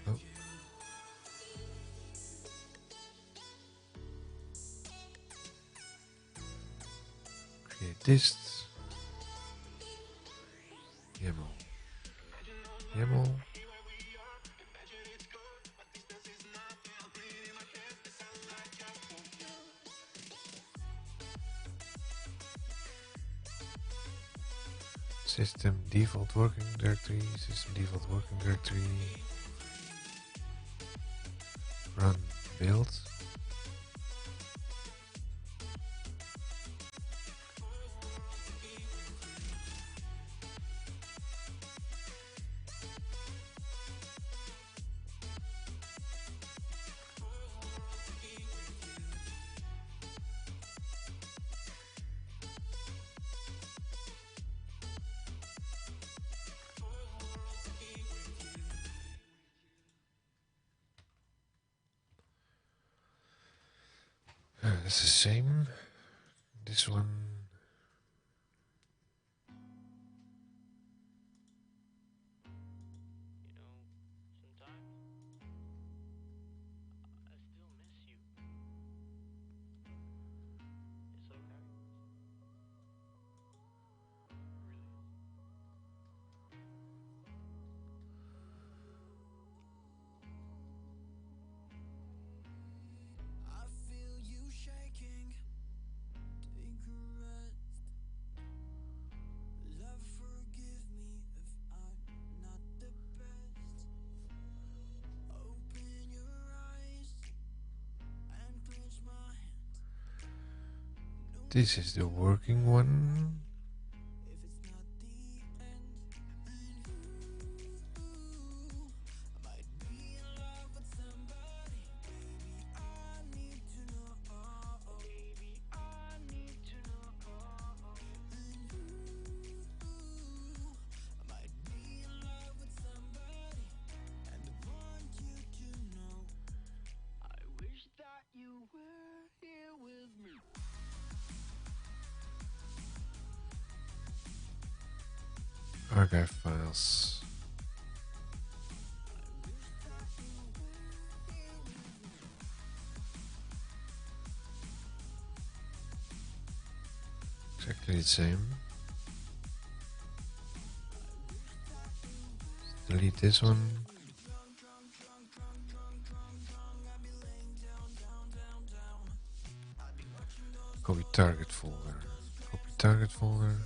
Oh. Create dist. YAML. YAML. System default working directory. System default working directory. Run build. That's the same. This one. I feel you shaking. Take a rest. Love, forgive me if I'm not the best. Open your eyes and clench my hands. This is the working one. If it's not the end, might be in love with somebody. Baby, I need to know. Baby, I need to know. Might be in love with somebody, and I want you to know. I wish that you were here with me. Archive files. Exactly the same. Delete this one. Copy target folder. Copy target folder.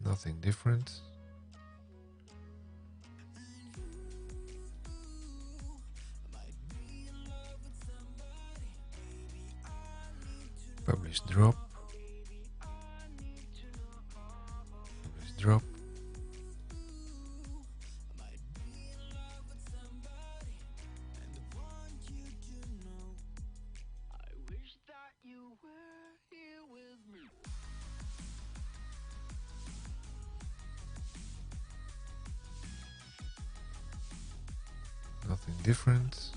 Nothing different. Might be in drop, image drop. Nothing different. So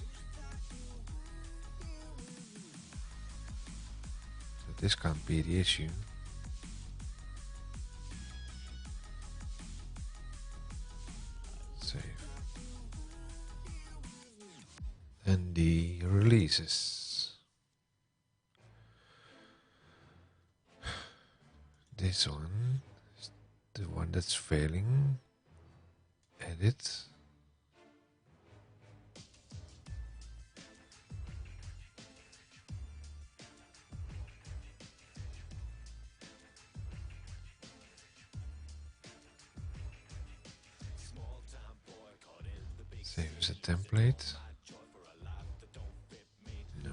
this can't be the issue. Save. And the releases. This one is the one that's failing. Edit. Save as a template. No.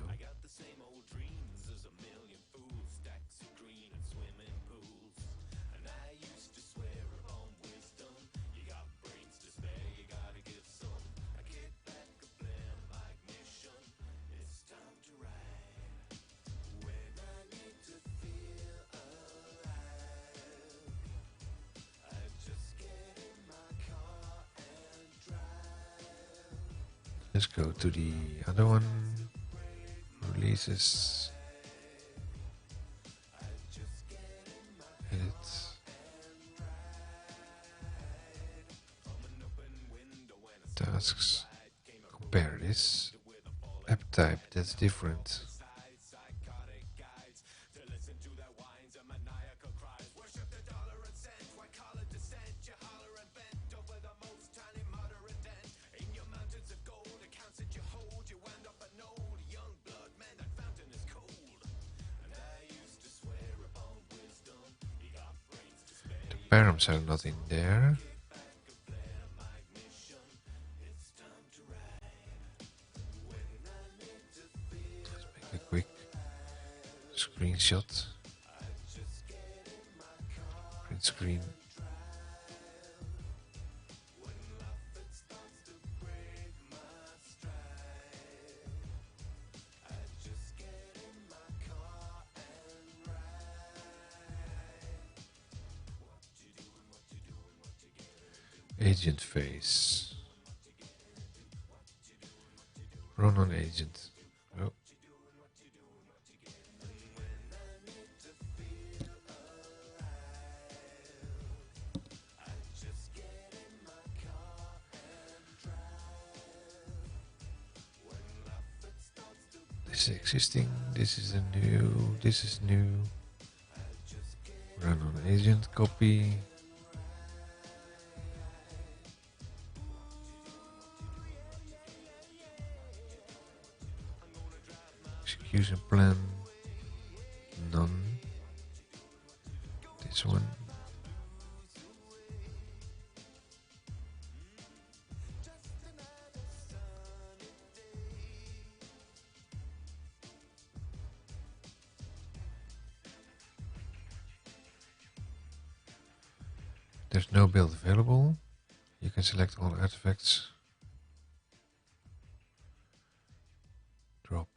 Let's go to the other one. Releases. Edit. Tasks. Compare this. App type, that's different. Params are not in there. Let's make a quick screenshot. Print screen. Agent face. Run on agent. Oh. This is existing. This is a new. This is new. Run on agent. Copy. Execution plan. None. This one. There's no build available. You can select all artifacts. Drop.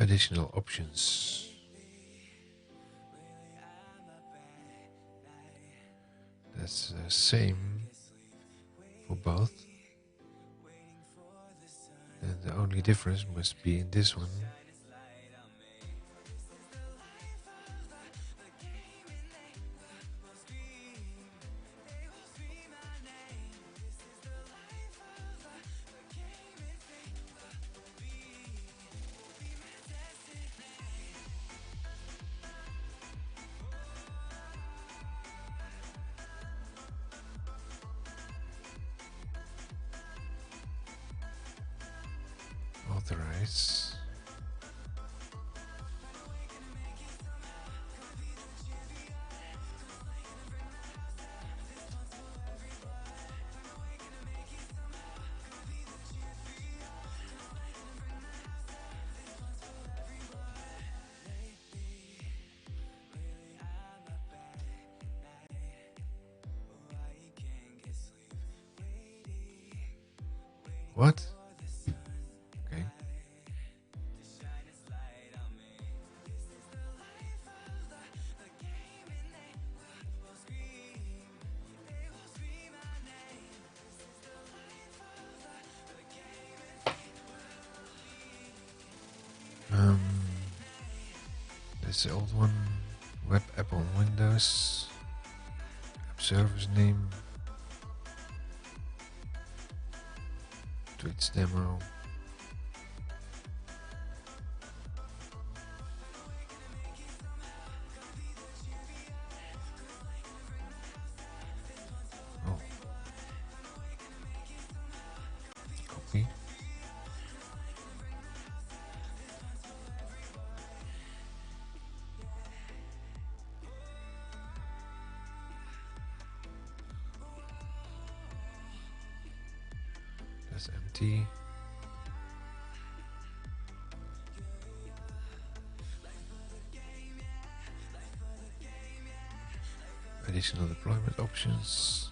Additional options. That's the same for both. And the only difference must be in this one. Authorize. What? Okay. Um, that's the old one. Web app on Windows. App server's name. Twitch demo. Oh. Copy. That's empty. Additional deployment options.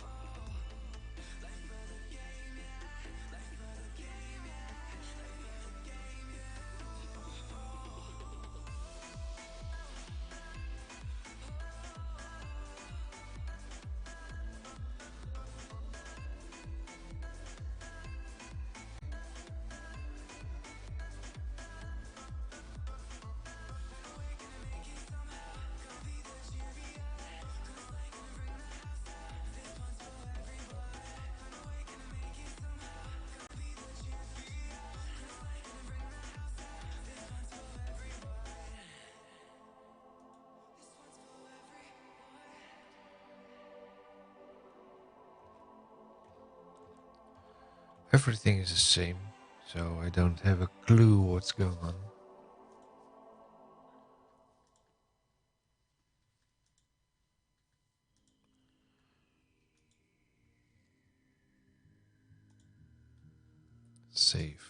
Everything is the same, so I don't have a clue what's going on. Save.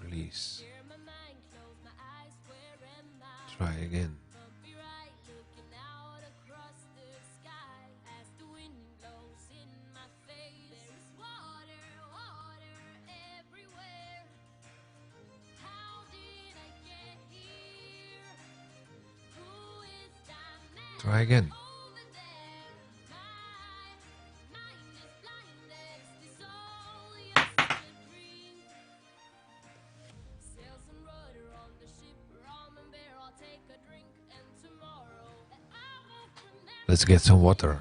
Release. Try again. Try again. Let's get some water.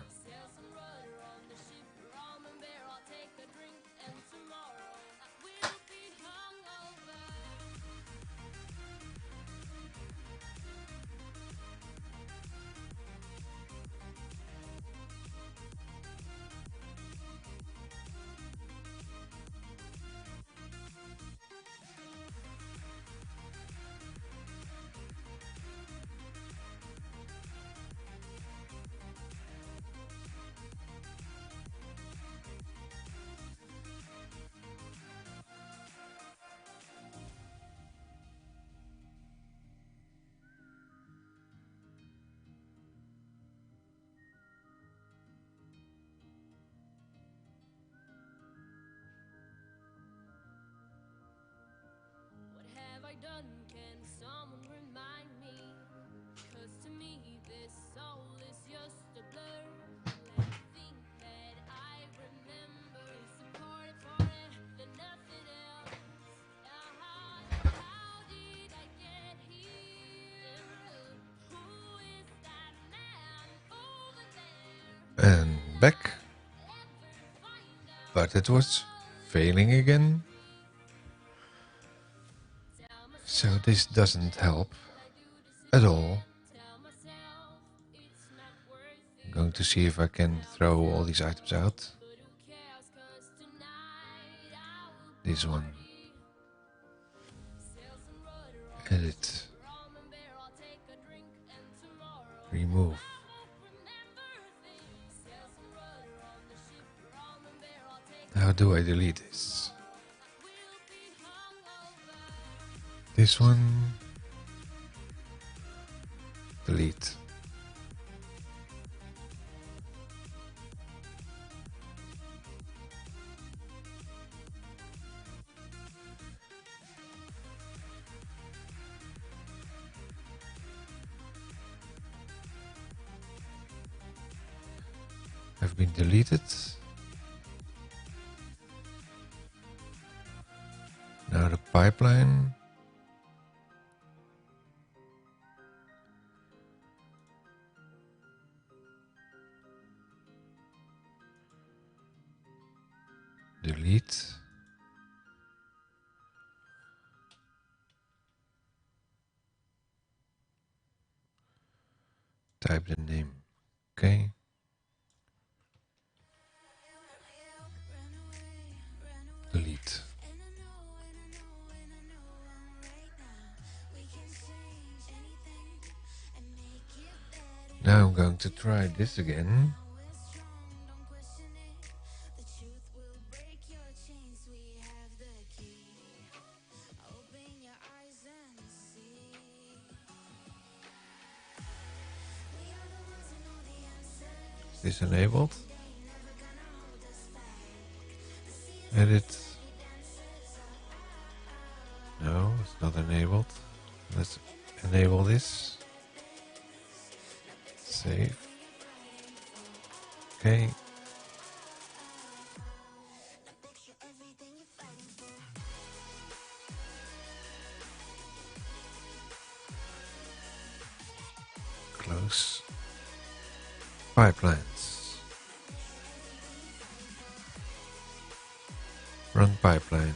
Done, can someone remind me? 'Cause to me this all is just a blur. Everything that I remember is a part of it, then nothing else. How did I get here? Who is that man over there? And back. But it was failing again. So this doesn't help at all. I'm going to see if I can throw all these items out. This one. Edit. Remove. How do I delete this? This one. Delete. Have been deleted. Now the pipeline. Delete. Type the name. Okay. Delete. Now I'm going to try this again. Is this enabled? Edit. No, it's not enabled. Let's enable this. Save. Okay. Close. Pipelines. Run pipeline.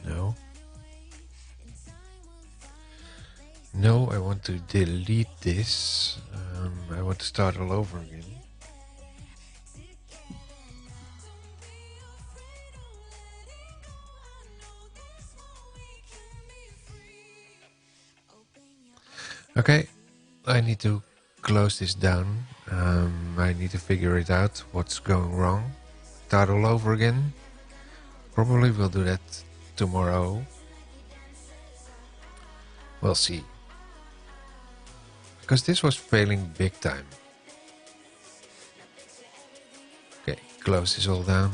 No. No, I want to delete this. I want to start all over again. Okay, I need to close this down. I need to figure it out, what's going wrong. Start all over again. Probably will do that tomorrow. We'll see. Because this was failing big time. Okay, close this all down.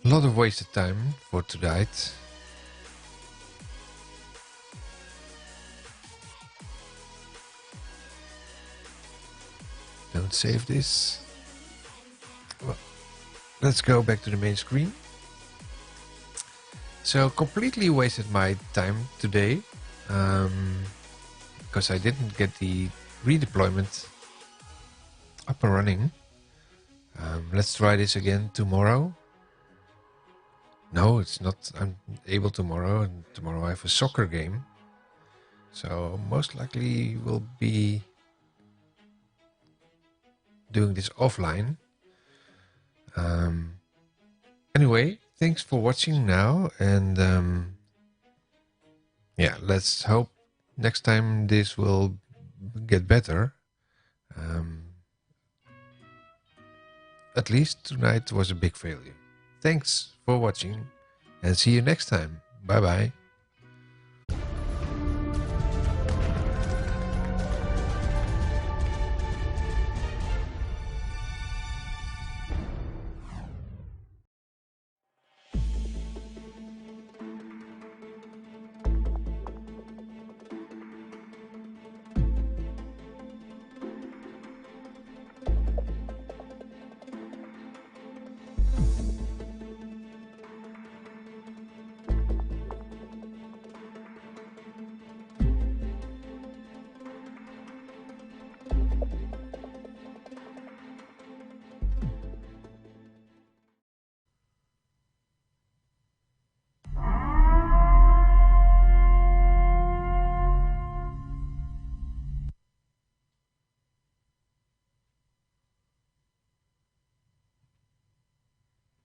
A lot of wasted time for tonight. Don't save this. Well, let's go back to the main screen. So completely wasted my time today because I didn't get the redeployment up and running. Let's try this again tomorrow. No, it's not. I'm able tomorrow, and tomorrow I have a soccer game. So most likely we'll be doing this offline. Anyway, thanks for watching now, and yeah, let's hope next time this will get better. At least tonight was a big failure. Thanks for watching, and see you next time. Bye bye.